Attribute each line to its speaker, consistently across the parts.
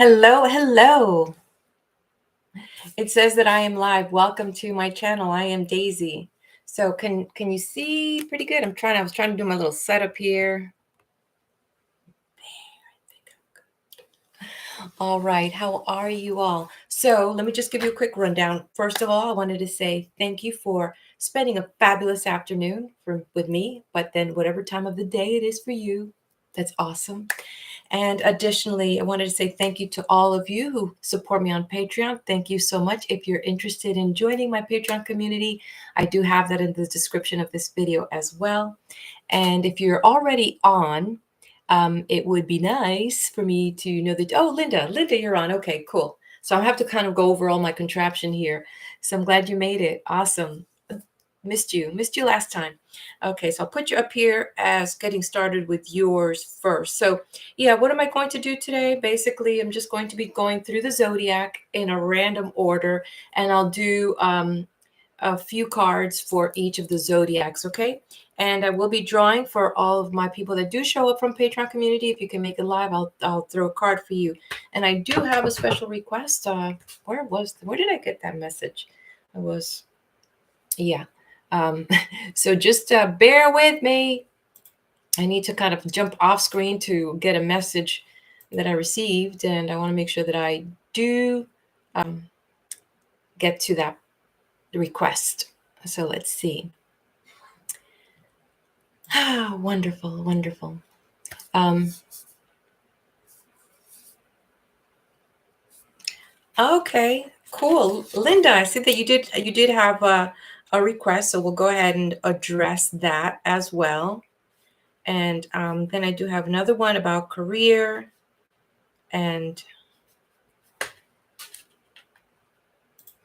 Speaker 1: Hello, hello. It says that I am live. Welcome to my channel. I am Daisy. So can you see pretty good? I was trying to do my little setup here. All right, how are you all? So let me just give you a quick rundown. First of all, I wanted to say thank you for spending a fabulous afternoon with me, but then whatever time of the day it is for you, that's awesome. And additionally, I wanted to say thank you to all of you who support me on Patreon. Thank you so much. If you're interested in joining my Patreon community, I do have that in the description of this video as well. And if you're already on, it would be nice for me to know that, oh, Linda, you're on. Okay, cool. So I have to kind of go over all my contraption here. So I'm glad you made it. Awesome. Missed you last time. Okay, so I'll put you up here as getting started with yours first. So yeah, what am I going to do today? Basically, I'm just going to be going through the Zodiac in a random order, and I'll do a few cards for each of the Zodiacs, okay? And I will be drawing for all of my people that do show up from Patreon community. If you can make it live, I'll throw a card for you. And I do have a special request. Where did I get that message? Yeah. Um, so just bear with me. I need to kind of jump off screen to get a message that I received, and I want to make sure that I do get to that request. So let's see. Ah, wonderful, wonderful. Okay, cool. Linda, I see that you did have a request, so we'll go ahead and address that as well. And then I do have another one about career and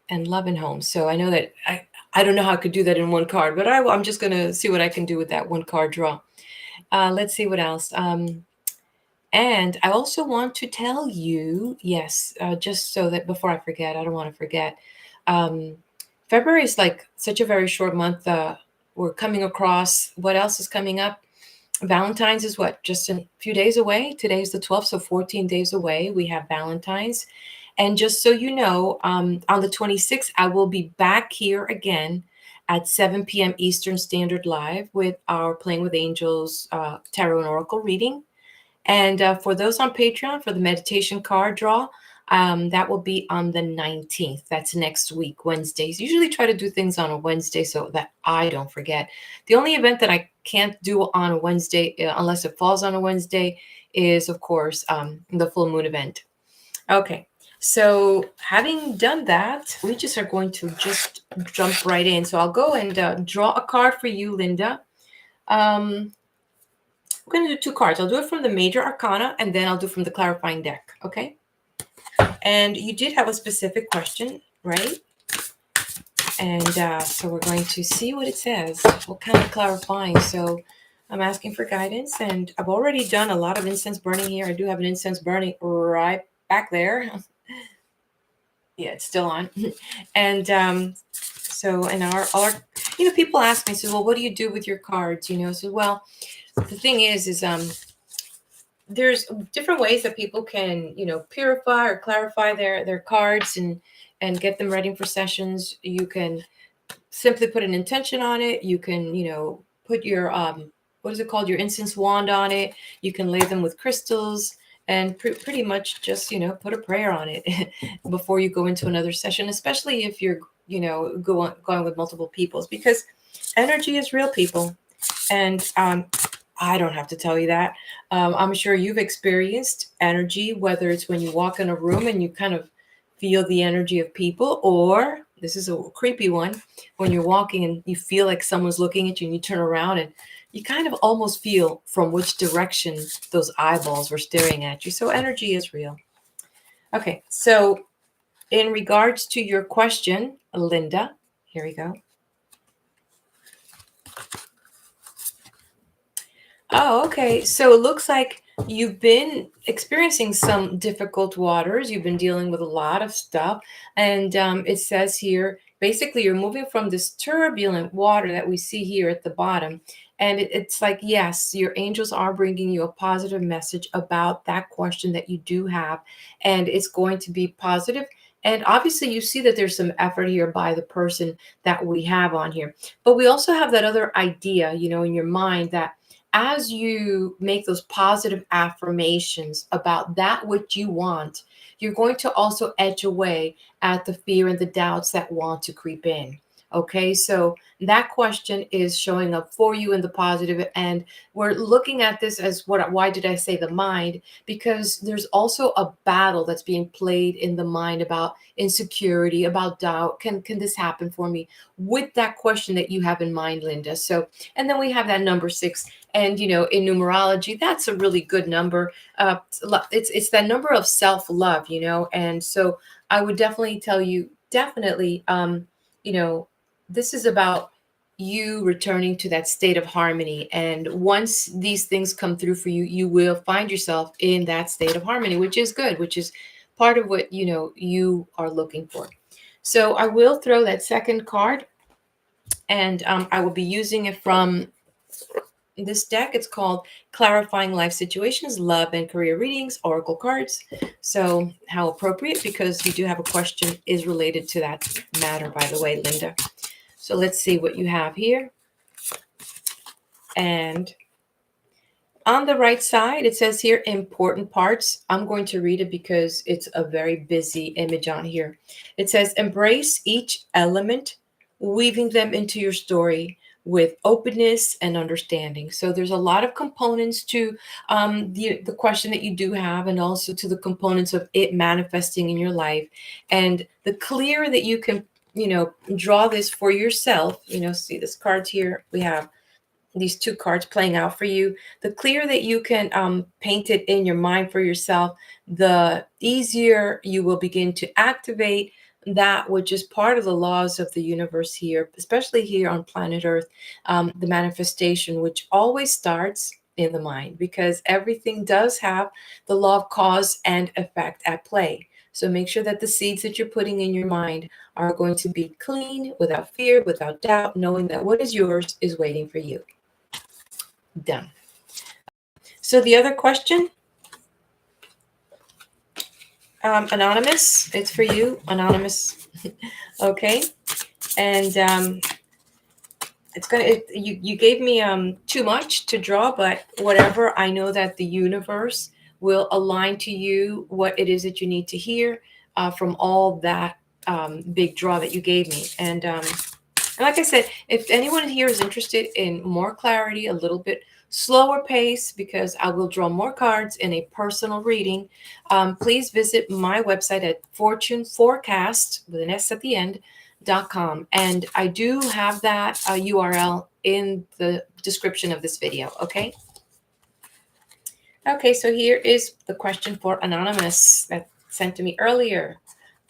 Speaker 1: love and home. So I know that I don't know how I could do that in one card, but I'm just going to see what I can do with that one card draw. Let's see what else. And I also want to tell you, yes, just so that before I forget, I don't want to forget. February is like such a very short month. We're coming across what else is coming up. Valentine's is what? Just a few days away. Today's the 12th, so 14 days away. We have Valentine's. And just so you know, on the 26th, I will be back here again at 7 p.m. Eastern Standard Live with our Playing with Angels Tarot and Oracle reading. And for those on Patreon, for the meditation card draw, that will be on the 19th. That's next week, Wednesdays. Usually try to do things on a Wednesday so that I don't forget. The only event that I can't do on a Wednesday, unless it falls on a Wednesday, is, of course, the full moon event. Okay. So having done that, we just are going to just jump right in. So I'll go and draw a card for you, Linda. We're going to do two cards. I'll do it from the Major Arcana, and then I'll do from the Clarifying deck, okay? And you did have a specific question, right? And so we're going to see what it says. What kind of clarifying? So I'm asking for guidance, and I've already done a lot of incense burning here. I do have an incense burning right back there. Yeah, it's still on. And so, and our, people ask me, so, well, what do you do with your cards? So, well, the thing is there's different ways that people can, purify or clarify their cards and get them ready for sessions. You can simply put an intention on it. You can, put your, what is it called? Your incense wand on it. You can lay them with crystals and pretty much just, put a prayer on it before you go into another session, especially if you're, going with multiple peoples, because energy is real, people. And I don't have to tell you that. I'm sure you've experienced energy, whether it's when you walk in a room and you kind of feel the energy of people, or this is a creepy one, when you're walking and you feel like someone's looking at you and you turn around and you kind of almost feel from which direction those eyeballs were staring at you. So energy is real. Okay, so in regards to your question, Linda, here we go. Oh, okay. So it looks like you've been experiencing some difficult waters. You've been dealing with a lot of stuff. And it says here, basically you're moving from this turbulent water that we see here at the bottom. And it's like, yes, your angels are bringing you a positive message about that question that you do have. And it's going to be positive. And obviously, you see that there's some effort here by the person that we have on here. But we also have that other idea, in your mind that as you make those positive affirmations about that which you want, you're going to also edge away at the fear and the doubts that want to creep in. Okay, so that question is showing up for you in the positive, and we're looking at this as why did I say the mind? Because there's also a battle that's being played in the mind about insecurity, about doubt. Can this happen for me? With that question that you have in mind, Linda. So, and then we have that number 6, and in numerology, that's a really good number. It's that number of self-love, and so I would definitely tell you, definitely, you know this is about you returning to that state of harmony. And once these things come through for you, you will find yourself in that state of harmony, which is good, which is part of what you are looking for. So I will throw that second card, and I will be using it from this deck. It's called Clarifying Life Situations, Love and Career Readings, Oracle cards. So how appropriate, because you do have a question is related to that matter, by the way, Linda. So let's see what you have here. And on the right side, it says here, important parts. I'm going to read it because it's a very busy image on here. It says, embrace each element, weaving them into your story with openness and understanding. So there's a lot of components to the question that you do have, and also to the components of it manifesting in your life. And the clearer that you can draw this for yourself, see this cards here, we have these 2 cards playing out for you. The clearer that you can paint it in your mind for yourself, the easier you will begin to activate that which is part of the laws of the universe here, especially here on planet Earth, the manifestation, which always starts in the mind, because everything does have the law of cause and effect at play. So make sure that the seeds that you're putting in your mind are going to be clean, without fear, without doubt, knowing that what is yours is waiting for you. Done. So the other question, anonymous, it's for you, anonymous. Okay, and you gave me too much to draw, but whatever, I know that the universe will align to you what it is that you need to hear from all that big draw that you gave me. And like I said, if anyone here is interested in more clarity, a little bit slower pace, because I will draw more cards in a personal reading, please visit my website at fortuneforecast, with an S at the end, .com. And I do have that URL in the description of this video, okay? Okay, so here is the question for Anonymous that sent to me earlier.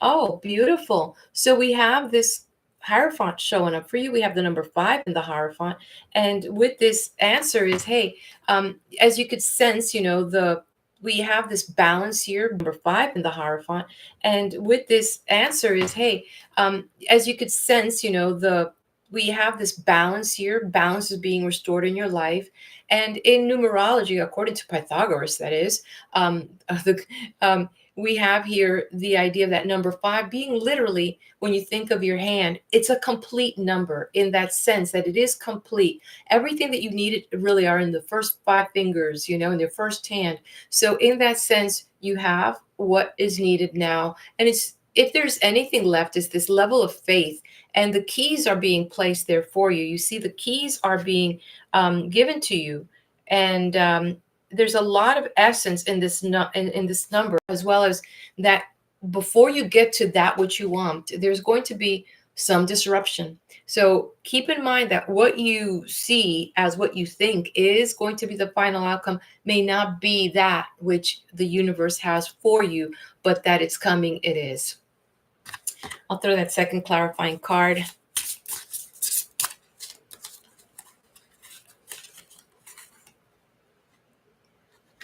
Speaker 1: Oh, beautiful. So we have this Hierophant showing up for you. We have the number 5 in the Hierophant. And with this answer is, hey, as you could sense, we have this balance here, number 5 in the Hierophant. And with this answer is, hey, as you could sense, we have this balance here. Balance is being restored in your life. And in numerology, according to Pythagoras, that is, we have here the idea of that number 5 being literally, when you think of your hand, it's a complete number, in that sense that it is complete. Everything that you needed really are in the first 5 fingers, in your first hand. So in that sense, you have what is needed now. And if there's anything left, is this level of faith, and the keys are being placed there for you. You see the keys are being given to you. And there's a lot of essence in this in this number, as well as that before you get to that which you want, there's going to be some disruption. So keep in mind that what you see as what you think is going to be the final outcome may not be that which the universe has for you, but that it's coming, it is. I'll throw that second clarifying card.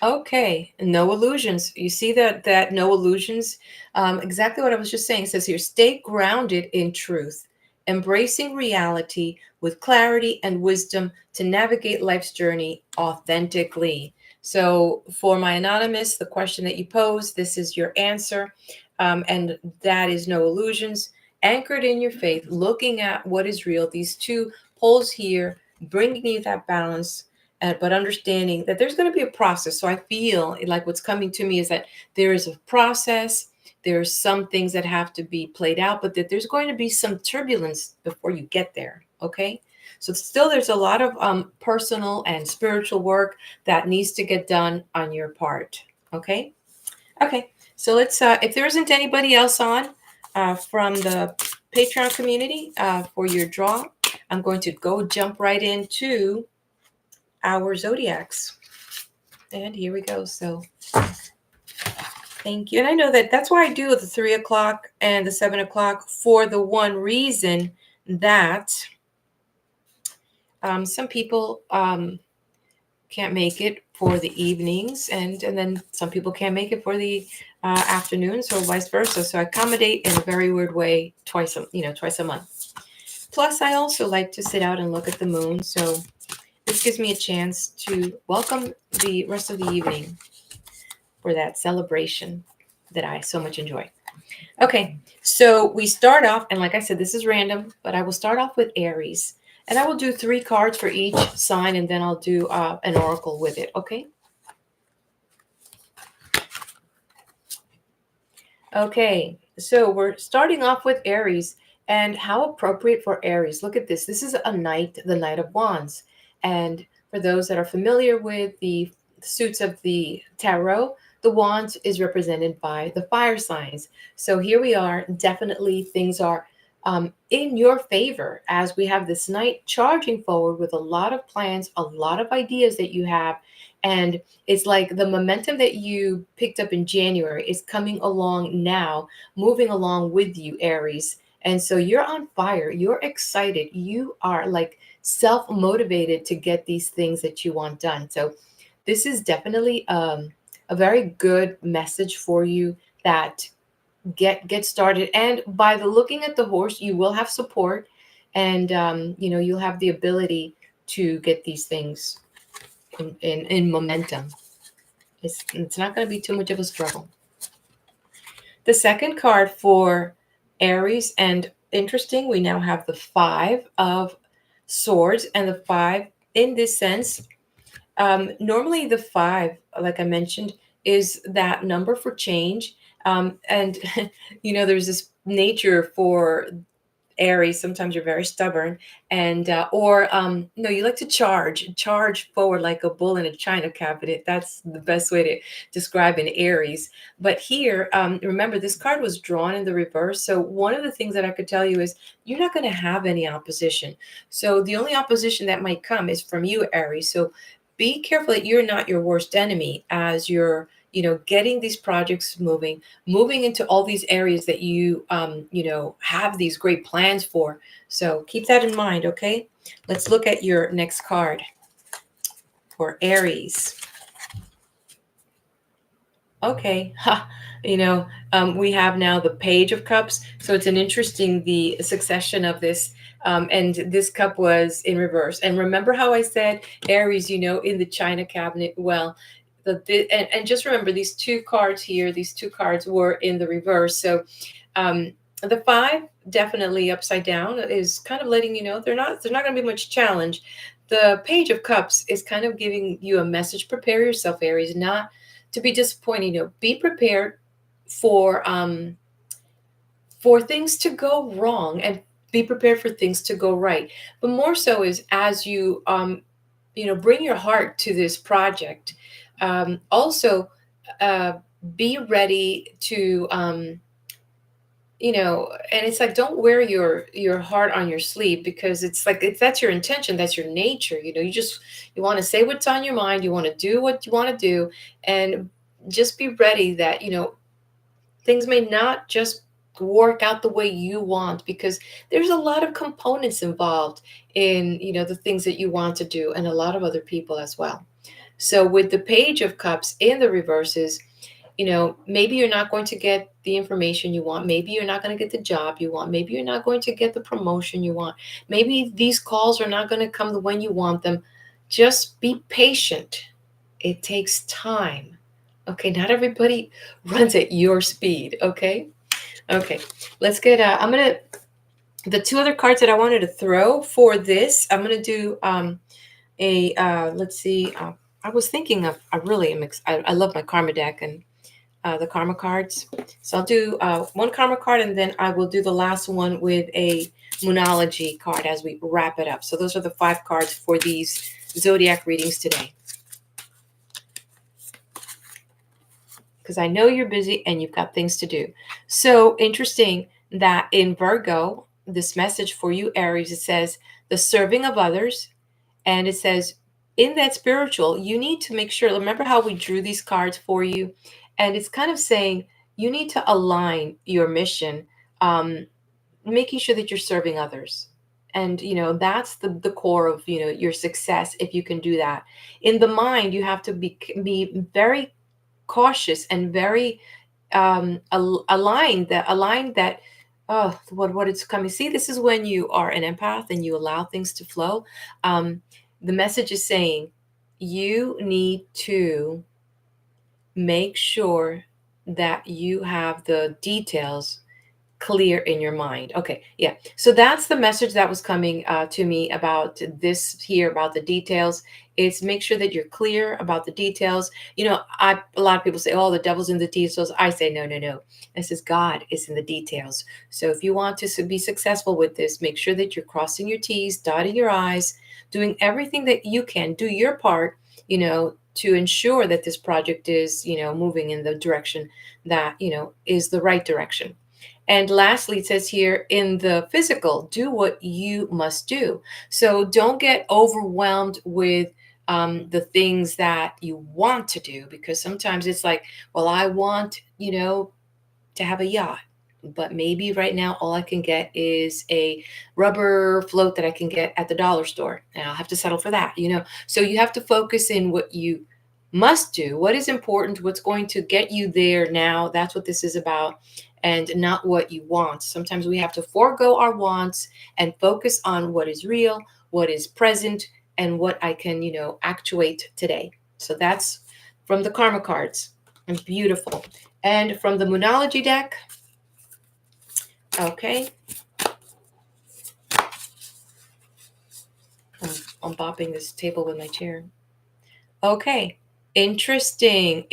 Speaker 1: Okay, no illusions. You see that no illusions. Exactly what I was just saying. It says here, stay grounded in truth. embracing reality with clarity and wisdom to navigate life's journey authentically. So, for my anonymous, the question that you posed, this is your answer. And that is no illusions. Anchored in your faith, looking at what is real, these two poles here, bringing you that balance, but understanding that there's going to be a process. So I feel like what's coming to me is that there is a process. There's some things that have to be played out, but that there's going to be some turbulence before you get there. Okay. So still, there's a lot of personal and spiritual work that needs to get done on your part. Okay. Okay. So let's, if there isn't anybody else on from the Patreon community for your draw, I'm going to go jump right into our zodiacs. And here we go. So thank you. And I know that that's why I do the 3 o'clock and the 7 o'clock, for the one reason that some people can't make it for the evenings, and then some people can't make it for the afternoons, or vice versa. So I accommodate in a very weird way twice a month. Plus, I also like to sit out and look at the moon. So this gives me a chance to welcome the rest of the evening for that celebration that I so much enjoy. Okay, so we start off, and like I said, this is random, but I will start off with Aries. And I will do 3 cards for each sign, and then I'll do an oracle with it, okay? Okay, so we're starting off with Aries, and how appropriate for Aries. Look at this. This is a knight, the Knight of Wands. And for those that are familiar with the suits of the tarot, the wands is represented by the fire signs. So here we are. Definitely things are in your favor as we have this knight charging forward with a lot of plans, a lot of ideas that you have. And it's like the momentum that you picked up in January is coming along now, moving along with you, Aries. And so you're on fire. You're excited. You are like self-motivated to get these things that you want done. So this is definitely a very good message for you, that get started. And by the looking at the horse, you will have support, and you'll have the ability to get these things in momentum. It's not going to be too much of a struggle. The second card for Aries, and interesting, we now have the 5 of Swords, and the 5 in this sense. Normally the 5, like I mentioned, is that number for change. And there's this nature for Aries. Sometimes you're very stubborn, and or no, you like to charge forward like a bull in a china cabinet. That's the best way to describe an Aries. But here, remember, this card was drawn in the reverse. So one of the things that I could tell you is you're not going to have any opposition. So the only opposition that might come is from you, Aries. So be careful that you're not your worst enemy as you're getting these projects moving into all these areas that you have these great plans for. So keep that in mind. Okay, let's look at your next card for Aries. Okay, we have now the Page of Cups. So it's an interesting, the succession of this. And this cup was in reverse. And remember how I said Aries, in the china cabinet? Well, and just remember these 2 cards here, these 2 cards were in the reverse. So the 5 definitely upside down is kind of letting you know there's not going to be much challenge. The Page of Cups is kind of giving you a message. Prepare yourself, Aries, not to be disappointed. Be prepared for things to go wrong, and be prepared for things to go right. But more so is as you bring your heart to this project. Also, be ready to and it's like, don't wear your heart on your sleeve, because it's like, if that's your intention, that's your nature. You want to say what's on your mind, you want to do what you want to do, and just be ready that things may not just work out the way you want, because there's a lot of components involved in the things that you want to do, and a lot of other people as well. So with the Page of Cups in the reverses, maybe you're not going to get the information you want. Maybe you're not going to get the job you want. Maybe you're not going to get the promotion you want. Maybe these calls are not going to come when you want them. Just be patient. It takes time. Okay, not everybody runs at your speed. Okay. Okay, let's get. I'm gonna. The two other cards that I wanted to throw for this, I'm gonna do a. Let's see. I was thinking of. I really am. I love my karma deck and the karma cards. So I'll do one karma card, and then I will do the last one with a moonology card as we wrap it up. So those are the 5 cards for these zodiac readings today. Because I know you're busy and you've got things to do. So interesting that in Virgo, this message for you, Aries, it says the serving of others. And it says in that spiritual, you need to make sure, remember how we drew these cards for you? And it's kind of saying you need to align your mission, making sure that you're serving others. And, that's the core of, your success if you can do that. In the mind, you have to be very cautious and very aligned that what it's coming. See, this is when you are an empath and you allow things to flow. The message is saying you need to make sure that you have the details clear in your mind. Okay, yeah. So that's the message that was coming to me about this here, about the details. It's make sure that you're clear about the details. A lot of people say, "Oh, the devil's in the details." I say, no, no, no. This is God is in the details. So if you want to be successful with this, make sure that you're crossing your T's, dotting your I's, doing everything that you can, do your part, to ensure that this project is, moving in the direction that, is the right direction. And lastly, it says here in the physical, do what you must do. So don't get overwhelmed with the things that you want to do, because sometimes it's like, well, I want, to have a yacht. But maybe right now all I can get is a rubber float that I can get at the dollar store. And I'll have to settle for that. So you have to focus in what you must do, what is important, what's going to get you there now. That's what this is about, and not what you want. Sometimes we have to forego our wants and focus on what is real, what is present, and what I can, actuate today. So that's from the karma cards. And beautiful. And from the moonology deck, okay. I'm bopping this table with my chair. Okay. Interesting.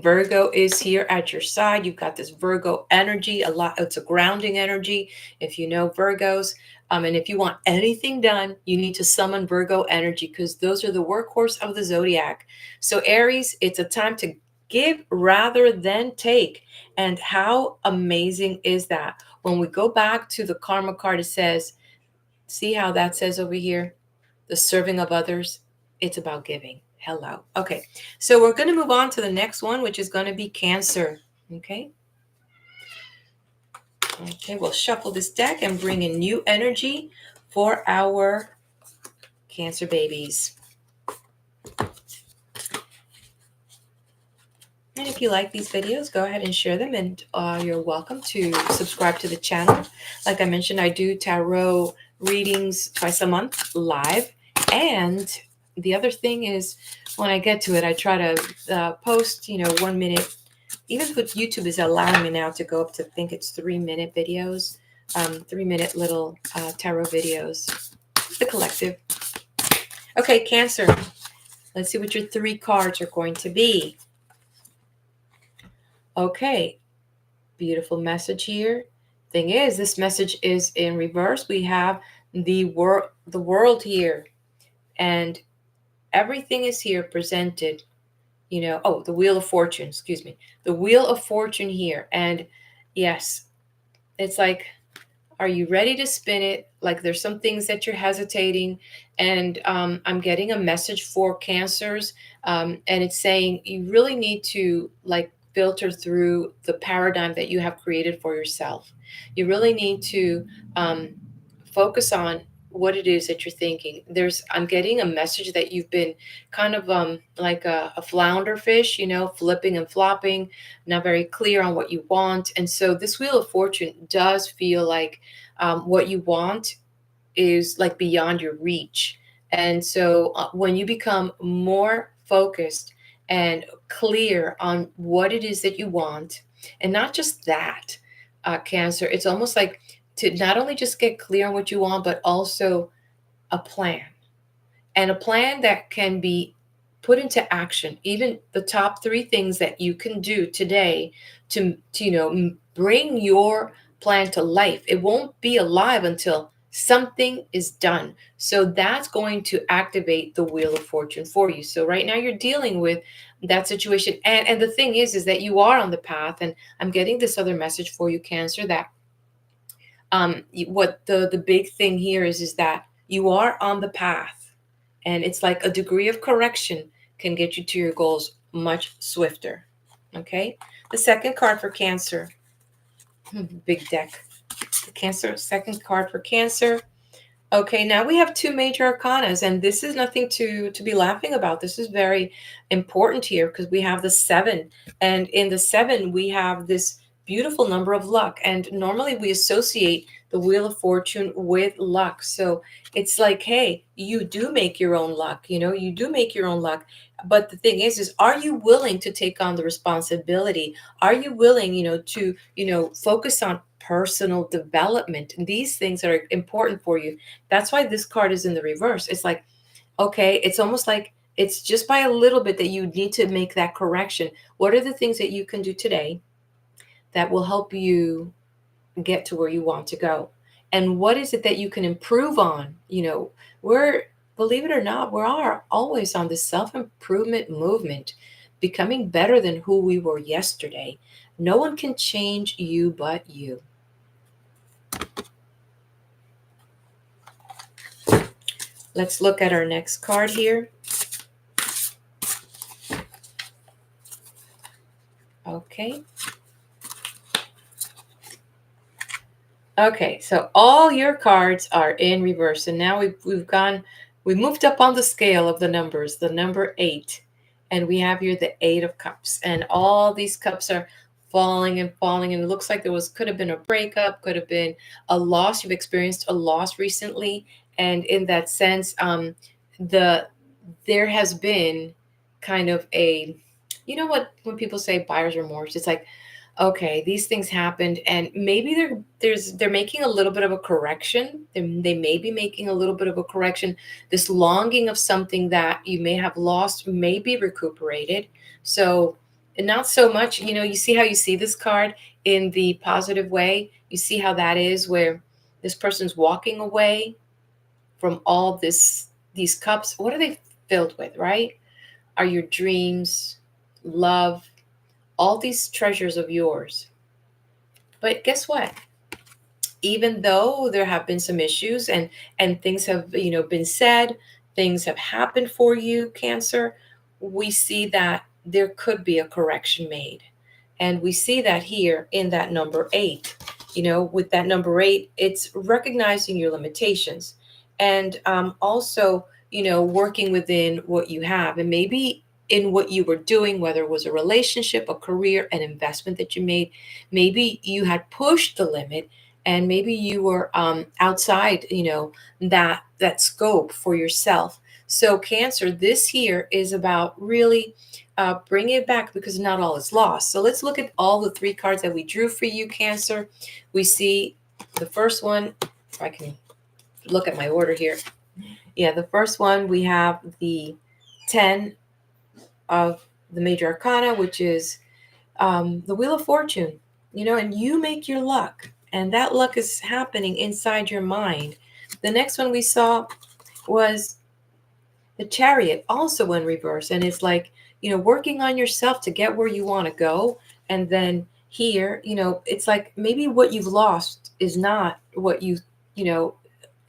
Speaker 1: Virgo is here at your side. You've got this Virgo energy, a lot. It's a grounding energy. If you know Virgos, and if you want anything done, you need to summon Virgo energy, because those are the workhorse of the zodiac. So Aries, it's a time to give rather than take. And how amazing is that? When we go back to the karma card, it says, see how that says over here, the serving of others. It's about giving. Hello. Okay. So we're going to move on to the next one, which is going to be Cancer. Okay. Okay. We'll shuffle this deck and bring in new energy for our Cancer babies. And if you like these videos, go ahead and share them. And you're welcome to subscribe to the channel. Like I mentioned, I do tarot readings twice a month live. And the other thing is, when I get to it, I try to post, 1 minute. Even with YouTube is allowing me now to go up to, I think it's 3-minute videos, 3-minute little tarot videos. The collective. Okay, Cancer. Let's see what your 3 cards are going to be. Okay, beautiful message here. Thing is, this message is in reverse. We have the world here, and everything is here presented. The Wheel of Fortune. Excuse me, the Wheel of Fortune here, and yes, it's like, are you ready to spin it? Like, there's some things that you're hesitating, and I'm getting a message for Cancers, and it's saying you really need to filter through the paradigm that you have created for yourself. You really need to focus on what it is that you're thinking. I'm getting a message that you've been kind of like a flounder fish, flipping and flopping, not very clear on what you want. And so this Wheel of Fortune does feel like what you want is like beyond your reach. And so when you become more focused and clear on what it is that you want, and not just that, Cancer, it's almost like to not only just get clear on what you want, but also a plan, and a plan that can be put into action. Even the top three things that you can do today to bring your plan to life. It won't be alive until something is done. So that's going to activate the Wheel of Fortune for you. So right now you're dealing with that situation, and the thing is that you are on the path. And I'm getting this other message for you, Cancer, that what the big thing here is that you are on the path, and it's like a degree of correction can get you to your goals much swifter. Okay, the second card for Cancer. Big deck. The Cancer, second card for Cancer. Okay, now we have two major arcanas, and this is nothing to be laughing about. This is very important here because we have the seven, and in the seven we have this beautiful number of luck. And normally we associate the Wheel of Fortune with luck. So it's like, hey, you do make your own luck. You do make your own luck. But the thing is are you willing to take on the responsibility? Are you willing, to focus on personal development? And these things are important for you. That's why this card is in the reverse. It's like, okay, it's almost like it's just by a little bit that you need to make that correction. What are the things that you can do today that will help you get to where you want to go? And what is it that you can improve on? We're, believe it or not, we are always on this self-improvement movement, becoming better than who we were yesterday. No one can change you but you. Let's look at our next card here. Okay. Okay, so all your cards are in reverse, and now we moved up on the scale of the numbers, the number 8, and we have here the 8 of Cups, and all these cups are falling and falling, and it looks like could have been a breakup, could have been a loss. You've experienced a loss recently, and in that sense, there has been kind of what when people say buyer's remorse, it's like, okay, these things happened, and maybe they're making a little bit of a correction. They may be making a little bit of a correction. This longing of something that you may have lost may be recuperated. So, and not so much, you see how you see this card in the positive way. You see how that is where this person's walking away from all these cups. What are they filled with, right? Are your dreams, love, all these treasures of yours. But guess what? Even though there have been some issues and things have been said, things have happened for you, Cancer, we see that there could be a correction made. And we see that here in that number 8. With that number 8, it's recognizing your limitations, and also working within what you have, and maybe in what you were doing, whether it was a relationship, a career, an investment that you made. Maybe you had pushed the limit, and maybe you were outside that scope for yourself. So Cancer, this here is about really bringing it back, because not all is lost. So let's look at all the 3 cards that we drew for you, Cancer. We see the first one, if I can look at my order here. Yeah, the first one, we have the 10 of the major arcana, which is the Wheel of Fortune, and you make your luck, and that luck is happening inside your mind. The next one we saw was the Chariot, also in reverse, and it's like, working on yourself to get where you want to go. And then here, it's like maybe what you've lost is not what you know,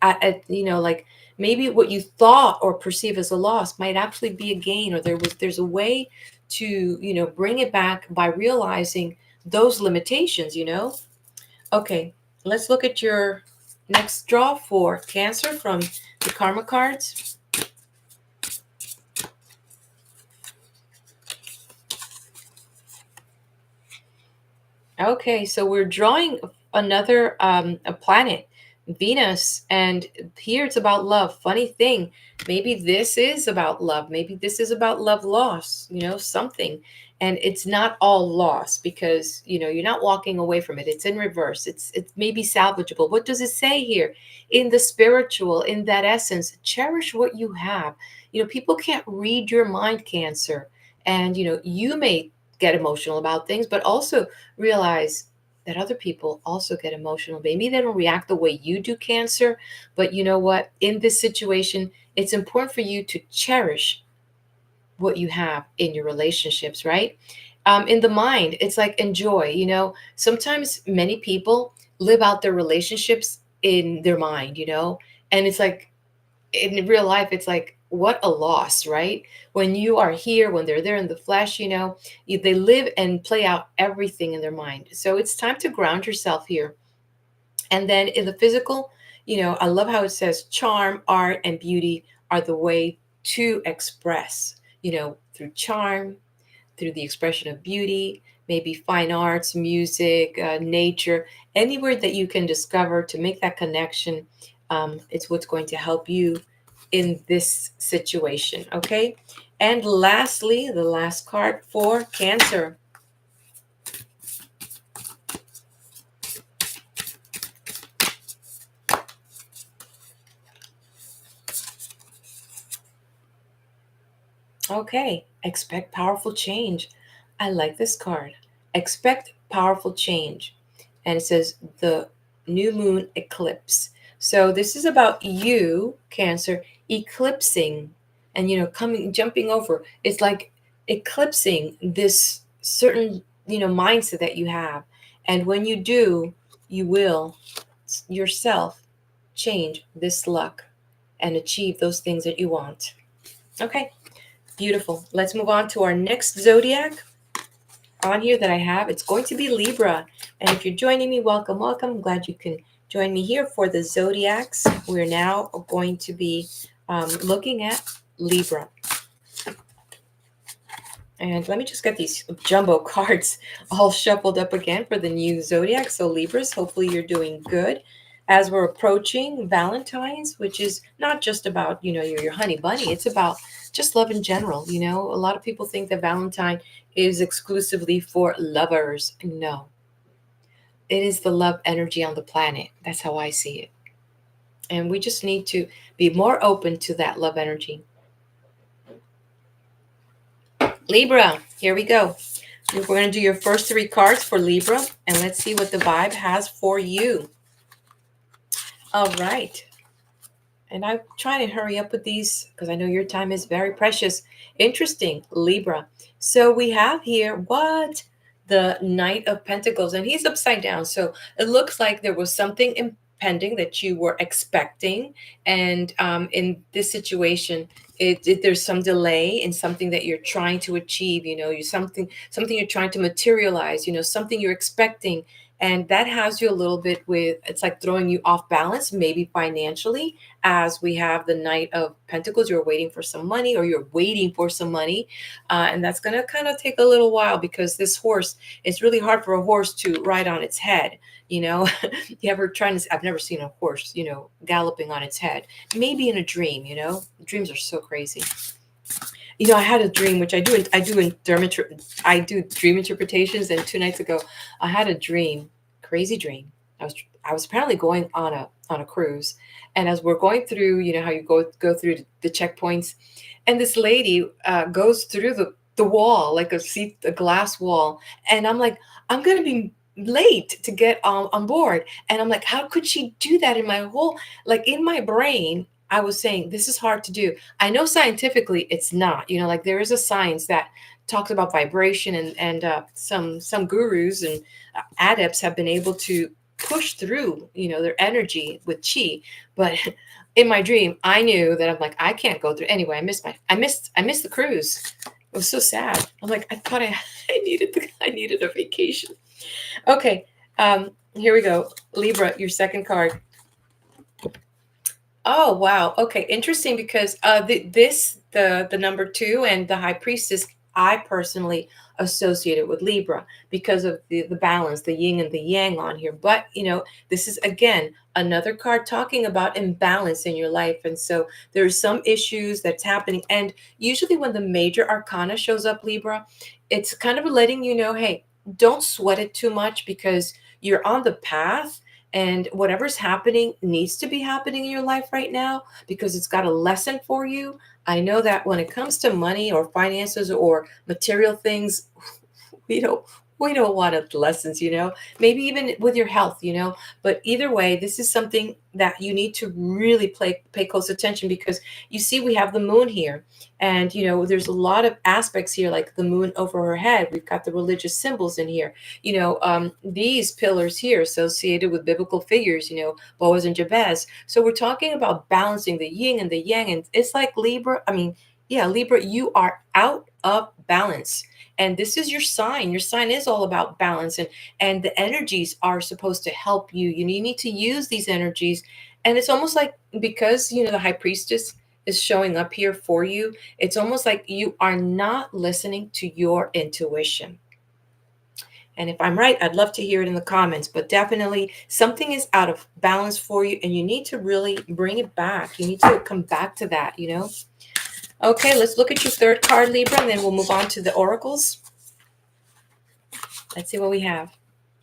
Speaker 1: like maybe what you thought or perceive as a loss might actually be a gain, or there's a way to bring it back by realizing those limitations. Okay, let's look at your Next draw for Cancer from the Karma cards. Okay, so we're drawing another a planet, Venus, and here it's about love. Funny thing, maybe this is about love. Maybe this is about love loss, something. And it's not all loss because, you're not walking away from it. It's in reverse. It's maybe salvageable. What does it say here? In the spiritual, in that essence, cherish what you have. People can't read your mind, Cancer. And, you may get emotional about things, but also realize that other people also get emotional. Maybe they don't react the way you do, Cancer, but you know what? In this situation, it's important for you to cherish what you have in your relationships, right? In the mind, it's like enjoy. Sometimes many people live out their relationships in their mind, and it's like in real life, it's like, what a loss, right? When you are here, when they're there in the flesh, they live and play out everything in their mind. So it's time to ground yourself here. And then in the physical, I love how it says charm, art, and beauty are the way to express, through charm, through the expression of beauty, maybe fine arts, music, nature, anywhere that you can discover to make that connection. It's what's going to help you in this situation. Okay. And lastly, the last card for Cancer. Okay, expect powerful change. I like this card. Expect powerful change. And it says the new moon eclipse. So this is about you, Cancer, eclipsing and jumping over. It's like eclipsing this certain, mindset that you have. And when you do, you will yourself change this luck and achieve those things that you want. Okay. Beautiful. Let's move on to our next zodiac on here that I have. It's going to be Libra. And if you're joining me, welcome, welcome. I'm glad you can join me here for the zodiacs. We're now going to be looking at Libra. And let me just get these jumbo cards all shuffled up again for the new zodiac. So Libras, hopefully you're doing good. As we're approaching Valentine's, which is not just about, your honey bunny, it's about just love in general. A lot of people think that Valentine is exclusively for lovers. No, it is the love energy on the planet. That's how I see it. And we just need to be more open to that love energy. Libra, here we go. We're going to do your first three cards for Libra, and let's see what the vibe has for you. All right. And I'm trying to hurry up with these because I know your time is very precious. Interesting, Libra. So we have here what? The Knight of Pentacles, and he's upside down. So it looks like there was something impending that you were expecting. And in this situation, there's some delay in something that you're trying to achieve. You something you're trying to materialize. Something you're expecting, and that has you a little bit with. It's like throwing you off balance, maybe financially, as we have the Knight of Pentacles. You're waiting for some money, or you're waiting for some money, and that's going to kind of take a little while because this horse, it's really hard for a horse to ride on its head. You ever trying to? I've never seen a horse, galloping on its head. Maybe in a dream. Dreams are so crazy. I had a dream, which I do dream interpretations, and 2 nights ago, I had a dream, crazy dream. I was apparently going on a cruise, and as we're going through, how you go through the checkpoints, and this lady goes through the wall, like a glass wall, and I'm like, I'm gonna be late to get on board, and I'm like, how could she do that? In my whole, like, in my brain, I was saying, this is hard to do. I know scientifically it's not, like there is a science that talks about vibration, and some gurus and adepts have been able to push through, their energy with chi. But in my dream, I knew that I'm like, I can't go through. Anyway, I missed the cruise. It was so sad. I'm like, I thought I needed a vacation. Okay. Here we go. Libra, your second card. Oh, wow. Okay, interesting because the number two and the high priestess, I personally associated with Libra because of the balance, the yin and the yang on here. But this is again another card talking about imbalance in your life, and so there's some issues that's happening. And usually, when the major arcana shows up, Libra, it's kind of letting you know, hey, don't sweat it too much because you're on the path, and whatever's happening needs to be happening in your life right now because it's got a lesson for you. I know that when it comes to money or finances or material things, we don't we don't want lessons, maybe even with your health, but either way, this is something that you need to really pay close attention because you see we have the moon here, and there's a lot of aspects here, like the moon over her head. We've got the religious symbols in here, these pillars here associated with biblical figures, Boaz and Jabez. So we're talking about balancing the yin and the yang, and it's like Libra, I mean, yeah, Libra, you are out of balance, and this is your sign. Your sign is all about balance, and the energies are supposed to help you. You need to use these energies, and it's almost like, because the high priestess is showing up here for you, it's almost like you are not listening to your intuition. And if I'm right, I'd love to hear it in the comments, but definitely something is out of balance for you, and you need to really bring it back. You need to come back to that. Okay, let's look at your third card, Libra, and then we'll move on to the oracles. Let's see what we have.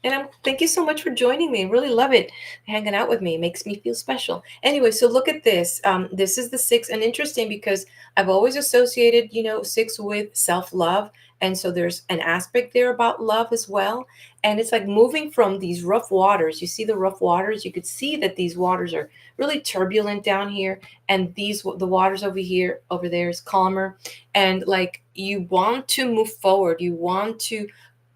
Speaker 1: And thank you so much for joining me. I really love it. Hanging out with me makes me feel special. Anyway, so look at this. This is the six, and interesting because I've always associated, six with self-love. And so there's an aspect there about love as well. And it's like moving from these rough waters. You see the rough waters? You could see that these waters are really turbulent down here. And the waters over there is calmer. And like you want to move forward. You want to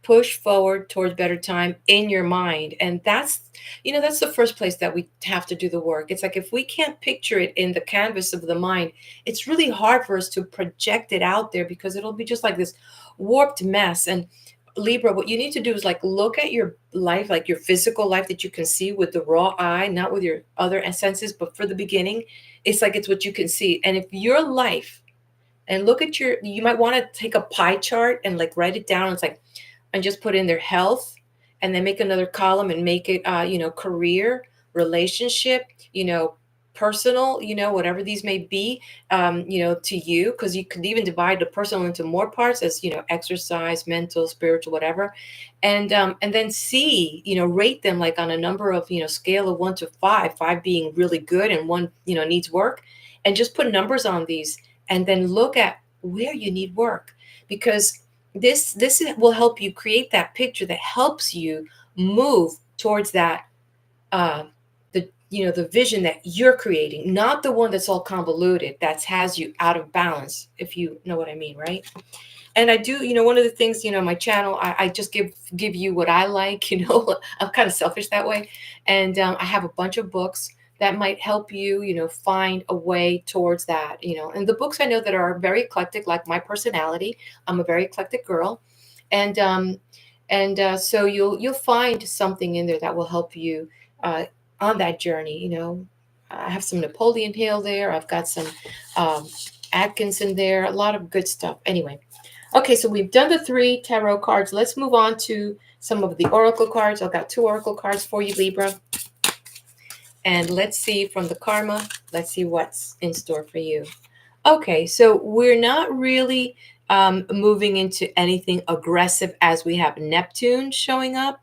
Speaker 1: push forward towards better time in your mind, and that's the first place that we have to do the work. It's like if we can't picture it in the canvas of the mind, it's really hard for us to project it out there because it'll be just like this warped mess. And Libra, what you need to do is like look at your life, like your physical life that you can see with the raw eye, not with your other senses, but for the beginning, it's like it's what you can see. And if your life, and look at you might want to take a pie chart and like write it down. It's like, and just put in their health, and then make another column and make it career, relationship, personal, whatever these may be, to you, because you could even divide the personal into more parts, as exercise, mental, spiritual, whatever. And then see, rate them like on a number of, scale of 1 to 5, 5 being really good and one needs work, and just put numbers on these, and then look at where you need work, because this will help you create that picture that helps you move towards that, the vision that you're creating, not the one that's all convoluted, that has you out of balance, if you know what I mean, right? And I do, one of the things, my channel, I just give you what I like. I'm kind of selfish that way. And I have a bunch of books that might help you, find a way towards that, and the books I know that are very eclectic, like my personality. I'm a very eclectic girl. And so you'll find something in there that will help you on that journey. I have some Napoleon Hill there. I've got some um, Atkins in there, a lot of good stuff. Anyway, okay, so we've done the 3 tarot cards. Let's move on to some of the oracle cards. I've got 2 oracle cards for you, Libra. And let's see from the karma, let's see what's in store for you. Okay, so we're not really moving into anything aggressive, as we have Neptune showing up.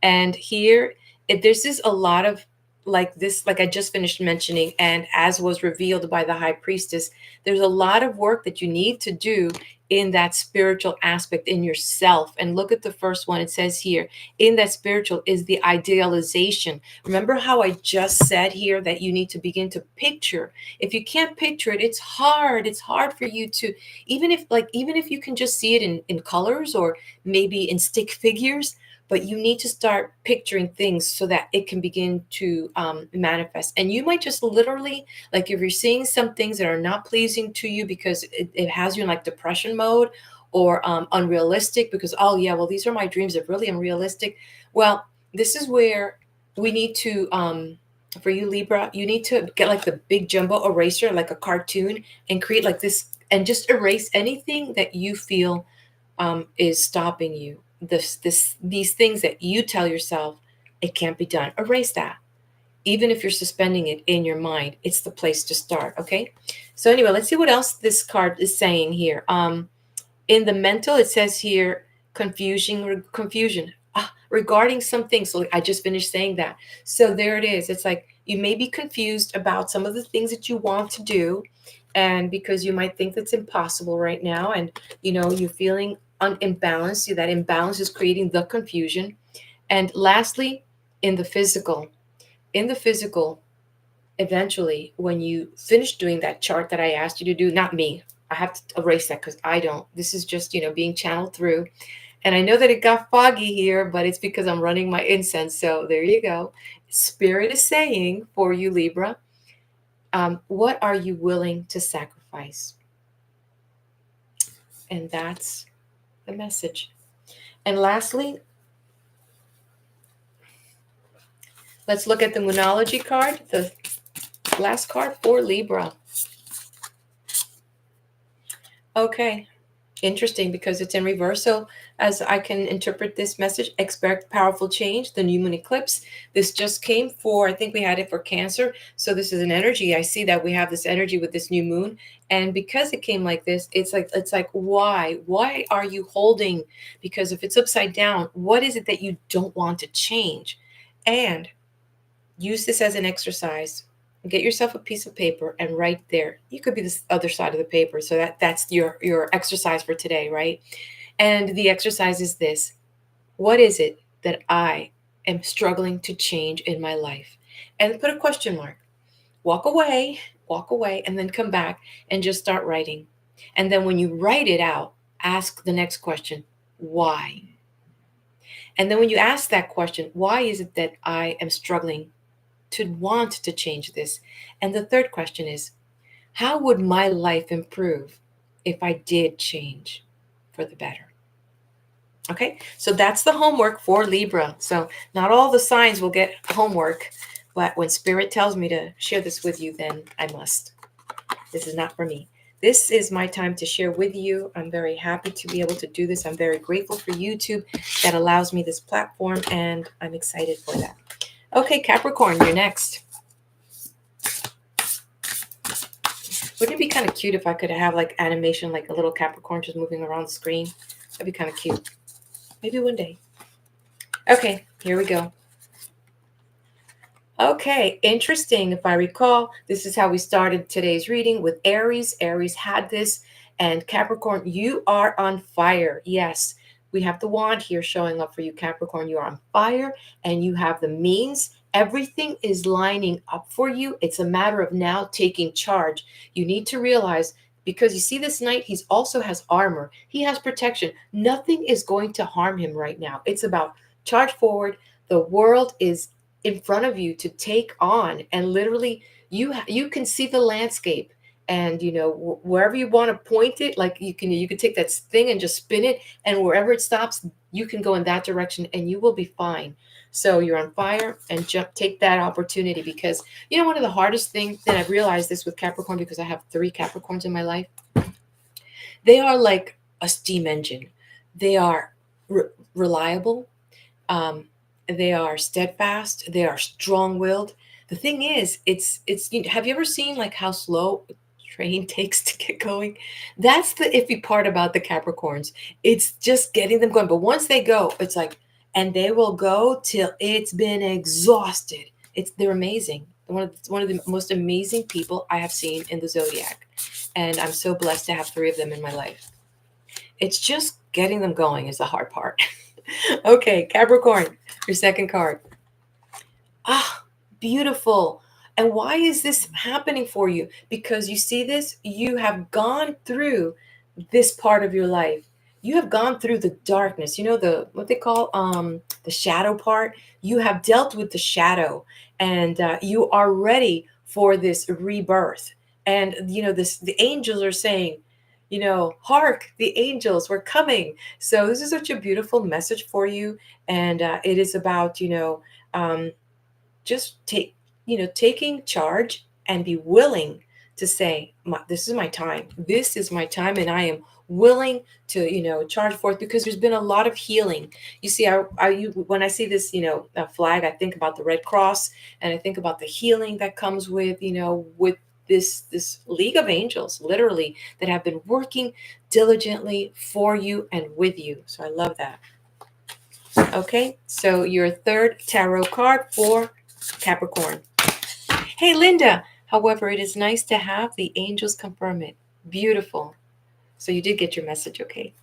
Speaker 1: And here, this is a lot of like this, like I just finished mentioning, and as was revealed by the high priestess, there's a lot of work that you need to do in that spiritual aspect in yourself. And look at the first one. It says here, in that spiritual is the idealization. Remember how I just said here that you need to begin to picture. If you can't picture it, it's hard. It's hard for you to, even if you can just see it in colors or maybe in stick figures, but you need to start picturing things so that it can begin to manifest. And you might just literally, like if you're seeing some things that are not pleasing to you because it has you in like depression mode, or unrealistic because, oh yeah, well, these are my dreams, they're really unrealistic. Well, this is where we need to For you, Libra, you need to get like the big jumbo eraser, like a cartoon, and create like this, and just erase anything that you feel is stopping you. These things that you tell yourself it can't be done. Erase that. Even if you're suspending it in your mind, it's the place to start. Okay. So anyway, let's see what else this card is saying here. In the mental, it says here confusion regarding some things. So I just finished saying that. So there it is. It's like you may be confused about some of the things that you want to do, and because you might think that's impossible right now, and you're feeling imbalanced. That imbalance is creating the confusion. And lastly, in the physical, in the physical, eventually, when you finish doing that chart that I asked you to do, not me, I have to erase that because I don't. This is just, being channeled through. And I know that it got foggy here, but it's because I'm running my incense. So there you go. Spirit is saying for you, Libra, what are you willing to sacrifice? And that's the message. And lastly, let's look at the Moonology card, the last card for Libra. Okay. Interesting, because it's in reverse. So as I can interpret this message, expect powerful change, the new moon eclipse. This just came for, I think we had it for Cancer. So this is an energy. I see that we have this energy with this new moon. And because it came like this, it's like why? Why are you holding? Because if it's upside down, what is it that you don't want to change? And use this as an exercise. Get yourself a piece of paper and write there. You could be the other side of the paper. So that's your exercise for today, right? And the exercise is this. What is it that I am struggling to change in my life? And put a question mark. Walk away, and then come back and just start writing. And then when you write it out, ask the next question. Why? And then when you ask that question, why is it that I am struggling to want to change this? And the third question is, how would my life improve if I did change for the better? Okay, so that's the homework for Libra. So not all the signs will get homework, but when Spirit tells me to share this with you, then I must. This is not for me. This is my time to share with you. I'm very happy to be able to do this. I'm very grateful for YouTube that allows me this platform, and I'm excited for that. Okay, Capricorn, you're next. Wouldn't it be kind of cute if I could have like animation, like a little Capricorn just moving around the screen? That'd be kind of cute. Maybe one day. Okay, here we go. Okay, interesting. If I recall, this is how we started today's reading with Aries. Aries had this, and Capricorn, you are on fire. Yes, we have the wand here showing up for you, Capricorn. You are on fire, and you have the means. Everything is lining up for you. It's a matter of now taking charge. You need to realize, because you see this knight, he also has armor. He has protection. Nothing is going to harm him right now. It's about charge forward. The world is in front of you to take on, and literally you can see the landscape, and wherever you want to point it, like you can take that thing and just spin it, and wherever it stops, you can go in that direction and you will be fine. So you're on fire, and take that opportunity, because one of the hardest things that I've realized this with Capricorn, because I have 3 Capricorns in my life, they are like a steam engine. They are reliable. They are steadfast. They are strong-willed. The thing is, it's. Have you ever seen like how slow a train takes to get going? That's the iffy part about the Capricorns. It's just getting them going. But once they go, it's like, and they will go till it's been exhausted. They're amazing. One of the most amazing people I have seen in the Zodiac, and I'm so blessed to have 3 of them in my life. It's just getting them going is the hard part. Okay, Capricorn, your second card. Ah, beautiful. And why is this happening for you? Because you see this, you have gone through this part of your life. You have gone through the darkness. The what they call the shadow part. You have dealt with the shadow, and you are ready for this rebirth. And the angels are saying, hark, the angels, we're coming. So this is such a beautiful message for you, and it is about um, just taking charge and be willing to say, this is my time. This is my time, and I am willing to, charge forth, because there's been a lot of healing. You see, when I see this, flag, I think about the Red Cross, and I think about the healing that comes with, with this League of Angels, literally, that have been working diligently for you and with you. So I love that. Okay, so your third tarot card for Capricorn. Hey, Linda. However, it is nice to have the angels confirm it. Beautiful. So you did get your message, okay?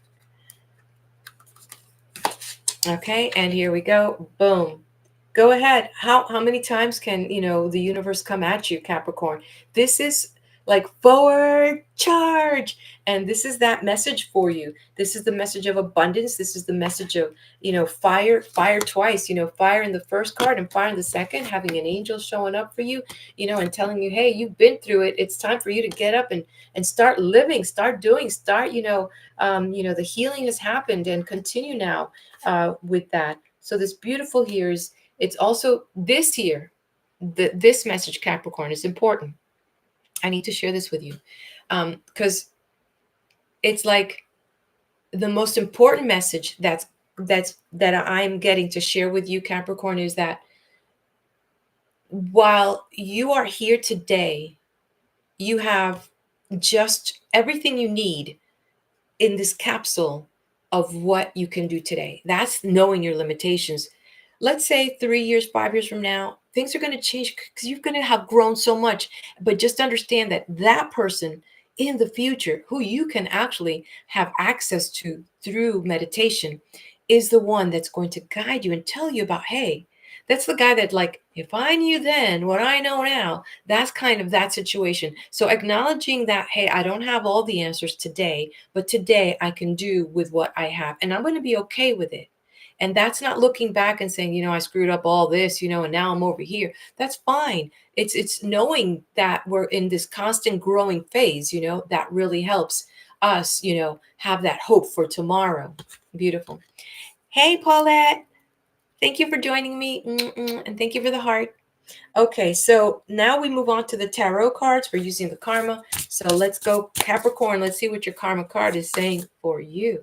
Speaker 1: Okay, and here we go. Boom. Go ahead. How many times can, the universe come at you, Capricorn? This is like forward charge. And this is that message for you. This is the message of abundance. This is the message of, fire twice, fire in the first card and fire in the second, having an angel showing up for you, and telling you, hey, you've been through it. It's time for you to get up and start living, start doing, the healing has happened, and continue now with that. So this beautiful here is, it's also this year, this message, Capricorn, is important. I need to share this with you because it's like the most important message that I'm getting to share with you, Capricorn, is that while you are here today, you have just everything you need in this capsule of what you can do today. That's knowing your limitations. Let's say 3 years, 5 years from now, things are going to change because you're going to have grown so much. But just understand that that person in the future who you can actually have access to through meditation is the one that's going to guide you and tell you about, hey, that's the guy that, like, if I knew then what I know now, that's kind of that situation. So acknowledging that, hey, I don't have all the answers today, but today I can do with what I have, and I'm going to be okay with it. And that's not looking back and saying, I screwed up all this, and now I'm over here. That's fine. It's knowing that we're in this constant growing phase, that really helps us, have that hope for tomorrow. Beautiful. Hey, Paulette. Thank you for joining me. And thank you for the heart. Okay, so now we move on to the tarot cards. We're using the karma. So let's go, Capricorn. Let's see what your karma card is saying for you.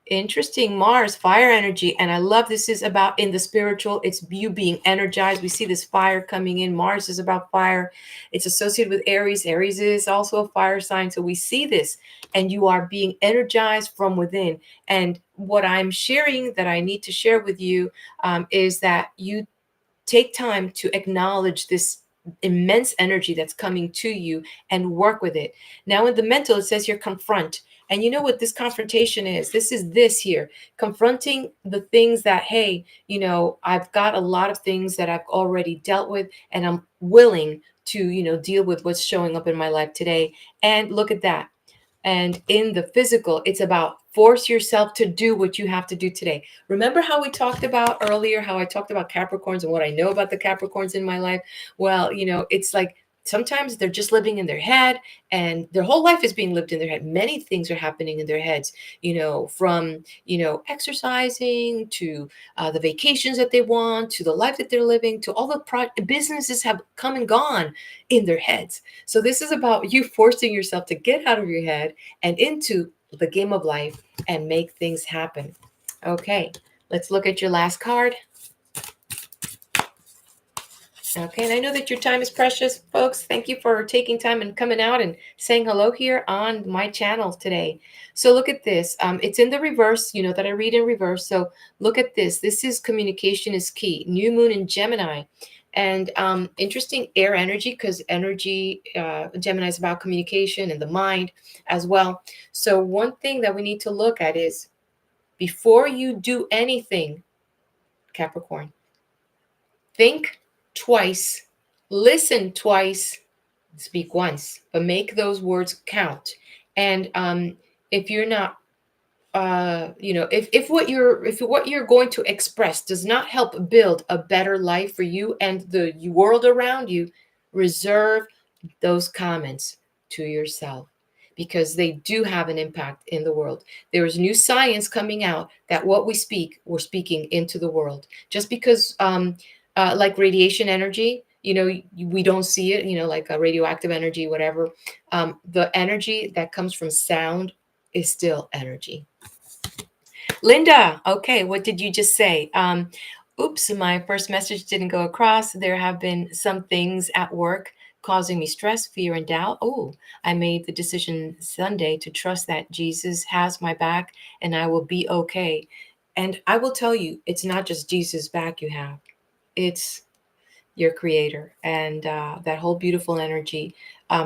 Speaker 1: Interesting. Mars, fire energy. And I love this is about in the spiritual. It's you being energized. We see this fire coming in. Mars is about fire. It's associated with Aries. Aries is also a fire sign. So we see this and you are being energized from within. And what I'm sharing that I need to share with you is that you take time to acknowledge this immense energy that's coming to you and work with it. Now, in the mental, it says here confront. And you know what this confrontation is? This is this here, confronting the things that, hey, I've got a lot of things that I've already dealt with, and I'm willing to, deal with what's showing up in my life today. And look at that. And in the physical, it's about force yourself to do what you have to do today. Remember how we talked about earlier, how I talked about Capricorns and what I know about the Capricorns in my life? Well, it's like sometimes they're just living in their head and their whole life is being lived in their head. Many things are happening in their heads, from, exercising to the vacations that they want, to the life that they're living, to all the businesses have come and gone in their heads. So this is about you forcing yourself to get out of your head and into the game of life and make things happen. Okay, let's look at your last card. Okay, and I know that your time is precious, folks. Thank you for taking time and coming out and saying hello here on my channel today. So look at this. It's in the reverse, that I read in reverse. So look at this. This is communication is key. New moon in Gemini. And interesting air energy, because energy, Gemini is about communication and the mind as well. So one thing that we need to look at is before you do anything, Capricorn, think twice, listen twice, speak once, but make those words count. And if you're not, if what you're going to express does not help build a better life for you and the world around you, reserve those comments to yourself, because they do have an impact in the world. There is new science coming out that what we speak, we're speaking into the world. Just because like radiation energy. We don't see it. Like a radioactive energy, whatever. The energy that comes from sound is still energy. Linda, okay, what did you just say? Oops, my first message didn't go across. There have been some things at work causing me stress, fear, and doubt. Oh, I made the decision Sunday to trust that Jesus has my back and I will be okay. And I will tell you, it's not just Jesus' back you have, it's your creator. And that whole beautiful energy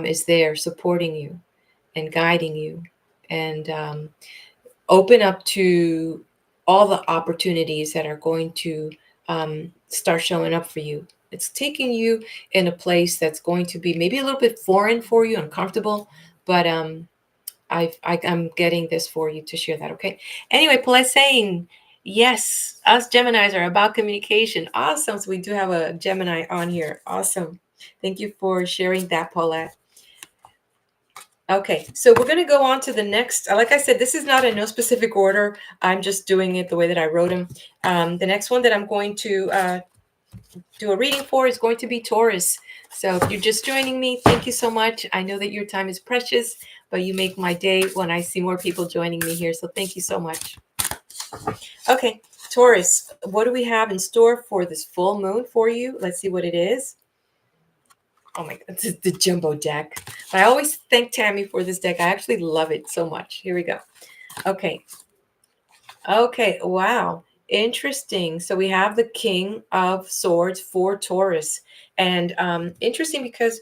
Speaker 1: is there supporting you and guiding you. And open up to all the opportunities that are going to start showing up for you. It's taking you in a place that's going to be maybe a little bit foreign for you, uncomfortable, but I'm getting this for you to share that. Okay. Anyway, Paulette saying, yes, us Geminis are about communication. Awesome. So we do have a Gemini on here. Awesome. Thank you for sharing that, Paulette. Okay, so we're going to go on to the next. Like I said, this is not in no specific order. I'm just doing it the way that I wrote them. The next one that I'm going to do a reading for is going to be Taurus. So if you're just joining me, thank you so much. I know that your time is precious, but you make my day when I see more people joining me here. So thank you so much. Okay, Taurus, what do we have in store for this full moon for you? Let's see what it is. Oh my God, this is the jumbo deck. I always thank Tammy for this deck. I actually love it so much. Here we go. Okay. Okay. Wow. Interesting. So we have the King of Swords for Taurus. And interesting because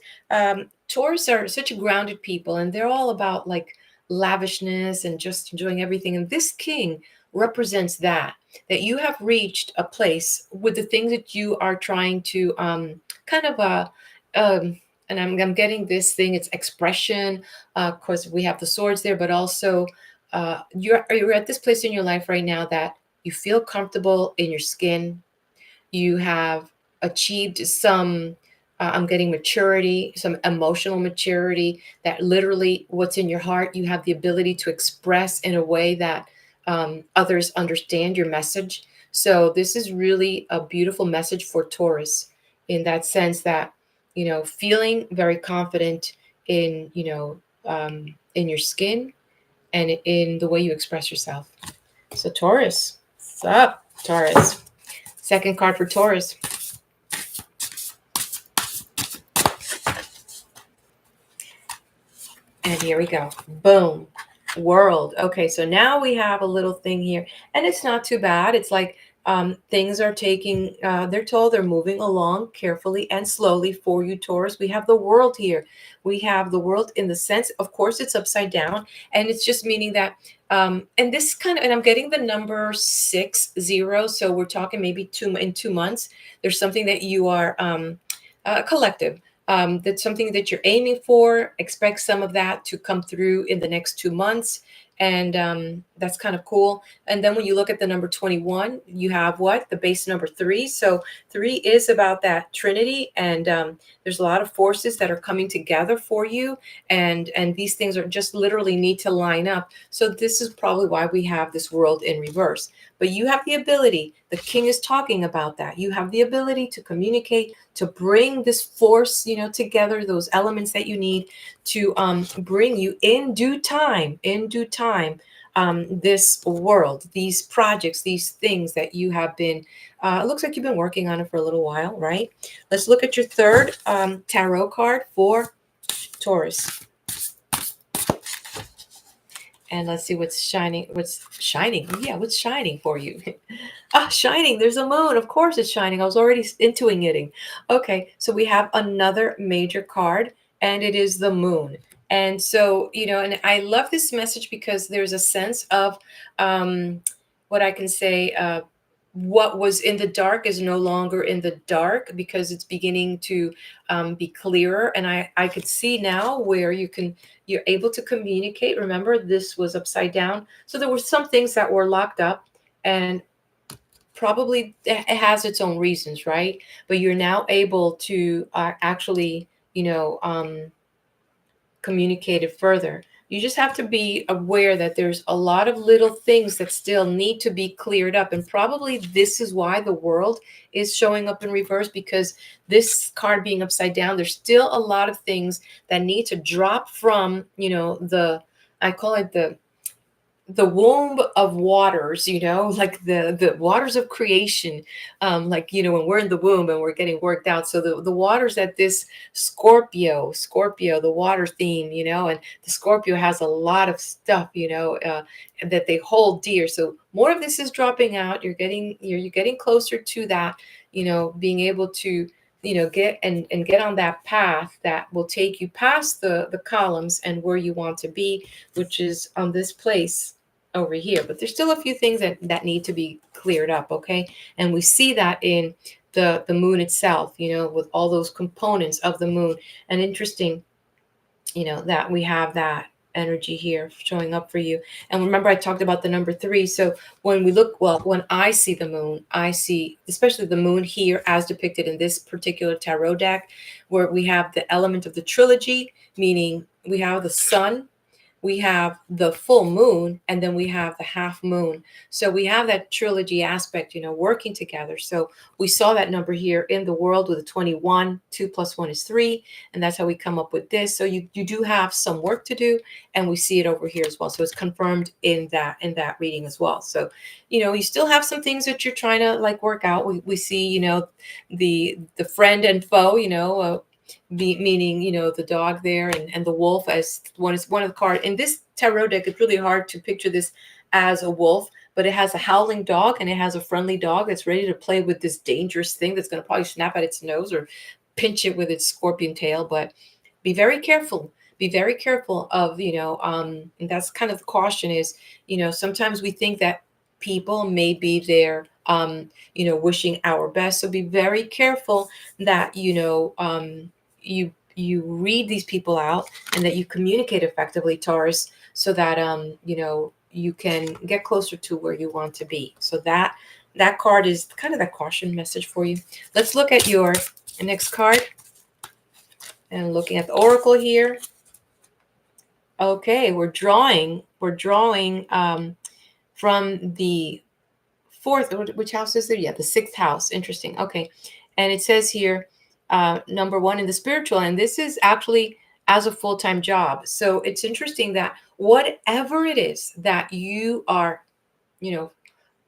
Speaker 1: Taurus are such a grounded people and they're all about like lavishness and just enjoying everything. And this king represents that you have reached a place with the things that you are trying to kind of um, and I'm getting this thing, it's expression. Of course, we have the swords there, but also you're at this place in your life right now that you feel comfortable in your skin. You have achieved some, I'm getting maturity, some emotional maturity, that literally what's in your heart, you have the ability to express in a way that others understand your message. So this is really a beautiful message for Taurus in that sense that, feeling very confident in, in your skin and in the way you express yourself. So Taurus, what's up, Taurus? Second card for Taurus. And here we go. Boom. World. Okay, so now we have a little thing here, and it's not too bad. It's like things are taking, they're told they're moving along carefully and slowly for you, Taurus. We have the world here. We have the world in the sense, of course, it's upside down, and it's just meaning that, and this kind of, and I'm getting the number 60. So we're talking maybe in 2 months. There's something that you are collective. That's something that you're aiming for. Expect some of that to come through in the next 2 months. And that's kind of cool. And then when you look at the number 21, you have what? The base number 3. So 3 is about that Trinity. And there's a lot of forces that are coming together for you. And these things are just literally need to line up. So this is probably why we have this world in reverse. But you have the ability, the king is talking about that. You have the ability to communicate, to bring this force, together, those elements that you need to bring you in due time, this world, these projects, these things that you have been, it looks like you've been working on it for a little while, right? Let's look at your third tarot card for Taurus. And let's see what's shining. What's shining? Yeah, what's shining for you? Shining. There's a moon. Of course it's shining. I was already intuiting. Okay, so we have another major card, and it is the moon. And so, and I love this message because there's a sense of what I can say. What was in the dark is no longer in the dark because it's beginning to be clearer. And I could see now where you're able to communicate. Remember, this was upside down. So there were some things that were locked up, and probably it has its own reasons, right? But you're now able to actually, communicate it further. You just have to be aware that there's a lot of little things that still need to be cleared up. And probably this is why the world is showing up in reverse, because this card being upside down, there's still a lot of things that need to drop from, I call it the womb of waters, like the waters of creation, like when we're in the womb and we're getting worked out. So the waters that this Scorpio, the water theme, and the Scorpio has a lot of stuff, that they hold dear. So more of this is dropping out. You're getting closer to that, being able to get and get on that path that will take you past the columns and where you want to be, which is on this place over here. But there's still a few things that need to be cleared up, okay? And we see that in the moon itself, with all those components of the moon. And interesting, that we have that energy here showing up for you. And remember, I talked about the number 3. So when we look, well, when I see the moon, I see especially the moon here as depicted in this particular tarot deck, where we have the element of the trilogy, meaning we have the sun, we have the full moon, and then we have the half moon. So we have that trilogy aspect, working together. So we saw that number here in the world with a 21. 2 plus 1 is 3, and that's how we come up with this. So you do have some work to do, and we see it over here as well. So it's confirmed in that reading as well. So you still have some things that you're trying to like work out. We see the friend and foe, meaning the dog there, and the wolf as one is one of the cards in this tarot deck. It's really hard to picture this as a wolf, but it has a howling dog and it has a friendly dog that's ready to play with this dangerous thing that's going to probably snap at its nose or pinch it with its scorpion tail. But be very careful. Be very careful of and that's kind of the caution is, sometimes we think that people may be there wishing our best. So be very careful that you read these people out and that you communicate effectively, Taurus, so that you can get closer to where you want to be. So that card is kind of that caution message for you. Let's look at your next card, and looking at the oracle here. Okay, we're drawing from the fourth, which house is there? Yeah, the 6th house. Interesting. Okay, and it says here number 1 in the spiritual, and this is actually as a full-time job. So it's interesting that whatever it is that you are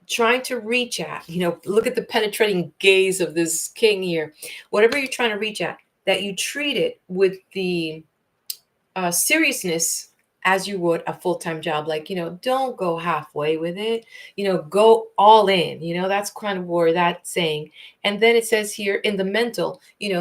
Speaker 1: trying to reach at, look at the penetrating gaze of this king here, whatever you're trying to reach at, that you treat it with the seriousness as you would a full-time job. Like, don't go halfway with it, go all in, that's kind of where that's saying. And then it says here in the mental,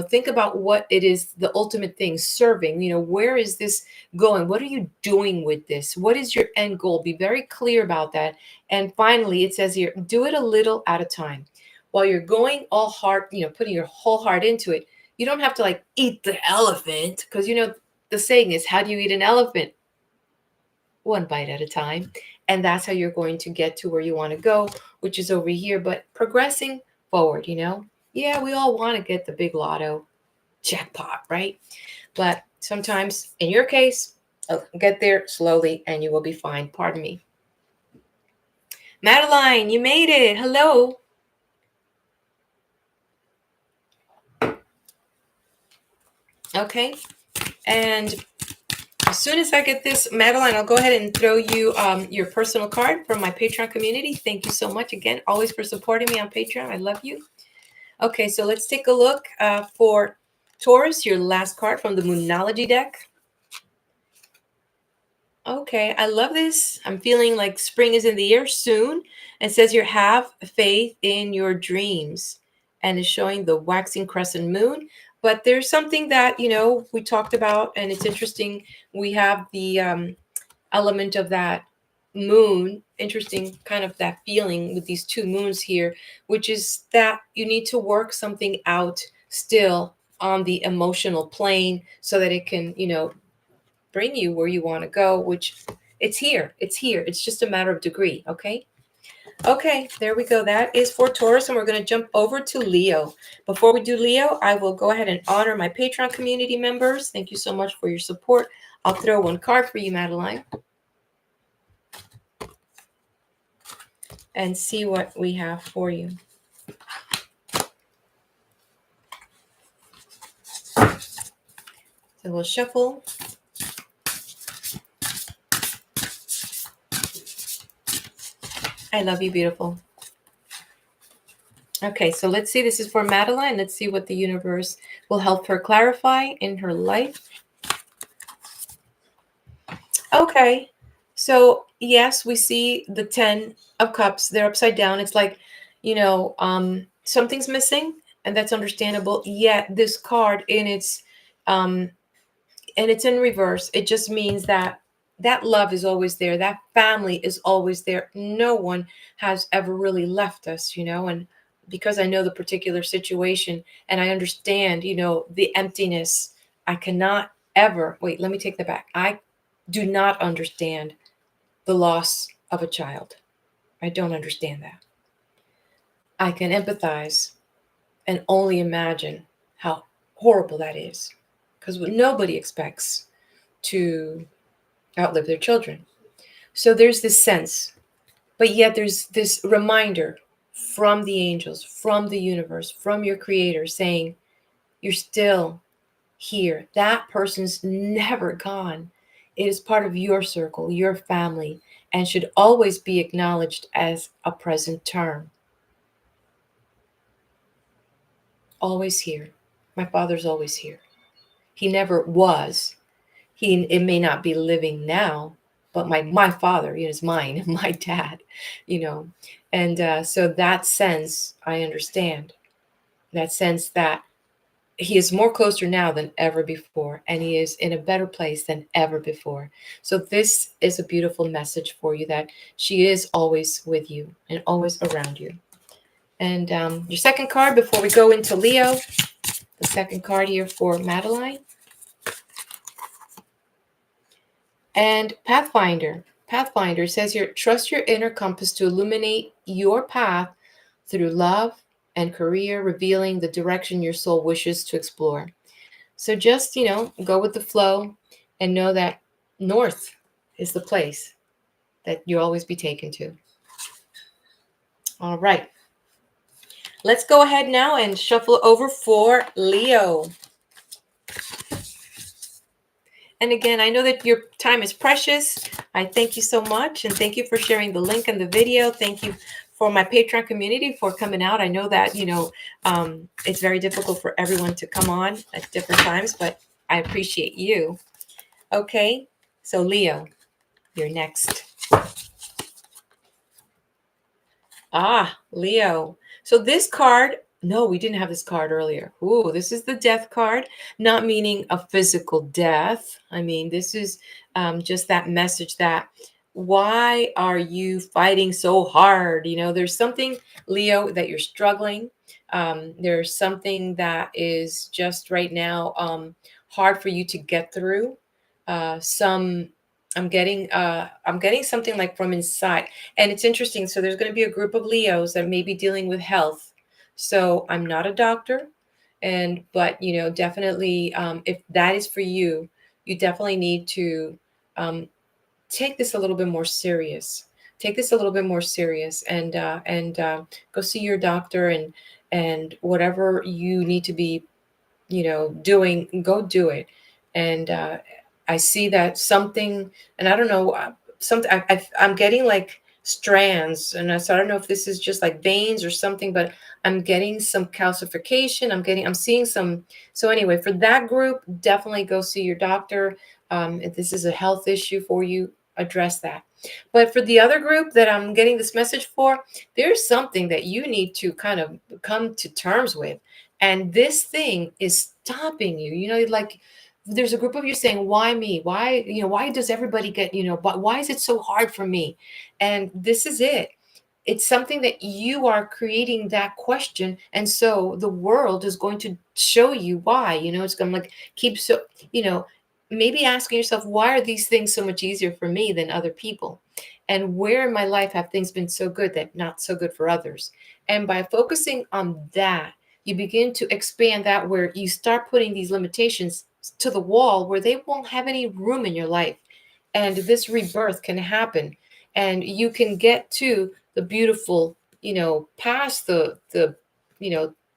Speaker 1: think about what it is, the ultimate thing, serving, where is this going? What are you doing with this? What is your end goal? Be very clear about that. And finally, it says here, do it a little at a time. While you're going all heart, putting your whole heart into it, you don't have to like eat the elephant, because the saying is, how do you eat an elephant? One bite at a time. And that's how you're going to get to where you want to go, which is over here, but progressing forward, Yeah, we all want to get the big lotto jackpot, right? But sometimes, in your case, get there slowly and you will be fine. Pardon me. Madeline, you made it. Hello. Okay. And as soon as I get this, Madeline, I'll go ahead and throw you your personal card from my Patreon community. Thank you so much again, always for supporting me on Patreon. I love you. Okay, so let's take a look for Taurus, your last card from the Moonology deck. Okay, I love this. I'm feeling like spring is in the air soon. It says you have faith in your dreams, and is showing the waxing crescent moon. But there's something that, we talked about, and it's interesting. We have the element of that moon, interesting kind of that feeling with these 2 moons here, which is that you need to work something out still on the emotional plane so that it can, bring you where you want to go, which it's here. It's just a matter of degree. Okay, there we go. That is for Taurus, and we're going to jump over to Leo. Before we do Leo, I will go ahead and honor my Patreon community members. Thank you so much for your support. I'll throw one card for you, Madeline, and see what we have for you. So we'll shuffle. I love you, beautiful. Okay, so let's see. This is for Madeline. Let's see what the universe will help her clarify in her life. Okay, so yes, we see the 10 of Cups. They're upside down. It's like, something's missing, and that's understandable. Yet this card um, and it's in reverse. It just means that that love is always there. That family is always there. No one has ever really left us, and because I know the particular situation and I understand, the emptiness, I cannot ever, wait, let me take that back. I do not understand the loss of a child. I don't understand that. I can empathize and only imagine how horrible that is, because nobody expects to outlive their children. So there's this sense, but yet there's this reminder from the angels, from the universe, from your creator saying, you're still here. That person's never gone. It is part of your circle, your family, and should always be acknowledged as a present term. Always here. My father's always here. He never was. It may not be living now, but my father is mine, my dad, and so that sense I understand. That sense that he is more closer now than ever before, and he is in a better place than ever before. So this is a beautiful message for you, that she is always with you and always around you. And your second card before we go into Leo, the second card here for Madeline. And Pathfinder. Pathfinder says here, trust your inner compass to illuminate your path through love and career, revealing the direction your soul wishes to explore. So just, go with the flow and know that north is the place that you'll always be taken to. All right. Let's go ahead now and shuffle over for Leo. And again, I know that your time is precious. I thank you so much. And thank you for sharing the link in the video. Thank you for my Patreon community for coming out. I know that, it's very difficult for everyone to come on at different times, but I appreciate you. Okay, so Leo, you're next. Leo. So this card, no, we didn't have this card earlier. Ooh, this is the death card, not meaning a physical death. I mean, this is just that message that why are you fighting so hard? There's something, Leo, that you're struggling. There's something that is just right now hard for you to get through. I'm getting something like from inside. And it's interesting. So there's going to be a group of Leos that may be dealing with health. So I'm not a doctor, but definitely, if that is for you, you definitely need to take this a little bit more serious. Take this a little bit more serious, and go see your doctor, and whatever you need to be, doing, go do it. And I see that something, and I don't know, something. I'm getting like strands, and so I don't know if this is just like veins or something, but I'm getting some calcification. I'm seeing some. So anyway, for that group, definitely go see your doctor. If this is a health issue for you, address that. But for the other group that I'm getting this message for, there's something that you need to kind of come to terms with. And this thing is stopping you. Like there's a group of you saying, why me? Why does everybody get, but why is it so hard for me? And this is it. It's something that you are creating that question. And so the world is going to show you why, it's going to like keep maybe asking yourself, why are these things so much easier for me than other people? And where in my life have things been so good that not so good for others? And by focusing on that, you begin to expand that, where you start putting these limitations to the wall where they won't have any room in your life. And this rebirth can happen. And you can get to the beautiful, past the,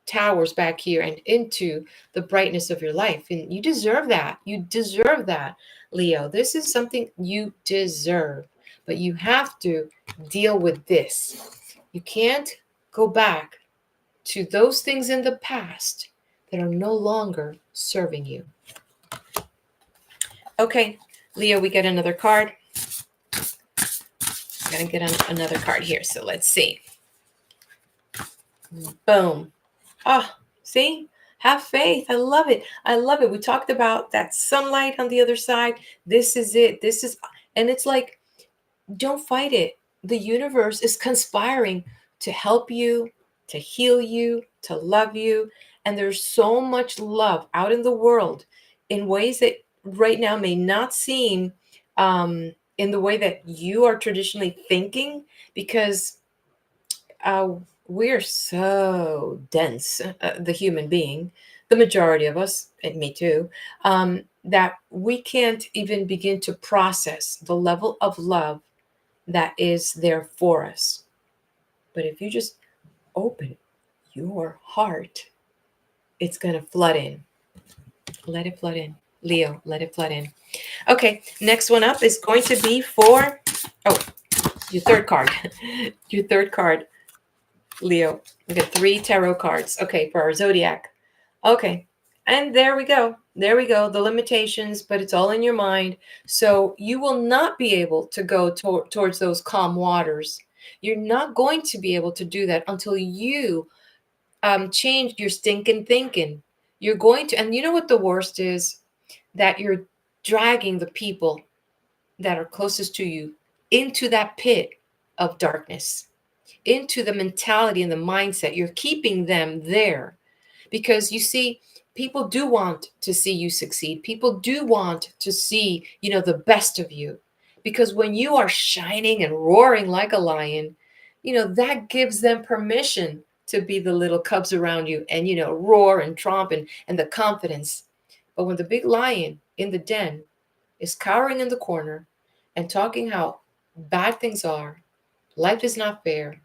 Speaker 1: towers back here and into the brightness of your life. And you deserve that. You deserve that, Leo. This is something you deserve. But you have to deal with this. You can't go back to those things in the past that are no longer serving you. Okay, Leo, we get another card. I'm going to get another card here. So let's see. Boom. Ah, see? Have faith. I love it. I love it. We talked about that sunlight on the other side. This is it. And it's like, don't fight it. The universe is conspiring to help you, to heal you, to love you. And there's so much love out in the world in ways that right now may not seem in the way that you are traditionally thinking, because we're so dense, the human being, the majority of us, and me too, that we can't even begin to process the level of love that is there for us. But if you just open your heart, it's going to flood in. Let it flood in. Leo, let it flood in. Okay, next one up is going to be for, your third card. Your third card, Leo. We got 3 tarot cards. Okay, for our Zodiac. Okay, and there we go. There we go. The limitations, but it's all in your mind. So you will not be able to go towards those calm waters. You're not going to be able to do that until you change your stinking thinking. You're going to, and you know what the worst is? That you're dragging the people that are closest to you into that pit of darkness, into the mentality and the mindset. You're keeping them there because you see, people do want to see you succeed. People do want to see, the best of you, because when you are shining and roaring like a lion, that gives them permission to be the little cubs around you and, roar and tromp and the confidence. But when the big lion in the den is cowering in the corner and talking how bad things are, life is not fair,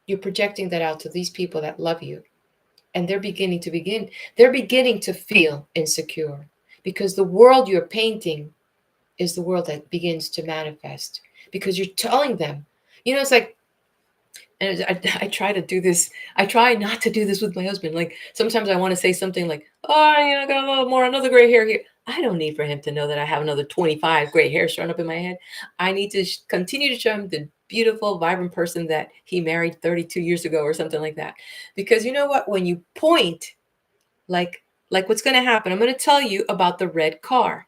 Speaker 1: you're projecting that out to these people that love you. And they're beginning to feel insecure, because the world you're painting is the world that begins to manifest, because you're telling them, it's like, and I try to do this. I try not to do this with my husband. Like sometimes I want to say something like, oh, I got a little more, another gray hair here. I don't need for him to know that I have another 25 gray hairs showing up in my head. I need to continue to show him the beautiful, vibrant person that he married 32 years ago or something like that. Because you know what? When you point, like what's going to happen, I'm going to tell you about the red car.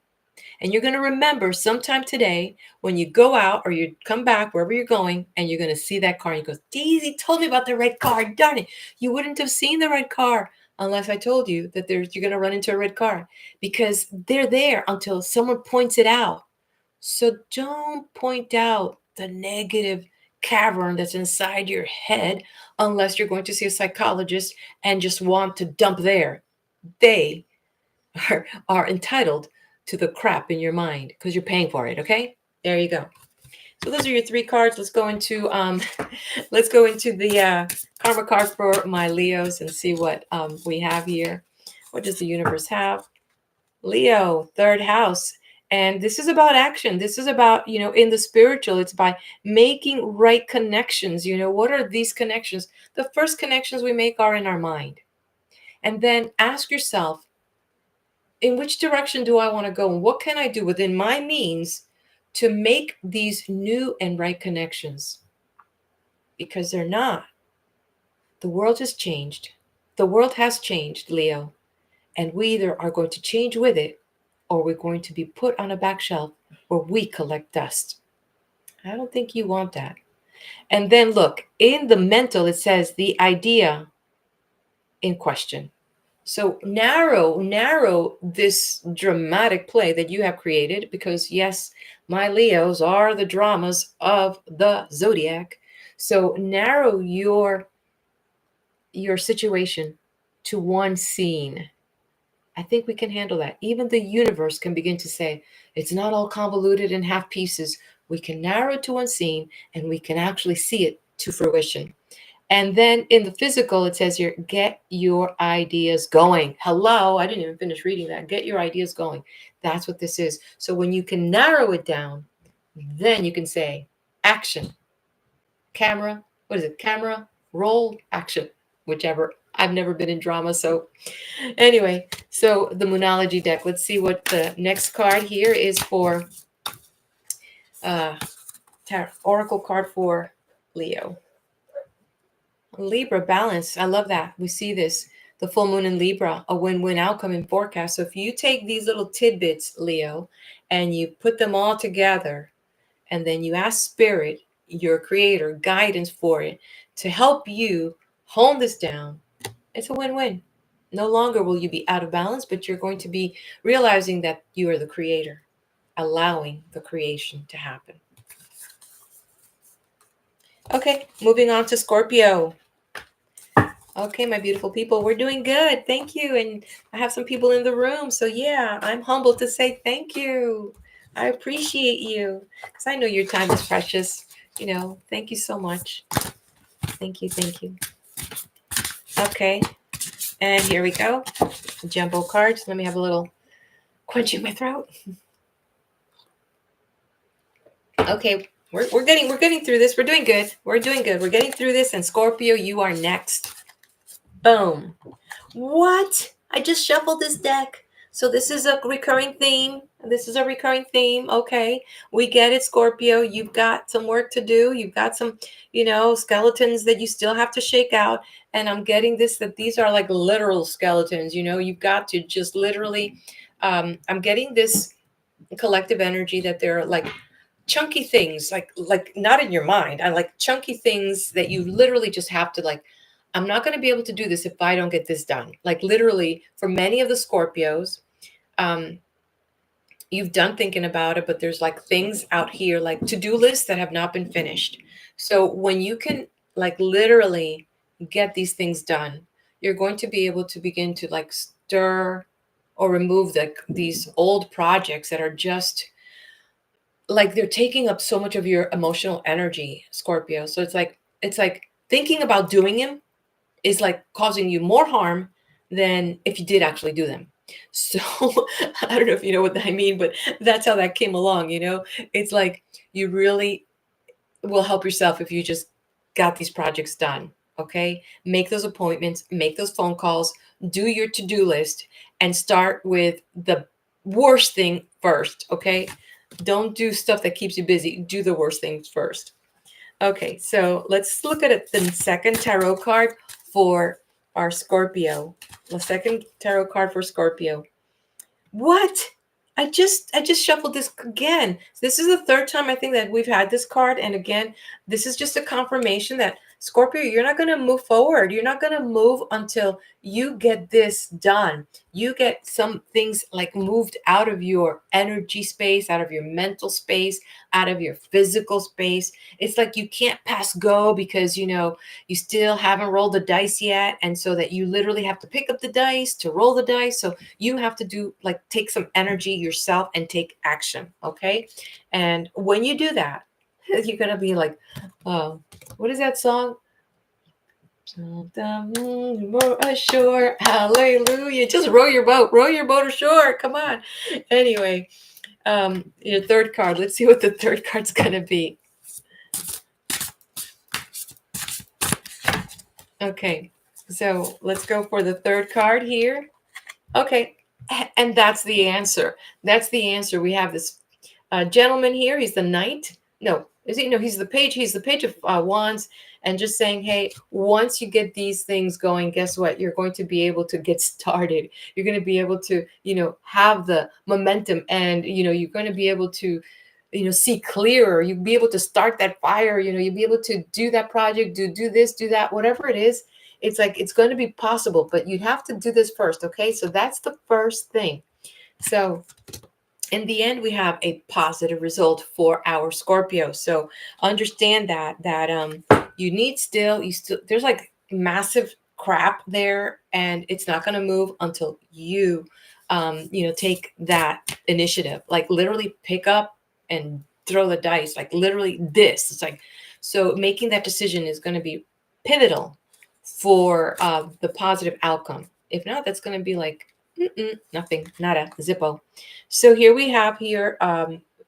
Speaker 1: And you're going to remember sometime today when you go out or you come back, wherever you're going, and you're going to see that car. And you go, Daisy told me about the red car. Darn it. You wouldn't have seen the red car unless I told you that you're going to run into a red car, because they're there until someone points it out. So don't point out the negative cavern that's inside your head unless you're going to see a psychologist and just want to dump there. They are entitled to the crap in your mind because you're paying for it. Okay, there you go. So those are your 3 cards. Let's go into the karma card for my Leos and see what we have here. What does the universe have? Leo, 3rd house. And this is about action. This is about, in the spiritual, it's by making right connections. What are these connections? The first connections we make are in our mind. And then ask yourself, in which direction do I want to go? And what can I do within my means to make these new and right connections? Because they're not. The world has changed. The world has changed, Leo. And we either are going to change with it, or we're going to be put on a back shelf where we collect dust. I don't think you want that. And then look, in the mental, it says the idea in question. So narrow this dramatic play that you have created, because yes, my Leos are the dramas of the Zodiac. So narrow your situation to one scene I think we can handle that. Even the universe can begin to say, it's not all convoluted in half pieces. We can narrow it to one scene and we can actually see it to fruition. And then in the physical, it says here, get your ideas going. Hello, I didn't even finish reading that. Get your ideas going. That's what this is. So when you can narrow it down, then you can say action, camera, what is it? Camera, roll, action, whichever. I've never been in drama. So anyway, so the Moonology deck, let's see what the next card here is for uh, Oracle card for Leo. Libra balance. I love that. We see this. The full moon in Libra, a win-win outcome in forecast. So if you take these little tidbits, Leo, and you put them all together, and then you ask Spirit, your creator, guidance for it to help you hone this down, it's a win-win. No longer will you be out of balance, but you're going to be realizing that you are the creator, allowing the creation to happen. Okay, moving on to Scorpio. Okay, my beautiful people, we're doing good. Thank you. And I have some people in the room. So, yeah, I'm humbled to say thank you. I appreciate you because I know your time is precious. Thank you so much. Thank you. Thank you. Okay. And here we go. Jumbo cards. Let me have a little quench in my throat. Okay. We're getting through this. We're doing good. We're doing good. We're getting through this. And Scorpio, you are next. Boom. What? I just shuffled this deck. So this is a recurring theme. Okay. We get it, Scorpio. You've got some work to do. You've got some, skeletons that you still have to shake out. And I'm getting this, that these are like literal skeletons. You've got to just literally, I'm getting this collective energy that they're like chunky things, like not in your mind. I like chunky things that you literally just have to like, I'm not going to be able to do this if I don't get this done. Like literally for many of the Scorpios, you've done thinking about it, but there's like things out here, like to-do lists that have not been finished. So when you can like literally get these things done, you're going to be able to begin to like stir or remove these old projects that are just like they're taking up so much of your emotional energy, Scorpio. So it's like thinking about doing them is like causing you more harm than if you did actually do them. So I don't know if you know what I mean, but that's how that came along. It's like you really will help yourself if you just got these projects done. Okay. Make those appointments, make those phone calls, do your to-do list, and start with the worst thing first. Okay. Don't do stuff that keeps you busy. Do the worst things first. Okay, so let's look at it. The second tarot card for our Scorpio. The second tarot card for Scorpio. What? I just shuffled this again. This is the third time I think that we've had this card. And again, this is just a confirmation that Scorpio, you're not going to move forward. You're not going to move until you get this done. You get some things like moved out of your energy space, out of your mental space, out of your physical space. It's like you can't pass go because, you still haven't rolled the dice yet. And so that you literally have to pick up the dice to roll the dice. So you have to take some energy yourself and take action. Okay. And when you do that, you're going to be like, what is that song? More ashore. Hallelujah. Just row your boat ashore. Come on. Anyway, your third card. Let's see what the third card's going to be. Okay. So let's go for the third card here. Okay. And that's the answer. That's the answer. We have this gentleman here. He's the knight. No, is he? No, he's the page. He's the page of wands. And just saying, hey, once you get these things going, guess what? You're going to be able to get started. You're going to be able to, have the momentum, and, you're going to be able to, see clearer. You'll be able to start that fire. You'll be able to do that project, do this, do that, whatever it is. It's like, it's going to be possible, but you have to do this first. Okay. So that's the first thing. So in the end, we have a positive result for our Scorpio. So understand that you still, there's like massive crap there, and it's not going to move until you take that initiative, like literally pick up and throw the dice, like literally this. It's like, so making that decision is going to be pivotal for the positive outcome. If not, that's going to be like nothing, nada, zippo. So here we have here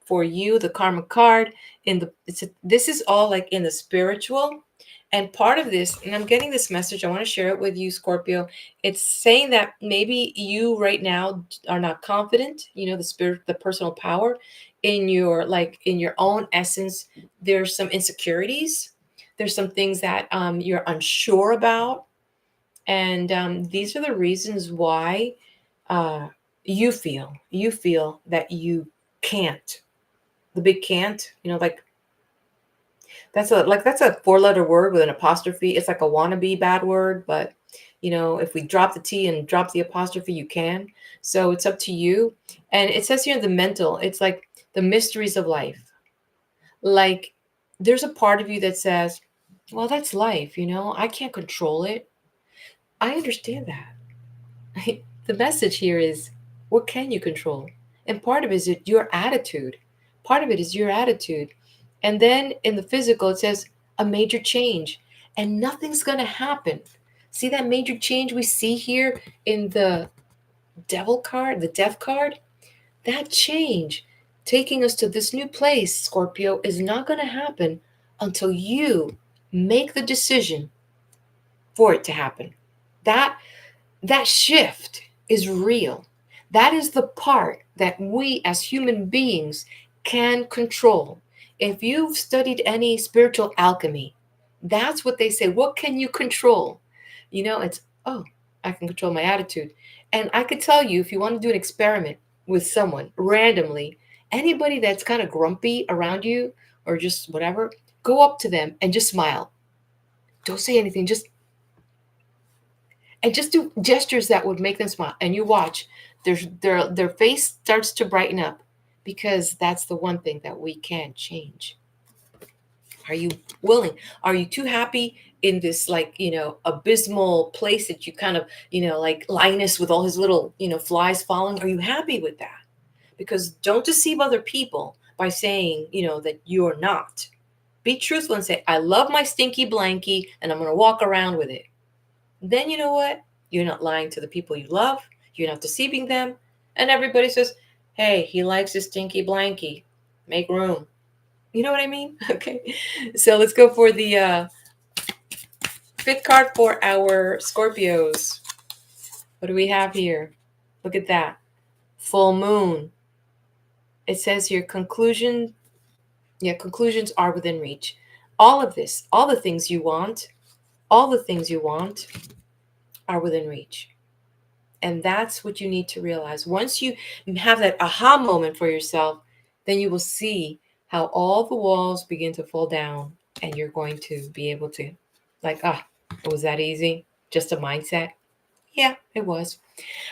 Speaker 1: for you the karma card in the. This is all like in the spiritual, and part of this, and I'm getting this message. I want to share it with you, Scorpio. It's saying that maybe you right now are not confident. The spirit, the personal power in your in your own essence. There's some insecurities. There's some things that you're unsure about, and these are the reasons why uh, you feel that you can't. The big can't. That's a four-letter word with an apostrophe. It's like a wannabe bad word, but if we drop the T and drop the apostrophe, you can. So it's up to you. And it says here in the mental, it's like the mysteries of life. Like there's a part of you that says, well, that's life, I can't control it. I understand that. The message here is, what can you control? And part of it is your attitude. Part of it is your attitude. And then in the physical, it says a major change, and nothing's going to happen. See that major change we see here in the devil card, the death card? That change taking us to this new place, Scorpio, is not going to happen until you make the decision for it to happen. That shift is real. That is the part that we as human beings can control. If you've studied any spiritual alchemy, that's what they say. What can you control? It's, oh, I can control my attitude. And I could tell you, if you want to do an experiment with someone randomly, anybody that's kind of grumpy around you or just whatever, go up to them and just smile. Don't say anything. Just do gestures that would make them smile, and you watch their face starts to brighten up, because that's the one thing that we can change. Are you willing? Are you too happy in this abysmal place that you kind of like Linus with all his little flies falling? Are you happy with that? Because don't deceive other people by saying that you're not. Be truthful and say, I love my stinky blankie and I'm going to walk around with it. Then you know what? You're not lying to the people you love. You're not deceiving them. And everybody says, hey, he likes his stinky blankie. Make room. You know what I mean? Okay. So let's go for the fifth card for our Scorpios. What do we have here? Look at that. Full moon. It says here, conclusions are within reach. All of this, all the things you want are within reach. And that's what you need to realize. Once you have that aha moment for yourself, then you will see how all the walls begin to fall down, and you're going to be able to was that easy? Just a mindset? Yeah, it was.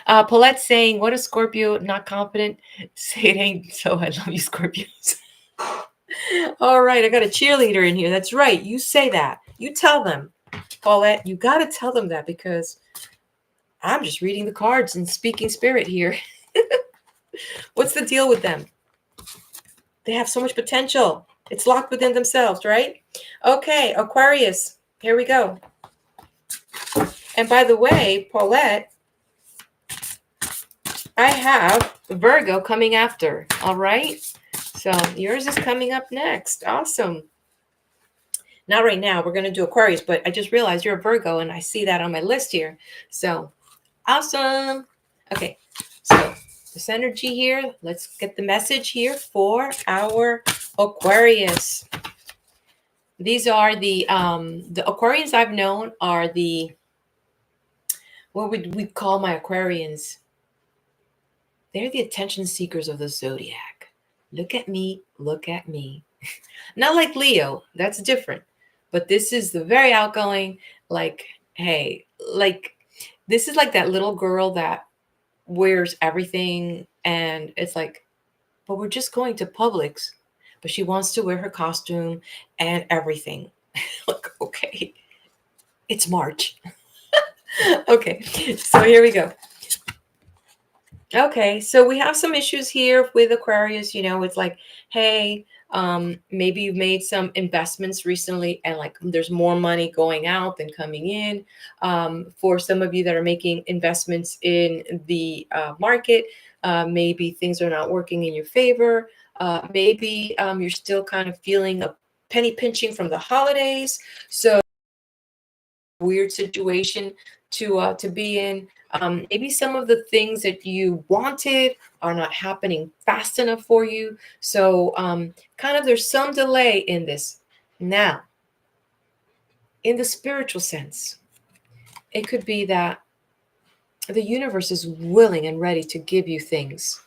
Speaker 1: Paulette's saying, what a Scorpio, not confident. Say it ain't so. I love you, Scorpios. All right, I got a cheerleader in here. That's right. You say that. You tell them, Paulette, you got to tell them that, because I'm just reading the cards and speaking spirit here. What's the deal with them? They have so much potential. It's locked within themselves, right? Okay, Aquarius, here we go. And by the way, Paulette, I have Virgo coming after, all right? So yours is coming up next. Awesome. Not right now. We're going to do Aquarius, but I just realized you're a Virgo, and I see that on my list here. So awesome. Okay, so this energy here, let's get the message here for our Aquarius. These are the Aquarians I've known are what would we call my Aquarians? They're the attention seekers of the Zodiac. Look at me, look at me. Not like Leo, that's different. But this is the very outgoing, hey, this is like that little girl that wears everything, and it's like, but we're just going to Publix, but she wants to wear her costume and everything. Look, okay, it's March. Okay, so here we go. Okay, so we have some issues here with Aquarius. It's like, hey, maybe you've made some investments recently, and like there's more money going out than coming in. For some of you that are making investments in the market, maybe things are not working in your favor. Maybe you're still kind of feeling a penny pinching from the holidays. So weird situation to be in. Maybe some of the things that you wanted are not happening fast enough for you. So kind of there's some delay in this. Now, in the spiritual sense, it could be that the universe is willing and ready to give you things,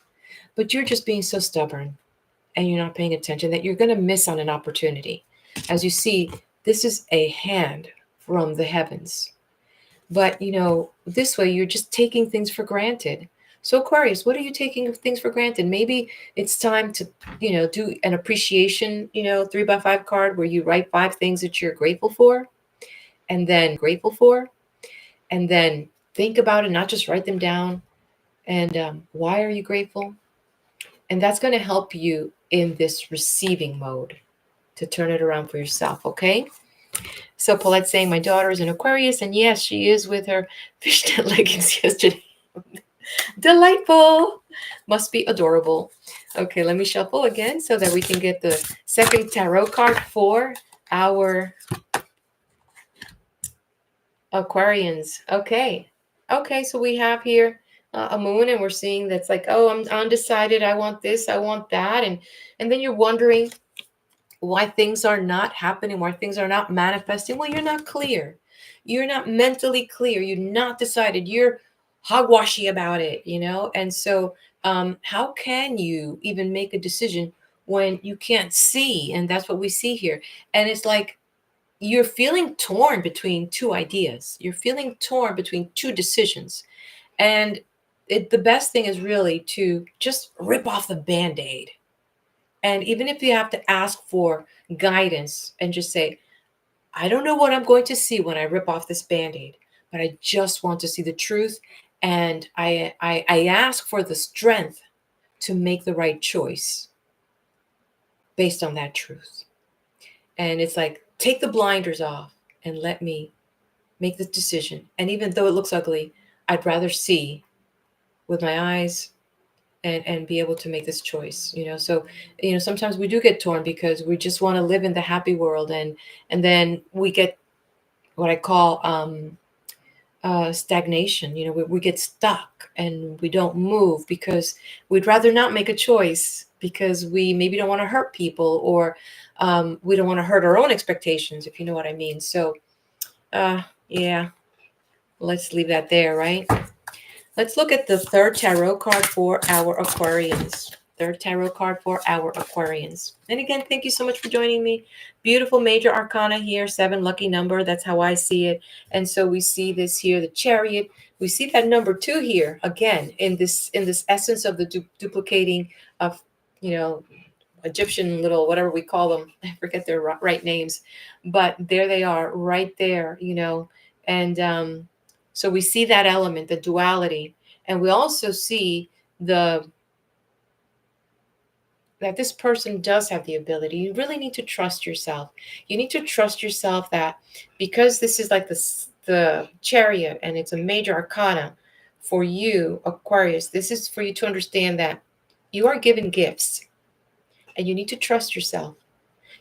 Speaker 1: but you're just being so stubborn and you're not paying attention that you're going to miss on an opportunity. As you see, this is a hand from the heavens. But this way you're just taking things for granted. So Aquarius, what are you taking things for granted? Maybe it's time to, do an appreciation, 3x5 card where you write 5 things that you're grateful for, and then think about it, not just write them down. And why are you grateful? And that's going to help you in this receiving mode to turn it around for yourself. Okay. So Paulette's saying my daughter is an Aquarius, and yes, she is with her fishnet leggings yesterday. Delightful. Must be adorable. Okay, let me shuffle again so that we can get the second tarot card for our Aquarians. Okay. Okay, so we have here a moon, and we're seeing that's like, oh, I'm undecided. I want this, I want that. And then you're wondering why things are not happening, why things are not manifesting. Well, you're not clear. You're not mentally clear. You're not decided. You're hogwashy about it, And so, how can you even make a decision when you can't see? And that's what we see here. And it's like you're feeling torn between two ideas. You're feeling torn between two decisions. And the best thing is really to just rip off the band-aid. And even if you have to ask for guidance and just say, I don't know what I'm going to see when I rip off this band-aid, but I just want to see the truth. And I ask for the strength to make the right choice based on that truth. And it's like, take the blinders off and let me make the decision. And even though it looks ugly, I'd rather see with my eyes and be able to make this choice. So sometimes we do get torn because we just want to live in the happy world, and then we get what I call stagnation. We get stuck and we don't move because we'd rather not make a choice because we maybe don't want to hurt people, or we don't want to hurt our own expectations, if you know what I mean. So yeah, let's leave that there, right? Let's look at the third tarot card for our Aquarians. Third tarot card for our Aquarians. And again, thank you so much for joining me. Beautiful major arcana here, 7, lucky number. That's how I see it. And so we see this here, the Chariot. We see that number 2 here again in this essence of the duplicating of, Egyptian little whatever we call them. I forget their right names, but there they are, right there. And so we see that element, the duality, and we also see that this person does have the ability. You really need to trust yourself. You need to trust yourself that because this is like the Chariot and it's a major arcana for you, Aquarius, this is for you to understand that you are given gifts and you need to trust yourself.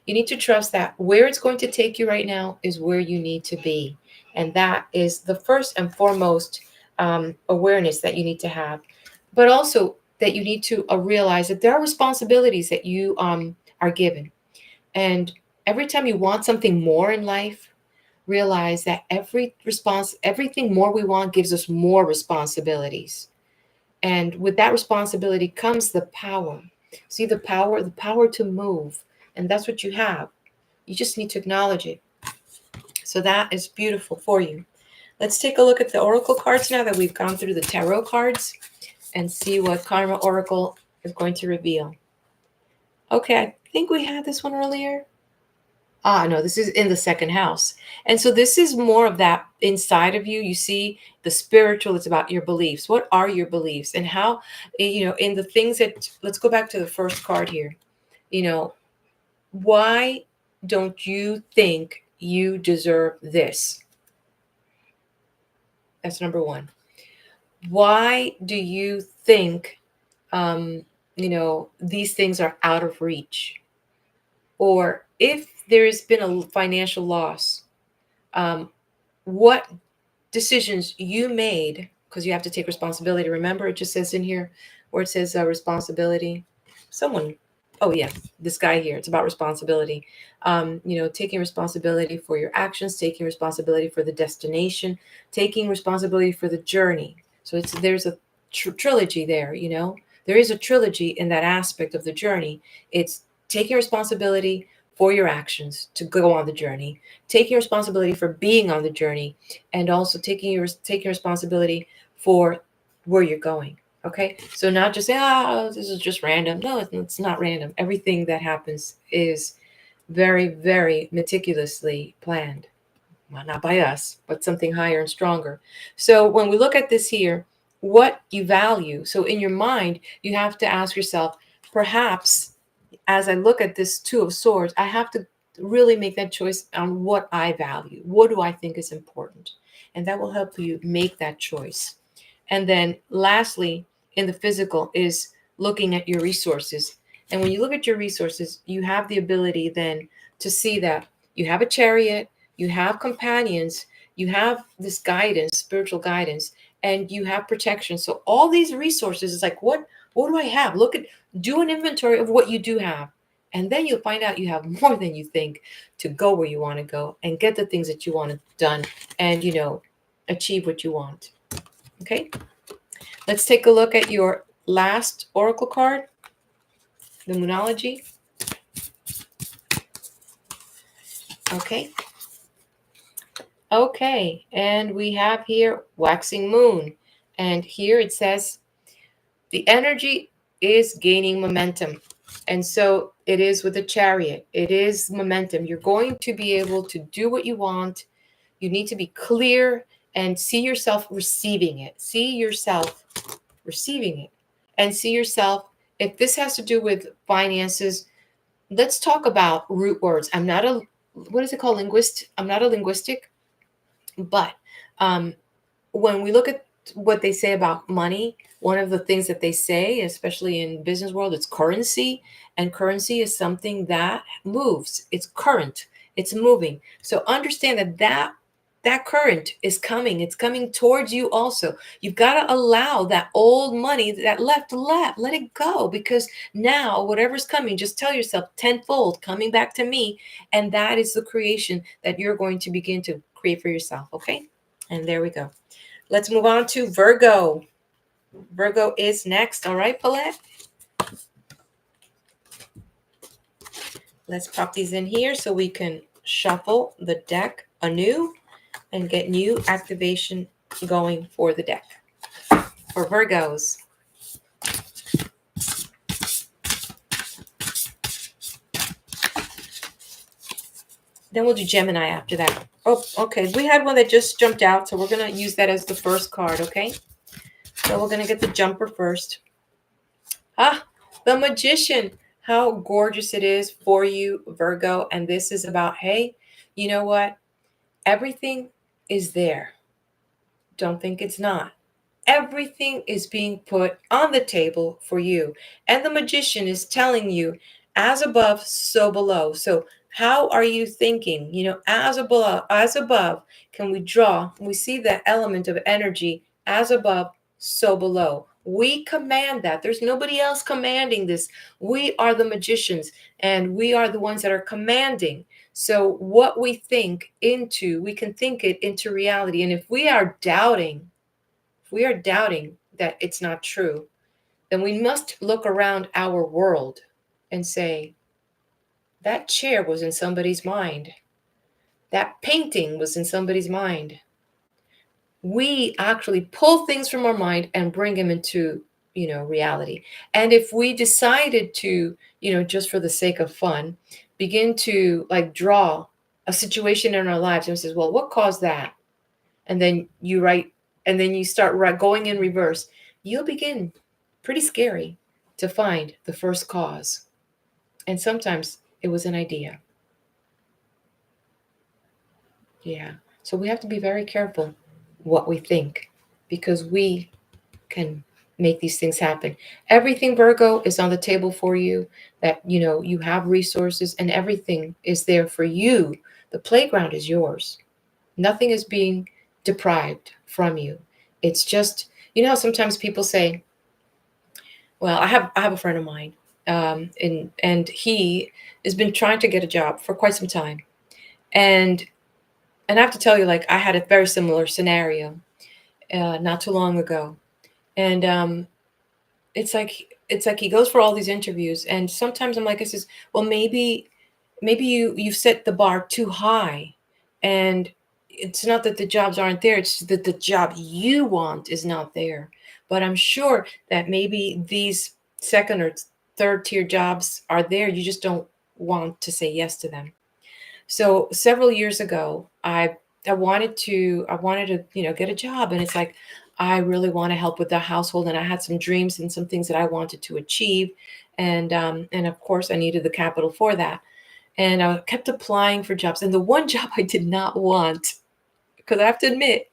Speaker 1: You need to trust that where it's going to take you right now is where you need to be. And that is the first and foremost awareness that you need to have. But also that you need to realize that there are responsibilities that you are given. And every time you want something more in life, realize that everything more we want gives us more responsibilities. And with that responsibility comes the power. See the power to move. And that's what you have. You just need to acknowledge it. So that is beautiful for you. Let's take a look at the oracle cards now that we've gone through the tarot cards and see what Karma Oracle is going to reveal. Okay, I think we had this one earlier. Ah, no, this is in the second house. And so this is more of that inside of you. You see, the spiritual, it's about your beliefs. What are your beliefs? And how, in the things that, let's go back to the first card here. You know, why don't you think you deserve this? That's number one. Why do you think, um, these things are out of reach? Or if there's been a financial loss, um, what decisions you made, because you have to take responsibility. Remember, it just says in here where it says responsibility. Someone, oh yeah, this guy here. It's about responsibility. Taking responsibility for your actions, taking responsibility for the destination, taking responsibility for the journey. So there's a trilogy there. There is a trilogy in that aspect of the journey. It's taking responsibility for your actions to go on the journey, taking responsibility for being on the journey, and also taking responsibility for where you're going. Okay, so not just say, this is just random. No, it's not random. Everything that happens is very, very meticulously planned. Well, not by us, but something higher and stronger. So when we look at this here, what you value. So in your mind, you have to ask yourself, perhaps as I look at this Two of Swords, I have to really make that choice on what I value. What do I think is important? And that will help you make that choice. And then lastly, in the physical is looking at your resources. And when you look at your resources, you have the ability then to see that you have a chariot, you have companions, you have this guidance, spiritual guidance, and you have protection. So all these resources is like, what do I have? Do an inventory of what you do have. And then you'll find out you have more than you think to go where you want to go and get the things that you want done and, achieve what you want. Okay. Let's take a look at your last oracle card, the Moonology. Okay. Okay. And we have here waxing moon. And here it says the energy is gaining momentum. And so it is with the chariot. It is momentum. You're going to be able to do what you want. You need to be clear and see yourself receiving it. See yourself receiving it. And see yourself, if this has to do with finances, let's talk about root words. I'm not a, what is it called? Linguist. I'm not a linguistic, but when we look at what they say about money, one of the things that they say, especially in business world, it's currency, and currency is something that moves. It's current. It's moving. So understand that current is coming. It's coming towards you also. You've got to allow that old money that left, let it go, because now whatever's coming, just tell yourself tenfold coming back to me. And that is the creation that you're going to begin to create for yourself. Okay. And there we go. Let's move on to Virgo. Virgo is next. All right, Paulette. Let's pop these in here so we can shuffle the deck anew and get new activation going for the deck. For Virgos. Then we'll do Gemini after that. Oh, okay. We had one that just jumped out, so we're going to use that as the first card, okay? So we're going to get the jumper first. Ah, the Magician. How gorgeous it is for you, Virgo. And this is about, hey, you know what? Everything is there. Don't think it's not. Everything is being put on the table for you. And the Magician is telling you, as above, so below. So how are you thinking? As above, can we draw? We see the element of energy, as above, so below. We command that. There's nobody else commanding this. We are the magicians, and we are the ones that are commanding. So what we think into, we can think it into reality. And if we are doubting that it's not true, then we must look around our world and say, that chair was in somebody's mind. That painting was in somebody's mind. We actually pull things from our mind and bring them into, reality. And if we decided to, just for the sake of fun, begin to like draw a situation in our lives and says, well, what caused that? And then you write, and then you start going in reverse, you'll begin, pretty scary, to find the first cause. And sometimes it was an idea. Yeah. So we have to be very careful what we think, because we can make these things happen. Everything, Virgo, is on the table for you. That, you have resources and everything is there for you. The playground is yours. Nothing is being deprived from you. It's just, how sometimes people say, well, I have a friend of mine, and he has been trying to get a job for quite some time. And I have to tell you, like, I had a very similar scenario not too long ago. And it's like he goes for all these interviews, and sometimes I'm like, I says, well, maybe you've set the bar too high, and it's not that the jobs aren't there, it's that the job you want is not there. But I'm sure that maybe these second or third tier jobs are there, you just don't want to say yes to them. So several years ago, I wanted to get a job, and it's like, I really want to help with the household, and I had some dreams and some things that I wanted to achieve, and of course I needed the capital for that. And I kept applying for jobs, and the one job I did not want, because I have to admit,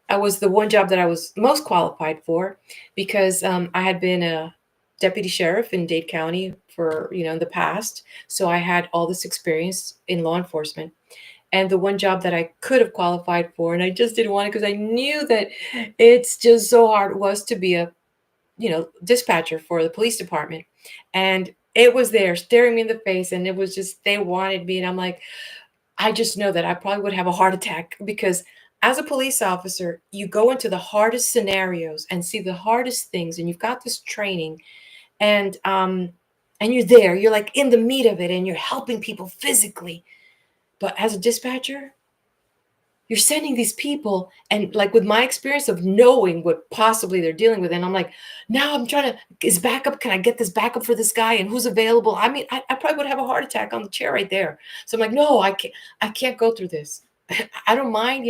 Speaker 1: I was the one job that I was most qualified for, because I had been a deputy sheriff in Dade County for in the past, so I had all this experience in law enforcement. And the one job that I could have qualified for, and I just didn't want it because I knew that it's just so hard, was to be a dispatcher for the police department. And it was there staring me in the face, and it was just, they wanted me, and I'm like, I just know that I probably would have a heart attack, because as a police officer, you go into the hardest scenarios and see the hardest things, and you've got this training, and you're there, you're like in the meat of it, and you're helping people physically. But as a dispatcher, you're sending these people, and like, with my experience of knowing what possibly they're dealing with, and I'm like, now I'm trying to, is backup, can I get this backup for this guy, and who's available? I mean, I probably would have a heart attack on the chair right there. So I'm like, no, I can't go through this. I don't mind,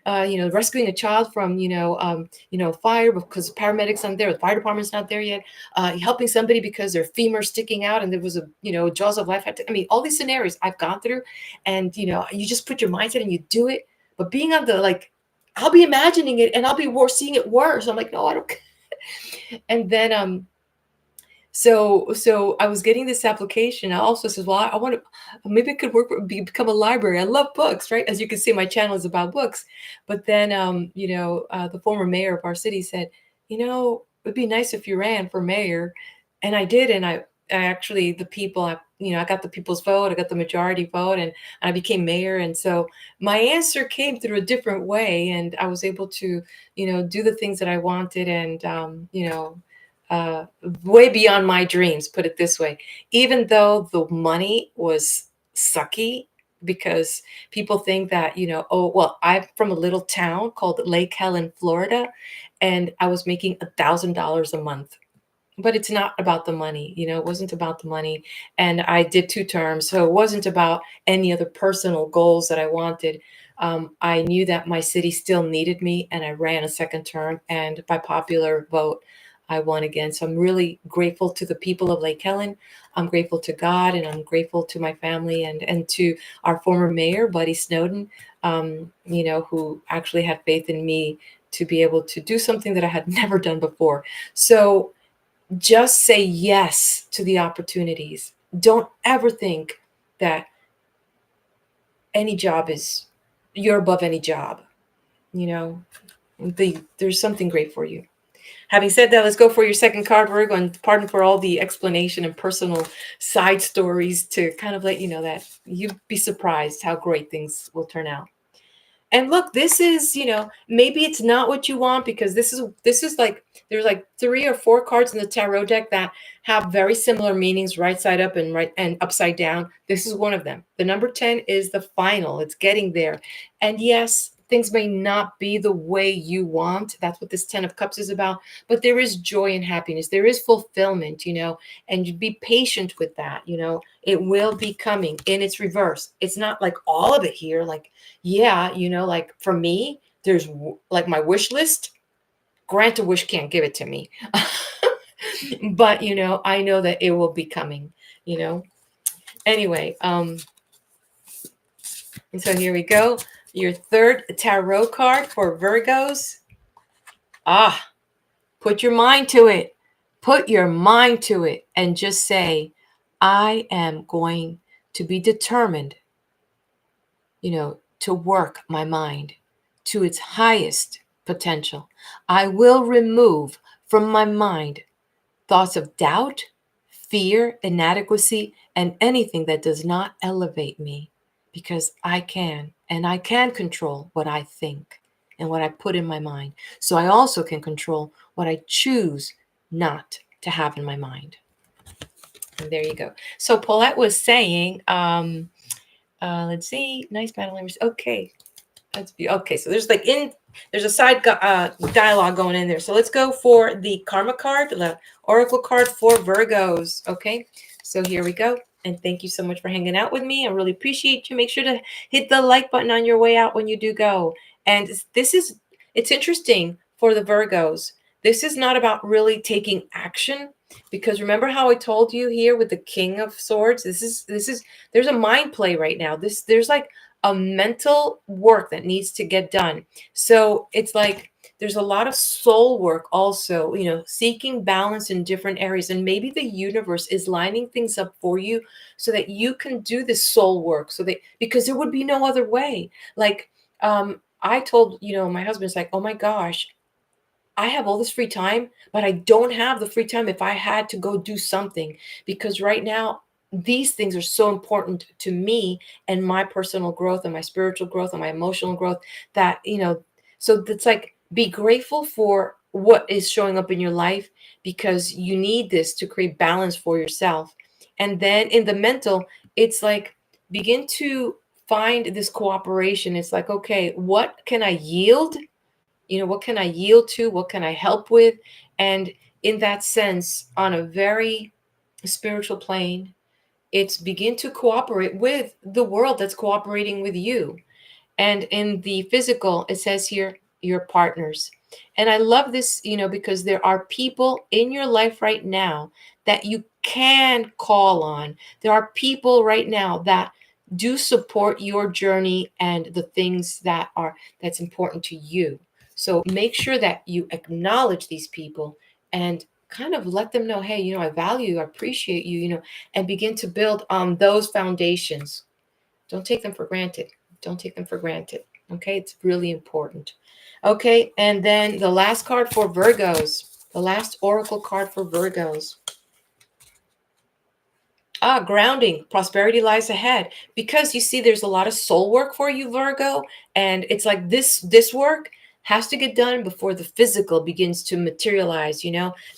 Speaker 1: rescuing a child from, fire, because paramedics aren't there, the fire department's not there yet, helping somebody because their femur's sticking out and there was a, jaws of life. I mean, all these scenarios I've gone through, and, you just put your mindset and you do it. But being on the, like, I'll be imagining it and I'll be seeing it worse. I'm like, no, I don't. And then, so I was getting this application. I also says, well, I want to, maybe I could become a library. I love books, right? As you can see, my channel is about books. But then, the former mayor of our city said, it'd be nice if you ran for mayor. And I did. And I actually, the people, I got the people's vote. I got the majority vote, and I became mayor. And so my answer came through a different way, and I was able to, do the things that I wanted, and, uh, way beyond my dreams, put it this way. Even though the money was sucky, because people think that, oh, well, I'm from a little town called Lake Helen, Florida, and I was making $1,000 a month. But it's not about the money, it wasn't about the money. And I did 2 terms, so it wasn't about any other personal goals that I wanted. I knew that my city still needed me, and I ran a second term, and by popular vote, I won again. So I'm really grateful to the people of Lake Helen. I'm grateful to God, and I'm grateful to my family, and to our former mayor, Buddy Snowden, who actually had faith in me to be able to do something that I had never done before. So just say yes to the opportunities. Don't ever think that any job is, you're above any job. There's something great for you. Having said that, let's go for your second card, Virgo, and pardon for all the explanation and personal side stories, to kind of let you know that you'd be surprised how great things will turn out. And look, this is, maybe it's not what you want, because this is like, there's like 3 or 4 cards in the tarot deck that have very similar meanings, right side up and right and upside down. This is one of them. The number 10 is the final. It's getting there. And yes, things may not be the way you want. That's what this 10 of Cups is about. But there is joy and happiness. There is fulfillment, and you be patient with that. It will be coming in its reverse. It's not like all of it here. Like, yeah, like for me, there's like my wish list. Grant a wish can't give it to me. But, I know that it will be coming, Anyway, and so here we go. Your third tarot card for Virgos. Ah, put your mind to it. Put your mind to it and just say, I am going to be determined, to work my mind to its highest potential. I will remove from my mind thoughts of doubt, fear, inadequacy, and anything that does not elevate me, because I can, and I can control what I think and what I put in my mind. So I also can control what I choose not to have in my mind. And there you go. So Paulette was saying, let's see, nice battle language. Okay. Okay, so there's a side dialogue going in there. So let's go for the karma card, the oracle card for Virgos. Okay, so here we go. And thank you so much for hanging out with me. I really appreciate you. Make sure to hit the like button on your way out when you do go. And it's interesting for the Virgos. This is not about really taking action, because remember how I told you here with the King of Swords, there's a mind play right now. There's like a mental work that needs to get done. So it's like there's a lot of soul work also, seeking balance in different areas. And maybe the universe is lining things up for you so that you can do this soul work, because there would be no other way. Like, I told, my husband's like, oh my gosh, I have all this free time, but I don't have the free time if I had to go do something, because right now these things are so important to me and my personal growth and my spiritual growth and my emotional growth that, so it's like, be grateful for what is showing up in your life, because you need this to create balance for yourself. And then in the mental, it's like, begin to find this cooperation. It's like, okay, what can I yield? What can I yield to? What can I help with? And in that sense, on a very spiritual plane, it's begin to cooperate with the world that's cooperating with you. And in the physical, it says here, your partners. And I love this, because there are people in your life right now that you can call on. There are people right now that do support your journey and the things that's important to you. So make sure that you acknowledge these people and kind of let them know, hey, I value you, I appreciate you, and begin to build on those foundations. Don't take them for granted. Don't take them for granted. Okay, it's really important. Okay, and then the last card for Virgos, the last oracle card for Virgos. Grounding, prosperity lies ahead. Because you see, there's a lot of soul work for you, Virgo, and it's like this work has to get done before the physical begins to materialize,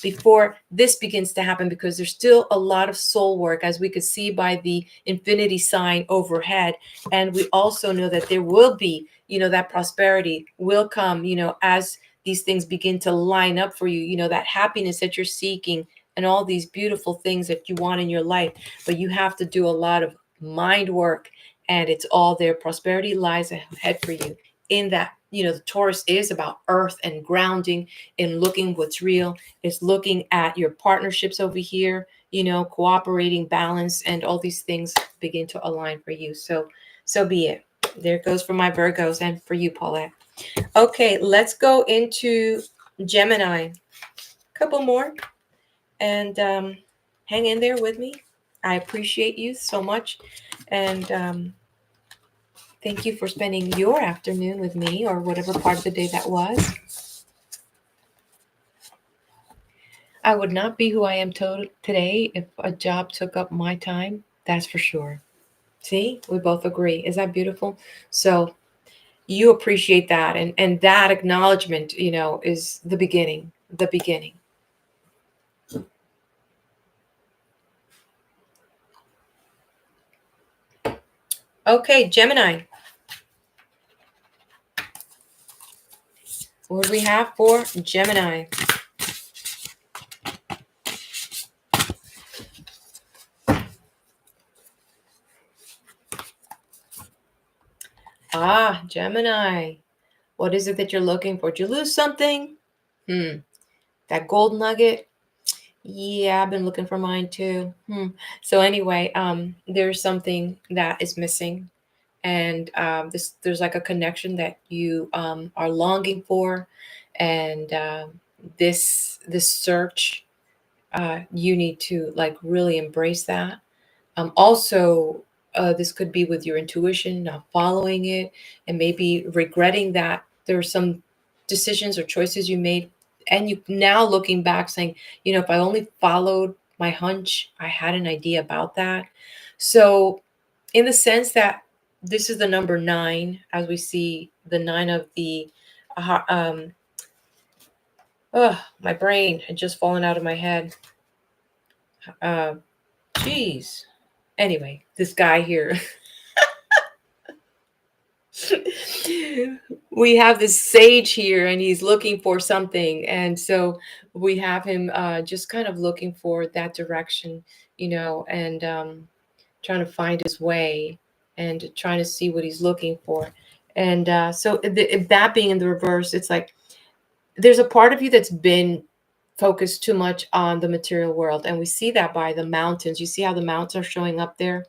Speaker 1: before this begins to happen, because there's still a lot of soul work, as we could see by the infinity sign overhead. And we also know that there will be, that prosperity will come, as these things begin to line up for you, that happiness that you're seeking and all these beautiful things that you want in your life. But you have to do a lot of mind work, and it's all there. Prosperity lies ahead for you. In that, the Taurus is about earth and grounding and looking what's real. It's looking at your partnerships over here, cooperating, balance, and all these things begin to align for you. So be it. There it goes for my Virgos and for you, Paulette. Okay, let's go into Gemini. Couple more. And hang in there with me. I appreciate you so much. And thank you for spending your afternoon with me, or whatever part of the day that was. I would not be who I am today if a job took up my time. That's for sure. See, we both agree. Is that beautiful? So you appreciate that. And that acknowledgement, is the beginning. The beginning. Okay, Gemini. What do we have for Gemini? Ah, Gemini. What is it that you're looking for? Did you lose something? That gold nugget? Yeah, I've been looking for mine too. So anyway, there's something that is missing, and there's like a connection that you are longing for, and this search, you need to like really embrace that. Also, this could be with your intuition, not following it, and maybe regretting that there are some decisions or choices you made. And you now looking back saying, if I only followed my hunch, I had an idea about that. So, in the sense that this is the number nine, as we see the nine of the, my brain had just fallen out of my head. Uh, Geez. Anyway, this guy here. We have this sage here and he's looking for something, and so we have him just kind of looking for that direction, and trying to find his way and trying to see what he's looking for. And that being in the reverse, it's like there's a part of you that's been focused too much on the material world, and we see that by the mountains. You see how the mountains are showing up there,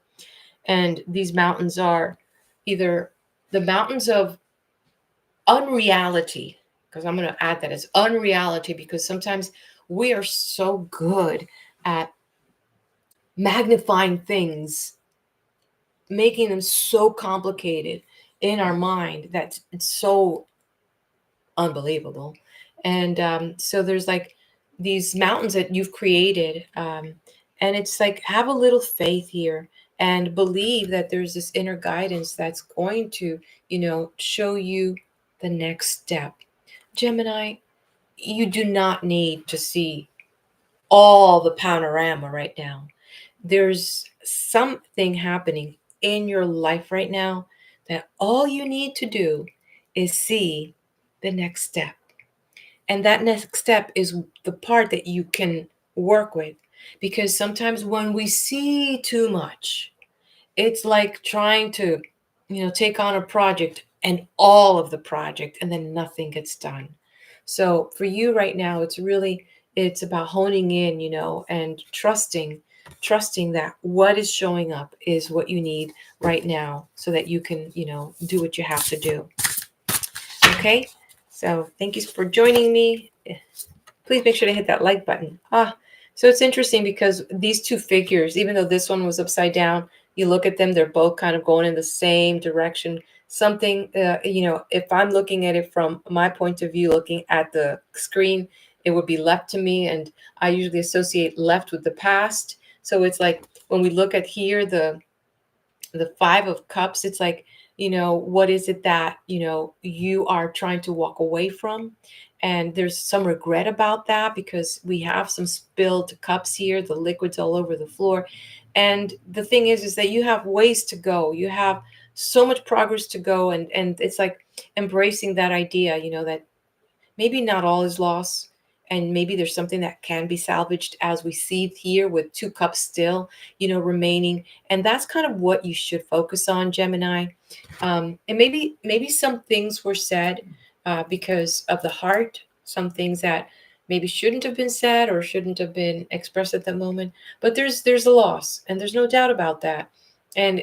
Speaker 1: and these mountains are either the mountains of unreality, because I'm going to add that as unreality, because sometimes we are so good at magnifying things, making them so complicated in our mind that it's so unbelievable. And so there's like these mountains that you've created, and it's like have a little faith here and believe that there's this inner guidance that's going to show you the next step. Gemini, you do not need to see all the panorama right now. There's something happening in your life right now that all you need to do is see the next step. And that next step is the part that you can work with. Because sometimes when we see too much, it's like trying to, take on a project and all of the project and then nothing gets done. So for you right now, it's about honing in, and trusting that what is showing up is what you need right now so that you can, do what you have to do. Okay. So thank you for joining me. Please make sure to hit that like button. So it's interesting because these two figures, even though this one was upside down, you look at them, they're both kind of going in the same direction. Something, if I'm looking at it from my point of view, looking at the screen, it would be left to me. And I usually associate left with the past. So it's like when we look at here, the five of cups, it's like, what is it that you are trying to walk away from, and there's some regret about that because we have some spilled cups here, the liquids all over the floor. And the thing is that you have ways to go, you have so much progress to go, and it's like embracing that idea, that maybe not all is lost, and maybe there's something that can be salvaged, as we see here with two cups still remaining. And that's kind of what you should focus on, Gemini. And maybe some things were said because of the heart, some things that maybe shouldn't have been said or shouldn't have been expressed at that moment. But there's a loss, and there's no doubt about that. And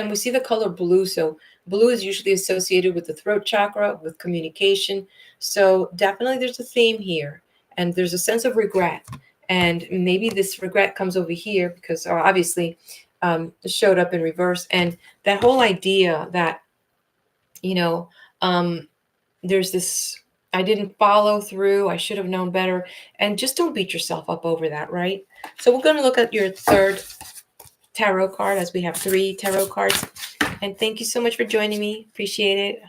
Speaker 1: we see the color blue. So blue is usually associated with the throat chakra, with communication. So definitely there's a theme here, and there's a sense of regret. And maybe this regret comes over here because obviously it showed up in reverse. And that whole idea that, you know, um, there's this, I didn't follow through, I should have known better. And just don't beat yourself up over that, right? So we're going to look at your third tarot card, as we have 3 tarot cards. And thank you so much for joining me. Appreciate it.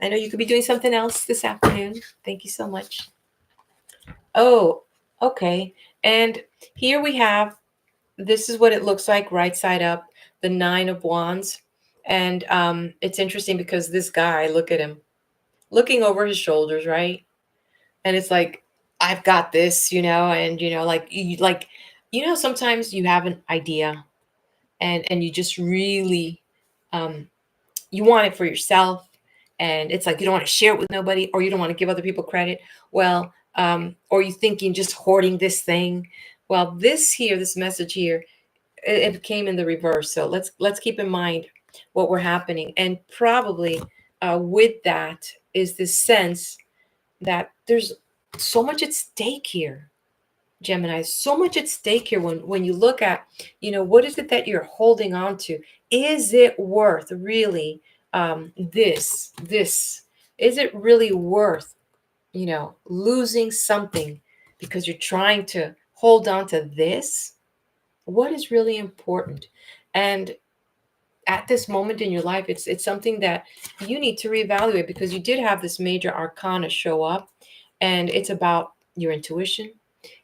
Speaker 1: I know you could be doing something else this afternoon. Thank you so much. Oh, okay. And here we have, this is what it looks like right side up, the 9 of Wands. And it's interesting because this guy, look at him, looking over his shoulders, right? And it's like, I've got this, and sometimes you have an idea, and you just really, um, you want it for yourself, and it's like you don't want to share it with nobody, or you don't want to give other people credit. Well, or you thinking just hoarding this thing. Well, this message here, it came in the reverse. So let's keep in mind what we're happening, and probably with that is this sense that there's so much at stake here, Gemini. So much at stake here when you look at, what is it that you're holding on to? Is it worth really, this? Is it really worth, losing something because you're trying to hold on to this? What is really important? And at this moment in your life, it's something that you need to reevaluate, because you did have this major arcana show up, and it's about your intuition,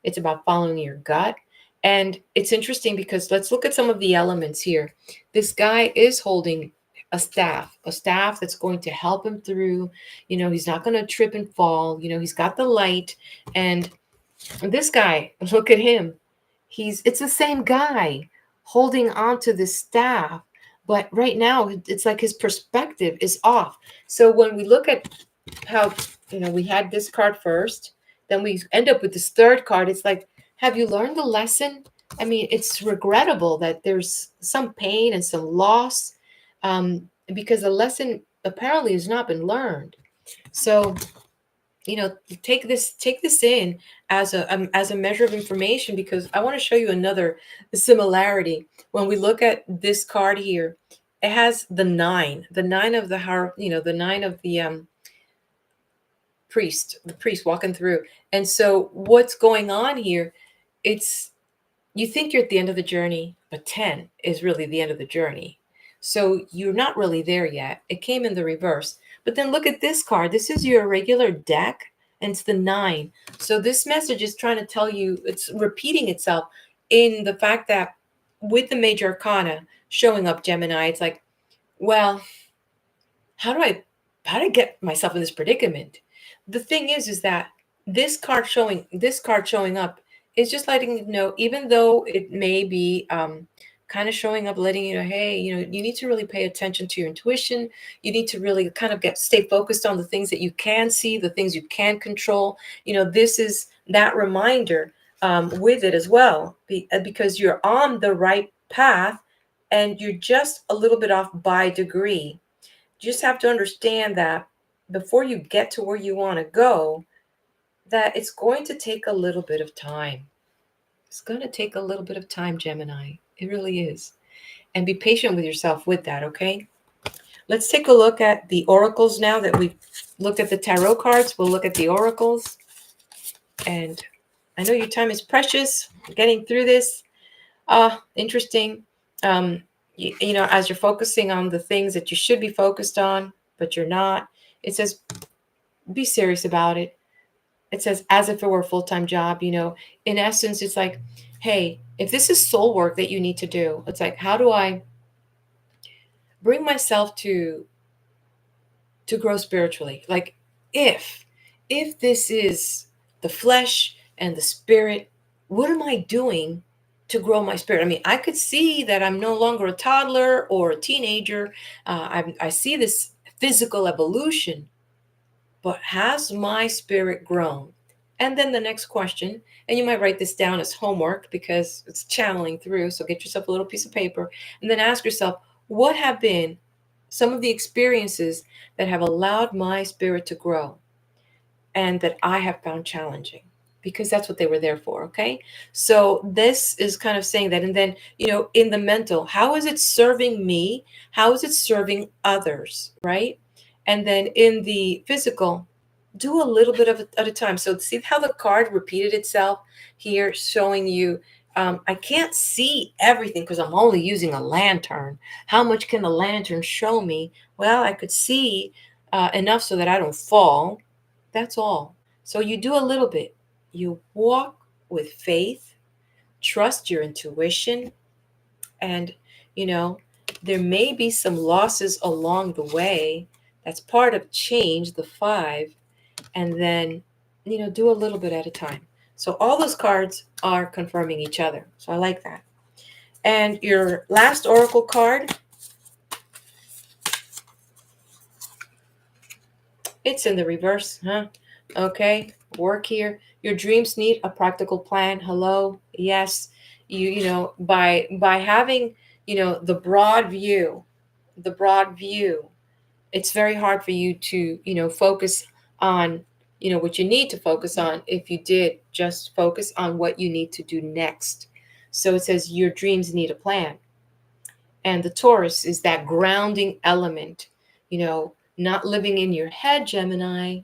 Speaker 1: it's about following your gut. And it's interesting because let's look at some of the elements here. This guy is holding a staff that's going to help him through. He's not going to trip and fall. He's got the light. And this guy, look at him. It's the same guy holding on to the staff, but right now it's like his perspective is off. So when we look at how, we had this card first, then we end up with this third card, it's like, have you learned the lesson? I mean, it's regrettable that there's some pain and some loss, because the lesson apparently has not been learned. So, take this in as a measure of information, because I want to show you another similarity. When we look at this card here, it has the nine of the heart, the nine of the priest walking through. And so what's going on here, it's, you think you're at the end of the journey, but 10 is really the end of the journey. So you're not really there yet. It came in the reverse. But then look at this card. This is your regular deck, and it's the 9. So this message is trying to tell you, it's repeating itself in the fact that with the major arcana showing up, Gemini, it's like, well, how do I get myself in this predicament? The thing is that this card showing up is just letting you know, even though it may be kind of showing up, letting you know, hey, you need to really pay attention to your intuition. You need to really kind of stay focused on the things that you can see, the things you can control. This is that reminder with it as well, because you're on the right path, and you're just a little bit off by degree. You just have to understand that before you get to where you want to go, that it's going to take a little bit of time. It's going to take a little bit of time, Gemini. It really is. And be patient with yourself with that, okay? Let's take a look at the oracles now that we've looked at the tarot cards. We'll look at the oracles. And I know your time is precious getting through this. Interesting. As you're focusing on the things that you should be focused on, but you're not, it says, be serious about it. It says, as if it were a full-time job. In essence, it's like, hey, if this is soul work that you need to do, it's like, how do I bring myself to grow spiritually? Like, if this is the flesh and the spirit, what am I doing to grow my spirit? I mean, I could see that I'm no longer a toddler or a teenager. I see this physical evolution, but has my spirit grown? And then the next question, and you might write this down as homework because it's channeling through. So get yourself a little piece of paper and then ask yourself, what have been some of the experiences that have allowed my spirit to grow and that I have found challenging? Because that's what they were there for. Okay. So this is kind of saying that. And then, in the mental, how is it serving me? How is it serving others? Right. And then in the physical, do a little bit of it at a time. So see how the card repeated itself here, showing you, I can't see everything because I'm only using a lantern. How much can the lantern show me? Well, I could see enough so that I don't fall. That's all. So you do a little bit. You walk with faith, trust your intuition, and, you know, there may be some losses along the way. That's part of change, the 5. And then do a little bit at a time. So all those cards are confirming each other. So I like that. And your last oracle card, it's in the reverse, huh? Okay, work here. Your dreams need a practical plan. Hello, yes. By having the broad view, the broad view, it's very hard for you to focus on what you need to focus on if you did just focus on what you need to do next. So it says your dreams need a plan. And the Taurus is that grounding element, not living in your head, Gemini,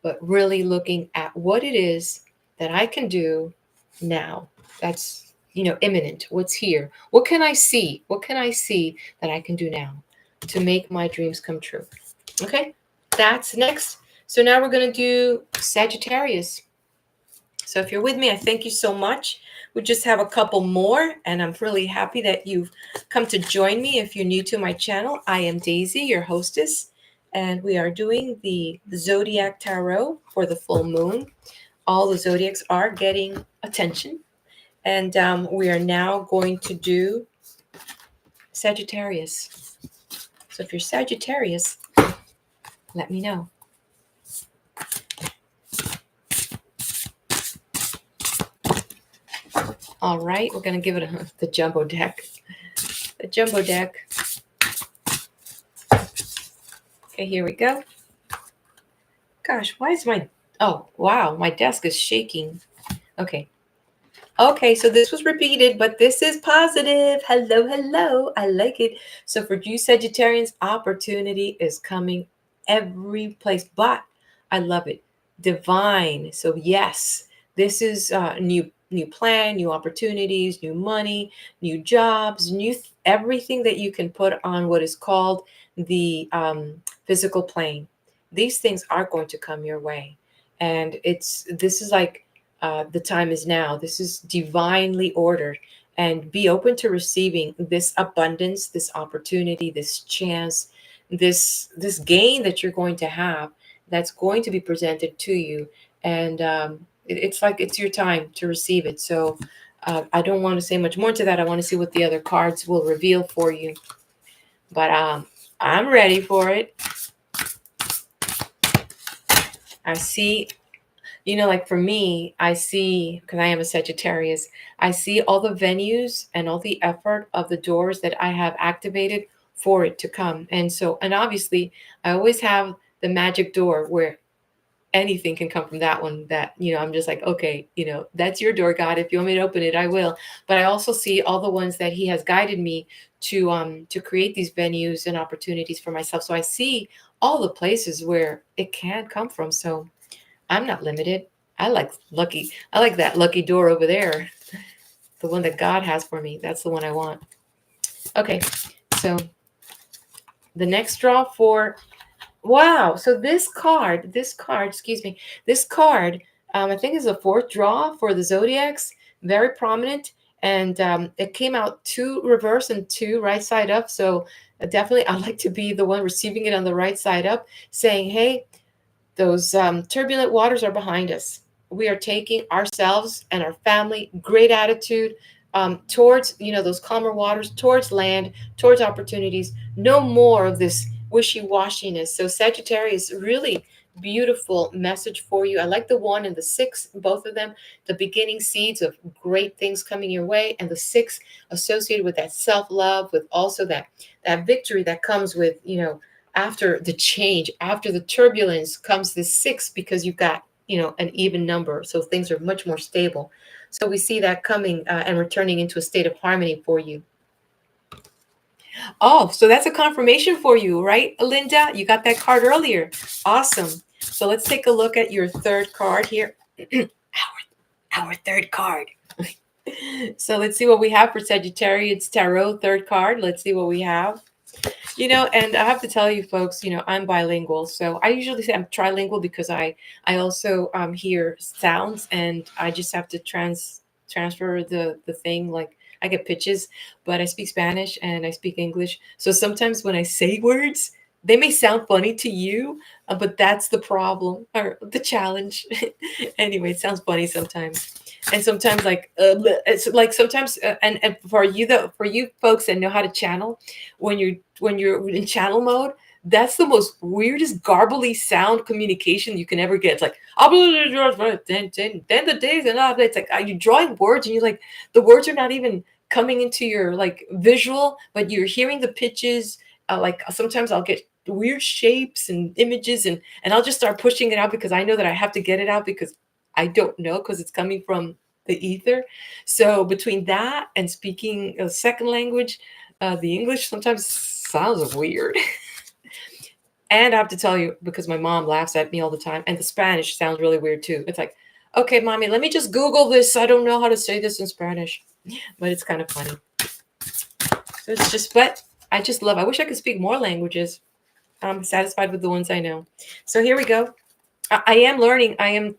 Speaker 1: but really looking at what it is that I can do now. That's, imminent. What's here? What can I see? What can I see that I can do now to make my dreams come true? Okay, that's next. So now we're going to do Sagittarius. So if you're with me, I thank you so much. We just have a couple more, and I'm really happy that you've come to join me. If you're new to my channel, I am Daisy, your hostess, and we are doing the Zodiac Tarot for the full moon. All the zodiacs are getting attention, and we are now going to do Sagittarius. So if you're Sagittarius, let me know. All right, we're going to give it the jumbo deck. The jumbo deck. Okay, here we go. Gosh, why is oh, wow, my desk is shaking. Okay. Okay, so this was repeated, but this is positive. Hello, hello. I like it. So for you Sagittarians, opportunity is coming every place, but I love it. Divine. So yes, this is new plan, new opportunities, new money, new jobs, everything that you can put on what is called the physical plane. These things are going to come your way, and this is like the time is now. This is divinely ordered, and be open to receiving this abundance, this opportunity, this chance, this gain that you're going to have. That's going to be presented to you, and it's like it's your time to receive it. So I don't want to say much more to that. I want to see what the other cards will reveal for you, but I'm ready for it. I see. Like for me, I see, because I am a Sagittarius, I see all the venues and all the effort of the doors that I have activated for it to come. And obviously, I always have the magic door where anything can come from that one that, I'm just like, okay, that's your door, God. If you want me to open it, I will. But I also see all the ones that he has guided me to create these venues and opportunities for myself. So I see all the places where it can come from. So I'm not limited. I like that lucky door over there. The one that God has for me. That's the one I want. Okay. So the next draw for, wow. So this card, excuse me, this card, I think is the fourth draw for the Zodiacs. Very prominent. And it came out 2 reverse and 2 right side up. So definitely I'd like to be the one receiving it on the right side up, saying, hey, those turbulent waters are behind us. We are taking ourselves and our family, great attitude towards, those calmer waters, towards land, towards opportunities. No more of this wishy-washiness. So Sagittarius, really beautiful message for you. I like the 1 and the 6, both of them, the beginning seeds of great things coming your way, and the 6 associated with that self-love, with also that victory that comes with, after the change, after the turbulence comes this 6, because you've got, an even number. So things are much more stable. So we see that coming and returning into a state of harmony for you. Oh, so that's a confirmation for you, right, Linda? You got that card earlier. Awesome. So let's take a look at your third card here. our third card. So let's see what we have for Sagittarius Tarot third card. Let's see what we have. And I have to tell you folks, I'm bilingual. So I usually say I'm trilingual because I also hear sounds, and I just have to transfer the thing. Like I get pitches, but I speak Spanish and I speak English. So sometimes when I say words, they may sound funny to you, but that's the problem or the challenge. Anyway, it sounds funny sometimes. And sometimes it's like sometimes and for you for you folks that know how to channel, when you're in channel mode, that's the most weirdest garbly sound communication you can ever get. It's like then the days and all that. It's like are you drawing words and you're like the words are not even coming into your like visual, but you're hearing the pitches. Like sometimes I'll get weird shapes and images, and I'll just start pushing it out because I know that I have to get it out because I don't know because it's coming from the ether. So between that and speaking a second language, the English sometimes sounds weird. And I have to tell you, because my mom laughs at me all the time, and the Spanish sounds really weird too. It's like, okay, mommy, let me just Google this. I don't know how to say this in Spanish, but it's kind of funny. So it's just, but I just love, I wish I could speak more languages. I'm satisfied with the ones I know. So here we go. I am learning. I'm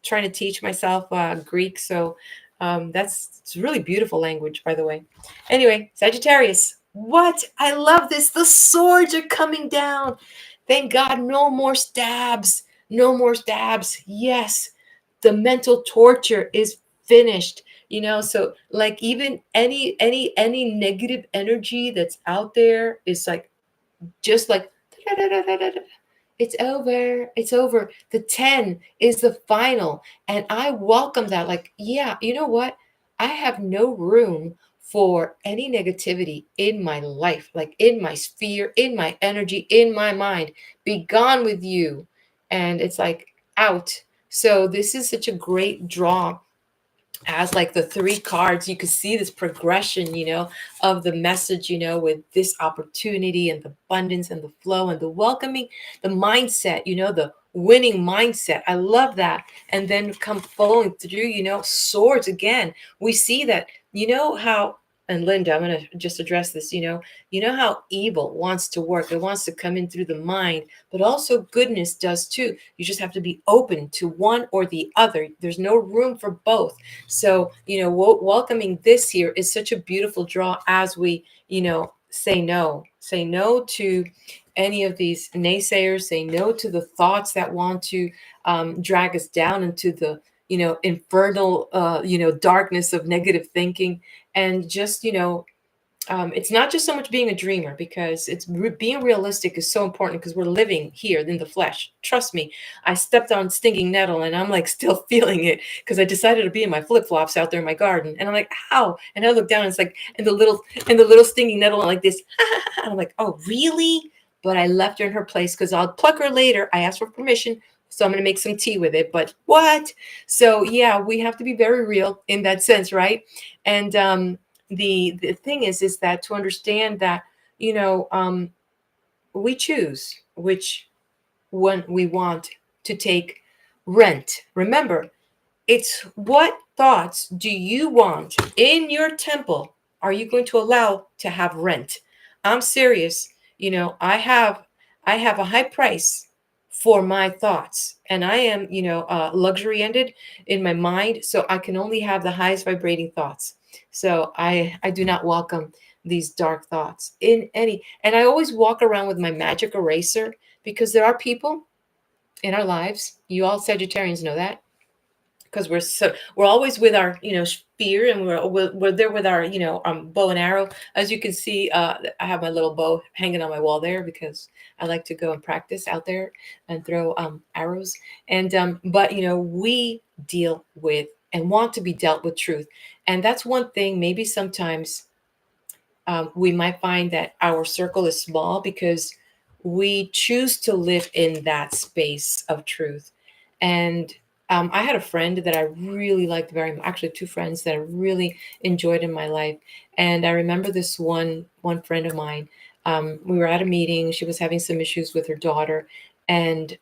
Speaker 1: trying to teach myself Greek. So it's a really beautiful language, by the way. Anyway, Sagittarius. What? I love this. The swords are coming down. Thank God, no more stabs. No more stabs. Yes, the mental torture is finished. So like even any negative energy that's out there is like just like it's over. It's over. The 10 is the final. And I welcome that. Like, yeah, you know what? I have no room for any negativity in my life, like in my sphere, in my energy, in my mind. Be gone with you. And it's like out. So this is such a great draw as like the three cards. You could see this progression of the message, with this opportunity and the abundance and the flow and the welcoming, the mindset, the winning mindset. I love that. And then come flowing through, swords again. We see that, how, and Linda, I'm going to just address this, how evil wants to work. It wants to come in through the mind, but also goodness does too. You just have to be open to one or the other. There's no room for both. So, welcoming this here is such a beautiful draw as we, say no to any of these naysayers, say no to the thoughts that want to drag us down into the, infernal, darkness of negative thinking. And just, it's not just so much being a dreamer, because being realistic is so important, because we're living here in the flesh. Trust me, I stepped on stinging nettle and I'm like still feeling it, because I decided to be in my flip-flops out there in my garden, and I'm like, how? And I look down and it's like, and the little stinging nettle like this. And I'm like, oh really? But I left her in her place because I'll pluck her later. I asked for permission, so I'm going to make some tea with it. But what? So yeah, we have to be very real in that sense, right? And the thing is that to understand that, we choose which one we want to take rent. Remember, it's what thoughts do you want in your temple are you going to allow to have rent? I'm serious. I have a high price for my thoughts, and I am, luxury ended in my mind, so I can only have the highest vibrating thoughts. So I do not welcome these dark thoughts in any, and I always walk around with my magic eraser, because there are people in our lives. You all Sagittarians know that, because we're always with our spear, and we're there with our bow and arrow. As you can see, I have my little bow hanging on my wall there, because I like to go and practice out there and throw arrows. And but we deal with and want to be dealt with truth. And that's one thing. Maybe sometimes we might find that our circle is small because we choose to live in that space of truth. And I had a friend that I really liked very much, actually two friends that I really enjoyed in my life. And I remember this one friend of mine. We were at a meeting. She was having some issues with her daughter, and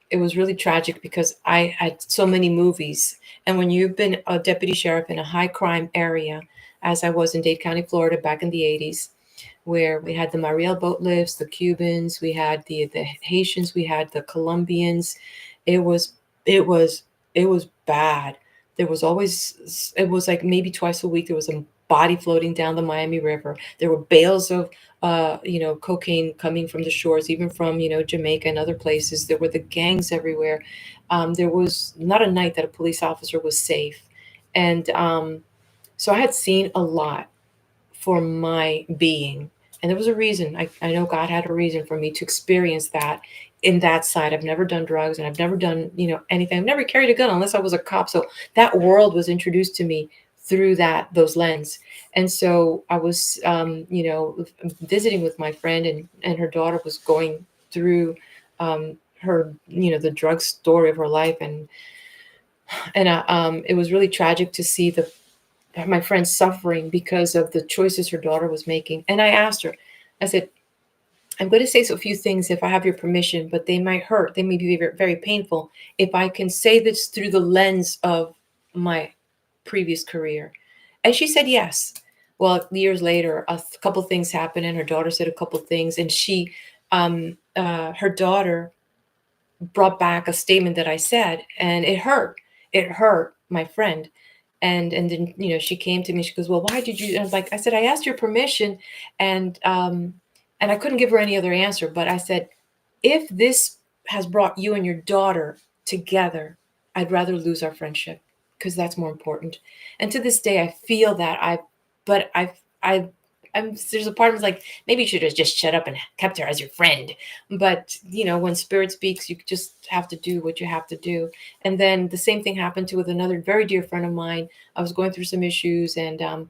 Speaker 1: it was really tragic because I had so many movies. And when you've been a deputy sheriff in a high crime area, as I was in Dade County, Florida, back in the 80s, where we had the Mariel boat lifts, the Cubans, we had the Haitians, we had the Colombians. It was it was it was bad. There was always, it was like maybe twice a week there was a body floating down the Miami River. There were bales of cocaine coming from the shores, even from, Jamaica and other places. There were the gangs everywhere. There was not a night that a police officer was safe. And so I had seen a lot for my being. And there was a reason. I know God had a reason for me to experience that in that side. I've never done drugs, and I've never done, anything. I've never carried a gun unless I was a cop. So that world was introduced to me through those lens. And so I was, visiting with my friend, and her daughter was going through her, the drug story of her life. And it was really tragic to see my friend suffering because of the choices her daughter was making. And I asked her, I said, I'm going to say so few things if I have your permission, but they might hurt. They may be very, very painful. If I can say this through the lens of my previous career. And she said yes. Well, years later, a couple things happened, and her daughter said a couple things, and her daughter brought back a statement that I said, and it hurt. It hurt my friend. And then, she came to me, she goes, well, why did you? And I was like, I said, I asked your permission, and I couldn't give her any other answer. But I said, if this has brought you and your daughter together, I'd rather lose our friendship, because that's more important. And to this day, I feel that there's a part of me like, maybe you should have just shut up and kept her as your friend. But, when spirit speaks, you just have to do what you have to do. And then the same thing happened with another very dear friend of mine. I was going through some issues, and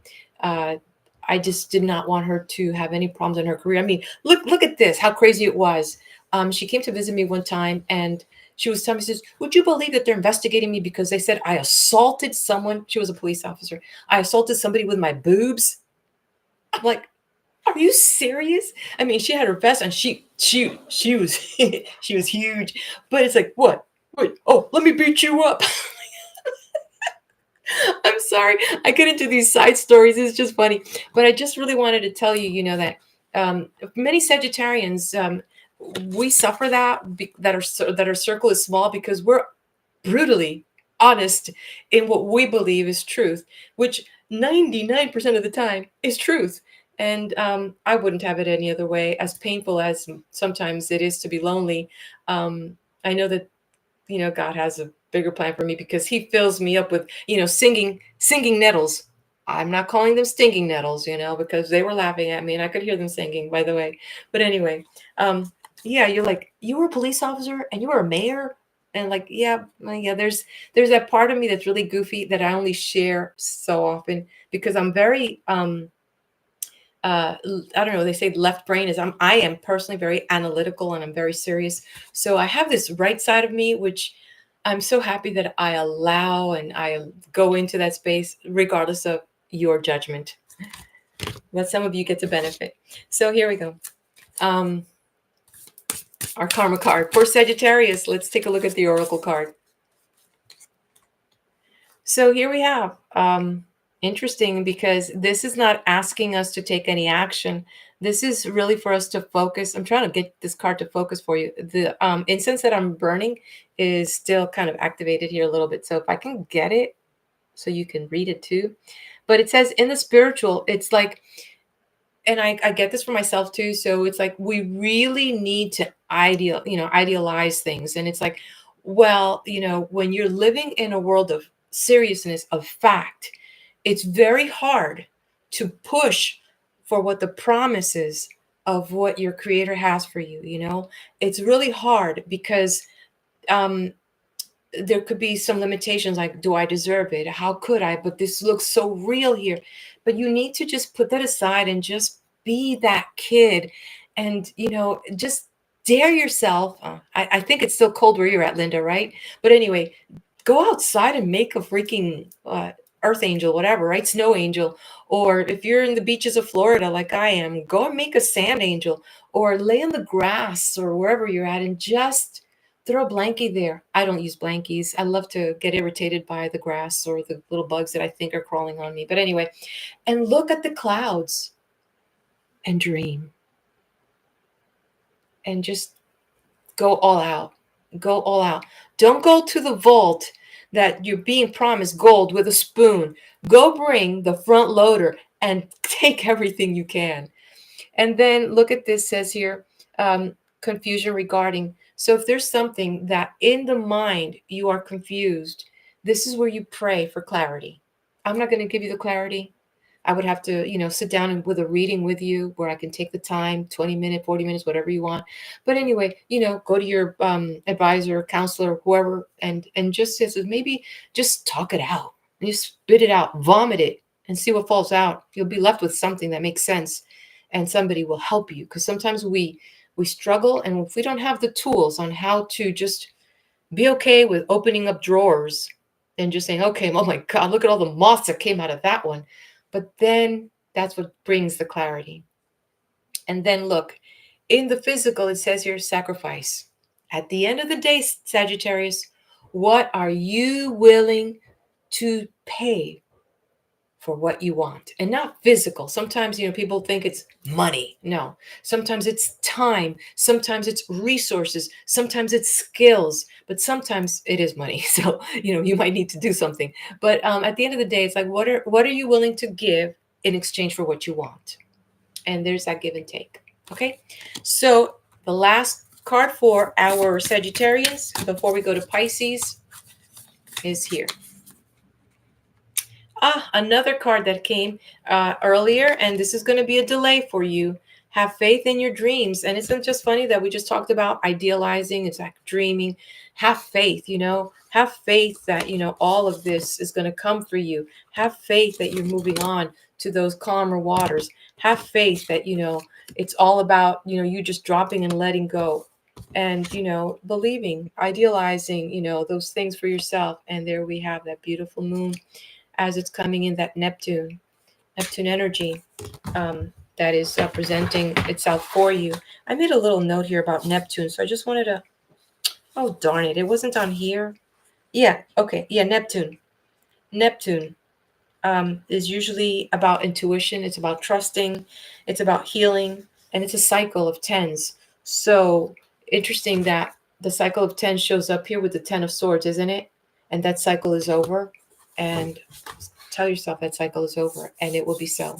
Speaker 1: I just did not want her to have any problems in her career. I mean, look at this, how crazy it was. She came to visit me one time, and she was telling me, says, would you believe that they're investigating me because they said I assaulted someone? She was a police officer. I assaulted somebody with my boobs. I'm like, are you serious? I mean, she had her vest and she was she was huge. But it's like, what? Wait, oh, let me beat you up. I'm sorry. I get into these side stories. It's just funny. But I just really wanted to tell you, that many Sagittarians, we suffer that our circle is small because we're brutally honest in what we believe is truth, which 99% of the time is truth. And I wouldn't have it any other way. As painful as sometimes it is to be lonely, I know that, God has a bigger plan for me, because he fills me up with, singing nettles. I'm not calling them stinging nettles, because they were laughing at me and I could hear them singing, by the way. But anyway, yeah, you're like, you were a police officer and you were a mayor. And like, yeah, well, yeah, there's that part of me that's really goofy that I only share so often because I'm very, I don't know, they say left brain is, I am personally very analytical and I'm very serious. So I have this right side of me, which I'm so happy that I allow and I go into that space regardless of your judgment. But some of you get to benefit. So here we go. Our karma card for Sagittarius. Let's take a look at the oracle card. So here we have, interesting, because this is not asking us to take any action. This is really for us to focus. I'm trying to get this card to focus for you. The incense that I'm burning is still kind of activated here a little bit. So if I can get it so you can read it too. But it says in the spiritual, it's like, and I get this for myself too. So it's like, we really need to idealize things. And it's like, well, when you're living in a world of seriousness, of fact, it's very hard to push for what the promises of what your creator has for you. It's really hard because there could be some limitations, like, do I deserve it? How could I? But this looks so real here. But you need to just put that aside and just be that kid and, just dare yourself. I think it's still cold where you're at, Linda, right? But anyway, go outside and make a freaking earth angel, whatever, right? Snow angel. Or if you're in the beaches of Florida, like I am, go and make a sand angel, or lay on the grass or wherever you're at and just throw a blankie there. I don't use blankies. I love to get irritated by the grass or the little bugs that I think are crawling on me. But anyway, and look at the clouds and dream and just go all out. Go all out. Don't go to the vault that you're being promised gold with a spoon. Go bring the front loader and take everything you can. And then look at this, says here, confusion regarding. So if there's something that in the mind you are confused, this is where you pray for clarity. I'm not going to give you the clarity. I would have to, sit down and with a reading with you where I can take the time, 20 minutes, 40 minutes, whatever you want. But anyway, go to your advisor, counselor, whoever, and just says maybe just talk it out. You spit it out, vomit it, and see what falls out. You'll be left with something that makes sense, and somebody will help you. Because sometimes we struggle, and if we don't have the tools on how to just be okay with opening up drawers and just saying, okay, oh my God, look at all the moths that came out of that one. But then that's what brings the clarity. And then look, in the physical, it says here sacrifice. At the end of the day, Sagittarius, what are you willing to pay for what you want? And not physical. Sometimes, people think it's money. No. Sometimes it's time. Sometimes it's resources. Sometimes it's skills. But sometimes it is money. So, you might need to do something. But at the end of the day, it's like, what are you willing to give in exchange for what you want? And there's that give and take. Okay. So the last card for our Sagittarians before we go to Pisces is here. Another card that came earlier, and this is going to be a delay for you. Have faith in your dreams. And isn't it just funny that we just talked about idealizing? It's like dreaming. Have faith, have faith that, all of this is going to come for you. Have faith that you're moving on to those calmer waters. Have faith that, it's all about, you just dropping and letting go and, believing, idealizing, those things for yourself. And there we have that beautiful moon as it's coming in, that Neptune energy that is presenting itself for you. I made a little note here about Neptune, so I just wanted to, oh darn it, it wasn't on here. Yeah, okay, yeah, Neptune. Neptune is usually about intuition, it's about trusting, it's about healing, and it's a cycle of tens. So interesting that the cycle of tens shows up here with the Ten of Swords, isn't it? And that cycle is over. And tell yourself that cycle is over, and it will be so.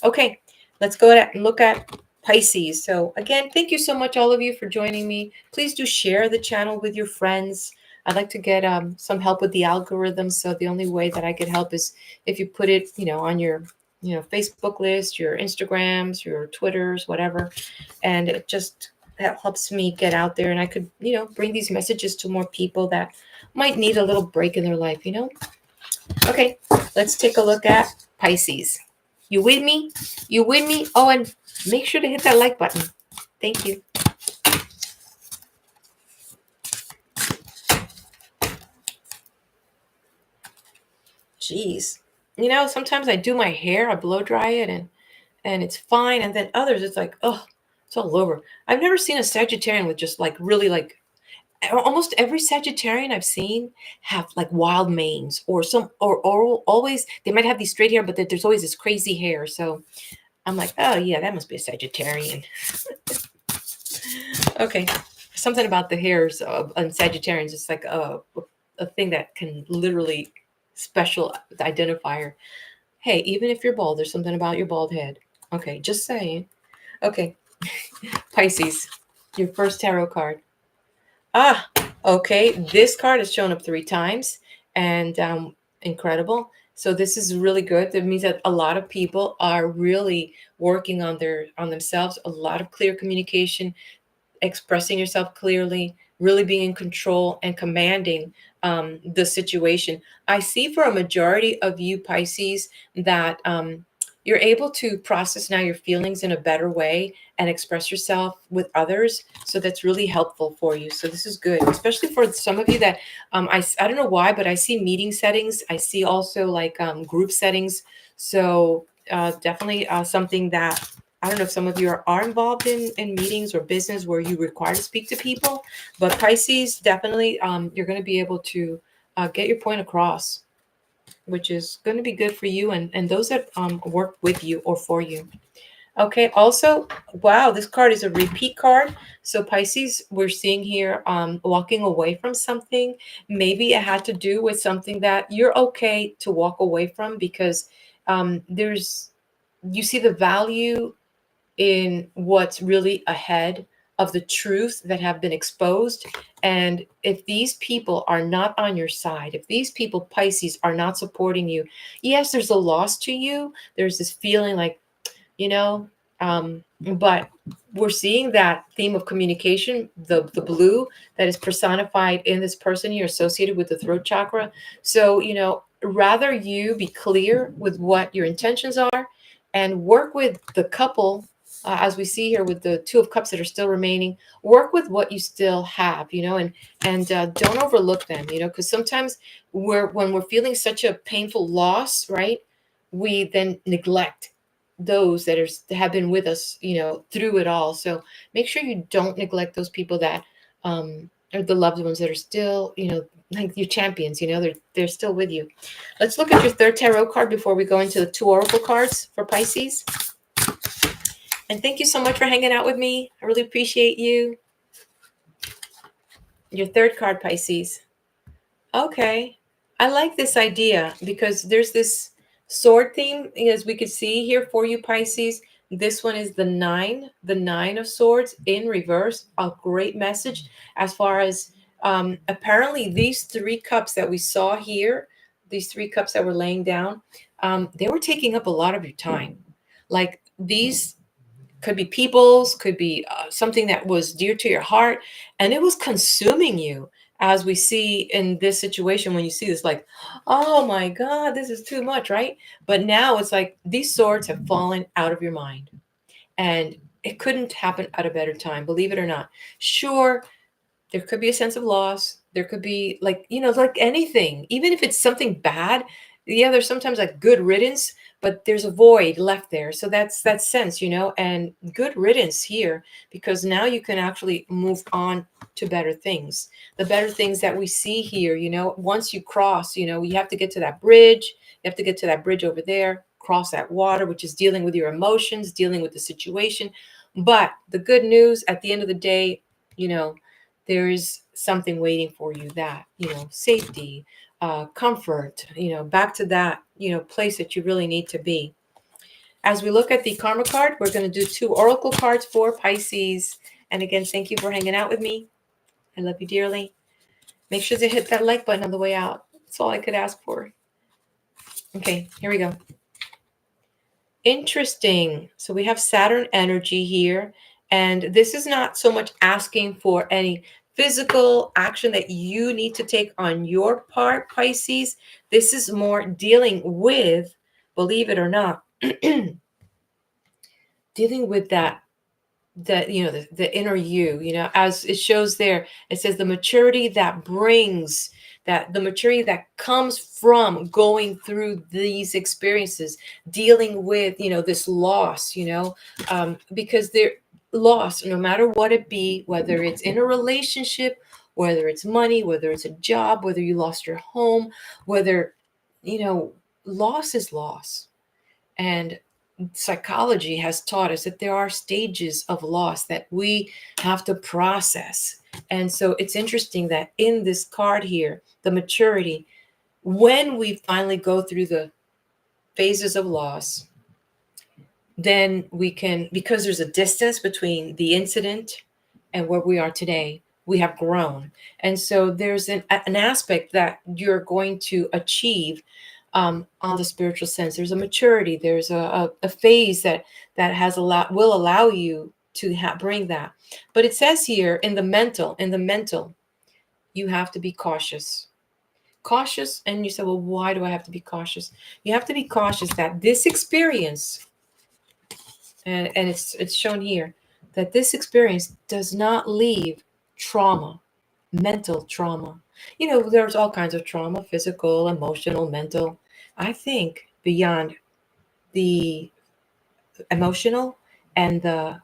Speaker 1: Okay, let's go ahead and look at Pisces. So again, thank you so much, all of you, for joining me. Please do share the channel with your friends. I'd like to get some help with the algorithm. So the only way that I could help is if you put it, on your, Facebook list, your Instagrams, your Twitters, whatever, and it just that helps me get out there, and I could, bring these messages to more people that might need a little break in their life. Okay, let's take a look at Pisces. You with me? You with me? Oh, and make sure to hit that like button. Thank you. Jeez. Sometimes I do my hair, I blow dry it, and it's fine. And then others, it's like, oh, it's all over. I've never seen a Sagittarian with just like really like almost every Sagittarian I've seen have like wild manes or always they might have these straight hair, but there's always this crazy hair. So I'm like, oh yeah, that must be a Sagittarian. Okay, something about the hairs on Sagittarians. It's like a thing that can literally special identifier. Hey, even if you're bald, there's something about your bald head. Okay, just saying. Okay, Pisces, your first tarot card. Okay. This card has shown up 3 times, and incredible. So this is really good. That means that a lot of people are really working on themselves. A lot of clear communication, expressing yourself clearly, really being in control and commanding the situation. I see for a majority of you Pisces that you're able to process now your feelings in a better way and express yourself with others. So that's really helpful for you. So this is good, especially for some of you that I don't know why, but I see meeting settings. I see also like group settings. So definitely something that I don't know if some of you are involved in meetings or business where you require to speak to people, but Pisces, definitely you're going to be able to get your point across, which is going to be good for you and those that work with you or for you. Okay, also, wow, this card is a repeat card. So Pisces, we're seeing here walking away from something. Maybe it had to do with something that you're okay to walk away from because there's you see the value in what's really ahead of the truth that have been exposed. And if these people are not on your side, if these people, Pisces, are not supporting you, yes, there's a loss to you. There's this feeling like, you know, but we're seeing that theme of communication, the blue that is personified in this person here associated with the throat chakra. So, rather you be clear with what your intentions are and work with the couple, as we see here with the Two of Cups that are still remaining, work with what you still have, and don't overlook them, because sometimes when we're feeling such a painful loss, right, we then neglect those that have been with us, through it all. So make sure you don't neglect those people that are the loved ones that are still, like your champions. They're still with you. Let's look at your third tarot card before we go into the two oracle cards for Pisces. And thank you so much for hanging out with me. I really appreciate you. Your third card, Pisces. Okay. I like this idea because there's this sword theme, as we could see here for you, Pisces. This one is the nine of swords in reverse. A great message as far as apparently these three cups that we saw here, these three cups that were laying down, they were taking up a lot of your time. Like these could be people's, could be something that was dear to your heart, and it was consuming you. As we see in this situation, when you see this, like, oh my God, this is too much, right? But now it's like these swords have fallen out of your mind, and it couldn't happen at a better time, believe it or not. Sure, there could be a sense of loss. There could be like anything, even if it's something bad. Yeah, there's sometimes like good riddance, but there's a void left there. So that's that sense, and good riddance here, because now you can actually move on to better things. The better things that we see here, once you cross, you have to get to that bridge. You have to get to that bridge over there, cross that water, which is dealing with your emotions, dealing with the situation. But the good news at the end of the day, you know, there is something waiting for you, that safety, comfort, back to that place that you really need to be. As we look at the karma card, we're going to do two oracle cards for Pisces. And again, thank you for hanging out with me. I love you dearly. Make sure to hit that like button on the way out. That's all I could ask for. Okay, here we go. Interesting. So we have Saturn energy here, and this is not so much asking for any physical action that you need to take on your part, Pisces. This is more dealing with, believe it or not, dealing with the inner you, as it shows there. It says the maturity that brings, that the maturity that comes from going through these experiences, dealing with this loss, because they're lost, no matter what it be, whether it's in a relationship, whether it's money, whether it's a job, whether you lost your home, whether loss is loss. And psychology has taught us that there are stages of loss that we have to process. And so it's interesting that in this card here, the maturity, when we finally go through the phases of loss, then we can, because there's a distance between the incident and where we are today, we have grown. And so there's an aspect that you're going to achieve on the spiritual sense. There's a maturity. There's a phase that will allow you to bring that. But it says here in the mental, you have to be cautious. Cautious. And you say, well, why do I have to be cautious? You have to be cautious that this experience, and it's shown here, that this experience does not leave trauma, mental trauma. There's all kinds of trauma: physical, emotional, mental. I think beyond the emotional and the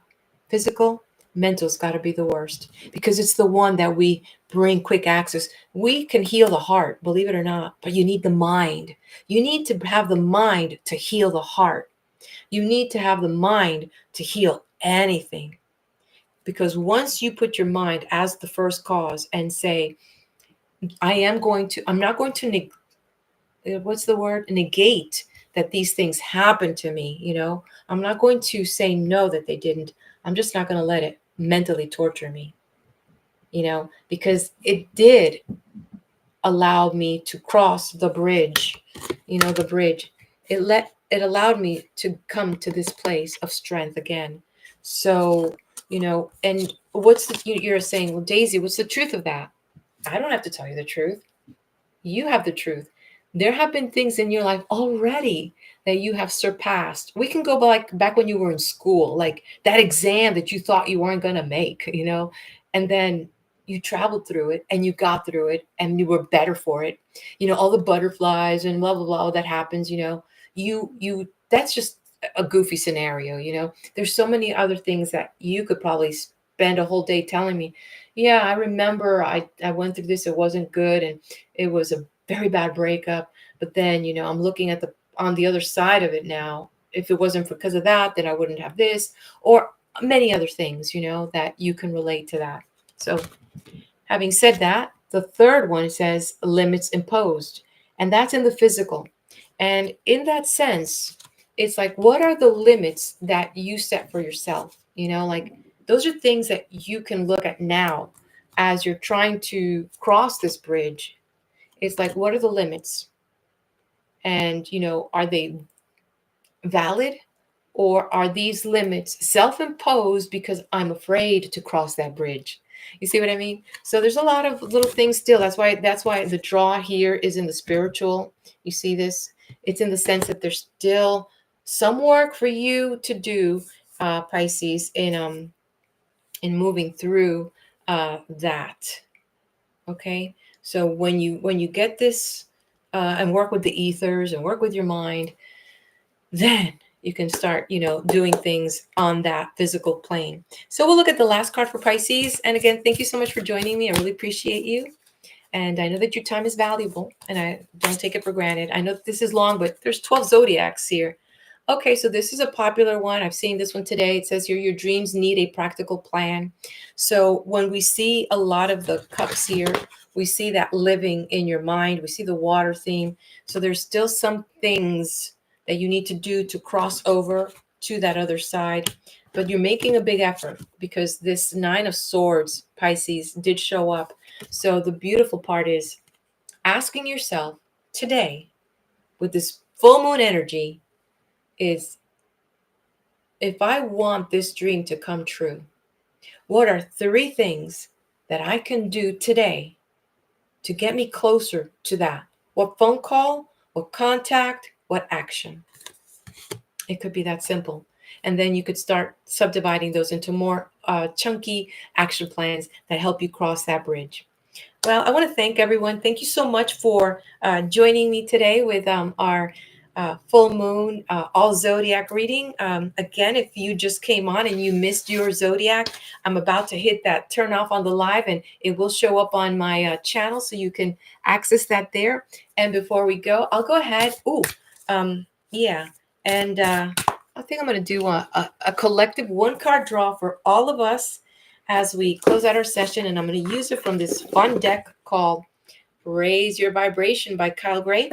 Speaker 1: physical, mental's got to be the worst, because it's the one that we bring quick access. We can heal the heart, believe it or not, but you need the mind. You need to have the mind to heal the heart. You need to have the mind to heal anything. Because once you put your mind as the first cause and say, I'm not going to what's the word? Negate that these things happened to me. I'm not going to say no that they didn't. I'm just not going to let it mentally torture me, because it did allow me to cross the bridge, the bridge. It allowed me to come to this place of strength again. So, and you're saying, well, Daisy, what's the truth of that? I don't have to tell you the truth. You have the truth. There have been things in your life already that you have surpassed. We can go back when you were in school, like that exam that you thought you weren't going to make, and then you traveled through it and you got through it and you were better for it. All the butterflies and blah, blah, blah, that happens, that's just a goofy scenario, There's so many other things that you could probably spend a whole day telling me. Yeah, I remember I went through this. It wasn't good. And it was a very bad breakup. But then, I'm looking at on the other side of it now. If it wasn't because of that, then I wouldn't have this, or many other things, that you can relate to that. So having said that, the third one says limits imposed, and that's in the physical. And in that sense, it's like, what are the limits that you set for yourself? Like those are things that you can look at now as you're trying to cross this bridge. It's like, what are the limits? And, are they valid, or are these limits self-imposed because I'm afraid to cross that bridge? You see what I mean? So there's a lot of little things still. That's why the draw here is in the spiritual. You see this? It's in the sense that there's still some work for you to do, Pisces, in moving through that. Okay, so when you get this and work with the ethers and work with your mind, then you can start, doing things on that physical plane. So we'll look at the last card for Pisces. And again, thank you so much for joining me. I really appreciate you. And I know that your time is valuable and I don't take it for granted. I know that this is long, but there's 12 zodiacs here. Okay, so this is a popular one. I've seen this one today. It says here, your dreams need a practical plan. So when we see a lot of the cups here, we see that living in your mind. We see the water theme. So there's still some things that you need to do to cross over to that other side. But you're making a big effort because this 9 of Swords, Pisces, did show up. So the beautiful part is asking yourself today with this full moon energy is, if I want this dream to come true, what are 3 things that I can do today to get me closer to that? What phone call, what contact, what action? It could be that simple. And then you could start subdividing those into more chunky action plans that help you cross that bridge. Well, I want to thank everyone. Thank you so much for joining me today with our full moon, all zodiac reading. Again, if you just came on and you missed your zodiac, I'm about to hit that turn off on the live and it will show up on my channel so you can access that there. And before we go, I'll go ahead. Yeah. And I think I'm going to do a collective 1-card draw for all of us as we close out our session. And I'm going to use it from this fun deck called Raise Your Vibration by Kyle Gray.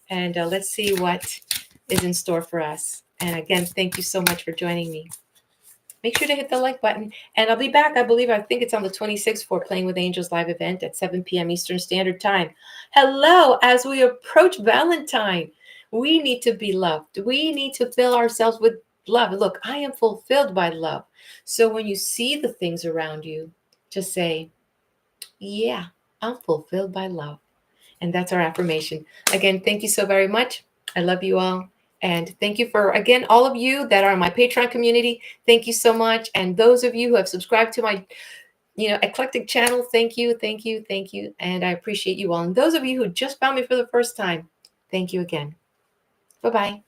Speaker 1: And let's see what is in store for us. And again, thank you so much for joining me. Make sure to hit the like button. And I'll be back, I think it's on the 26th for Playing with Angels live event at 7 p.m. Eastern Standard Time. Hello, as we approach Valentine, we need to be loved. We need to fill ourselves with love. Look, I am fulfilled by love. So when you see the things around you, just say, yeah, I'm fulfilled by love. And that's our affirmation. Again, thank you so very much. I love you all. And thank you for, again, all of you that are in my Patreon community. Thank you so much. And those of you who have subscribed to my, eclectic channel, thank you, thank you, thank you. And I appreciate you all. And those of you who just found me for the first time, thank you again. Bye-bye.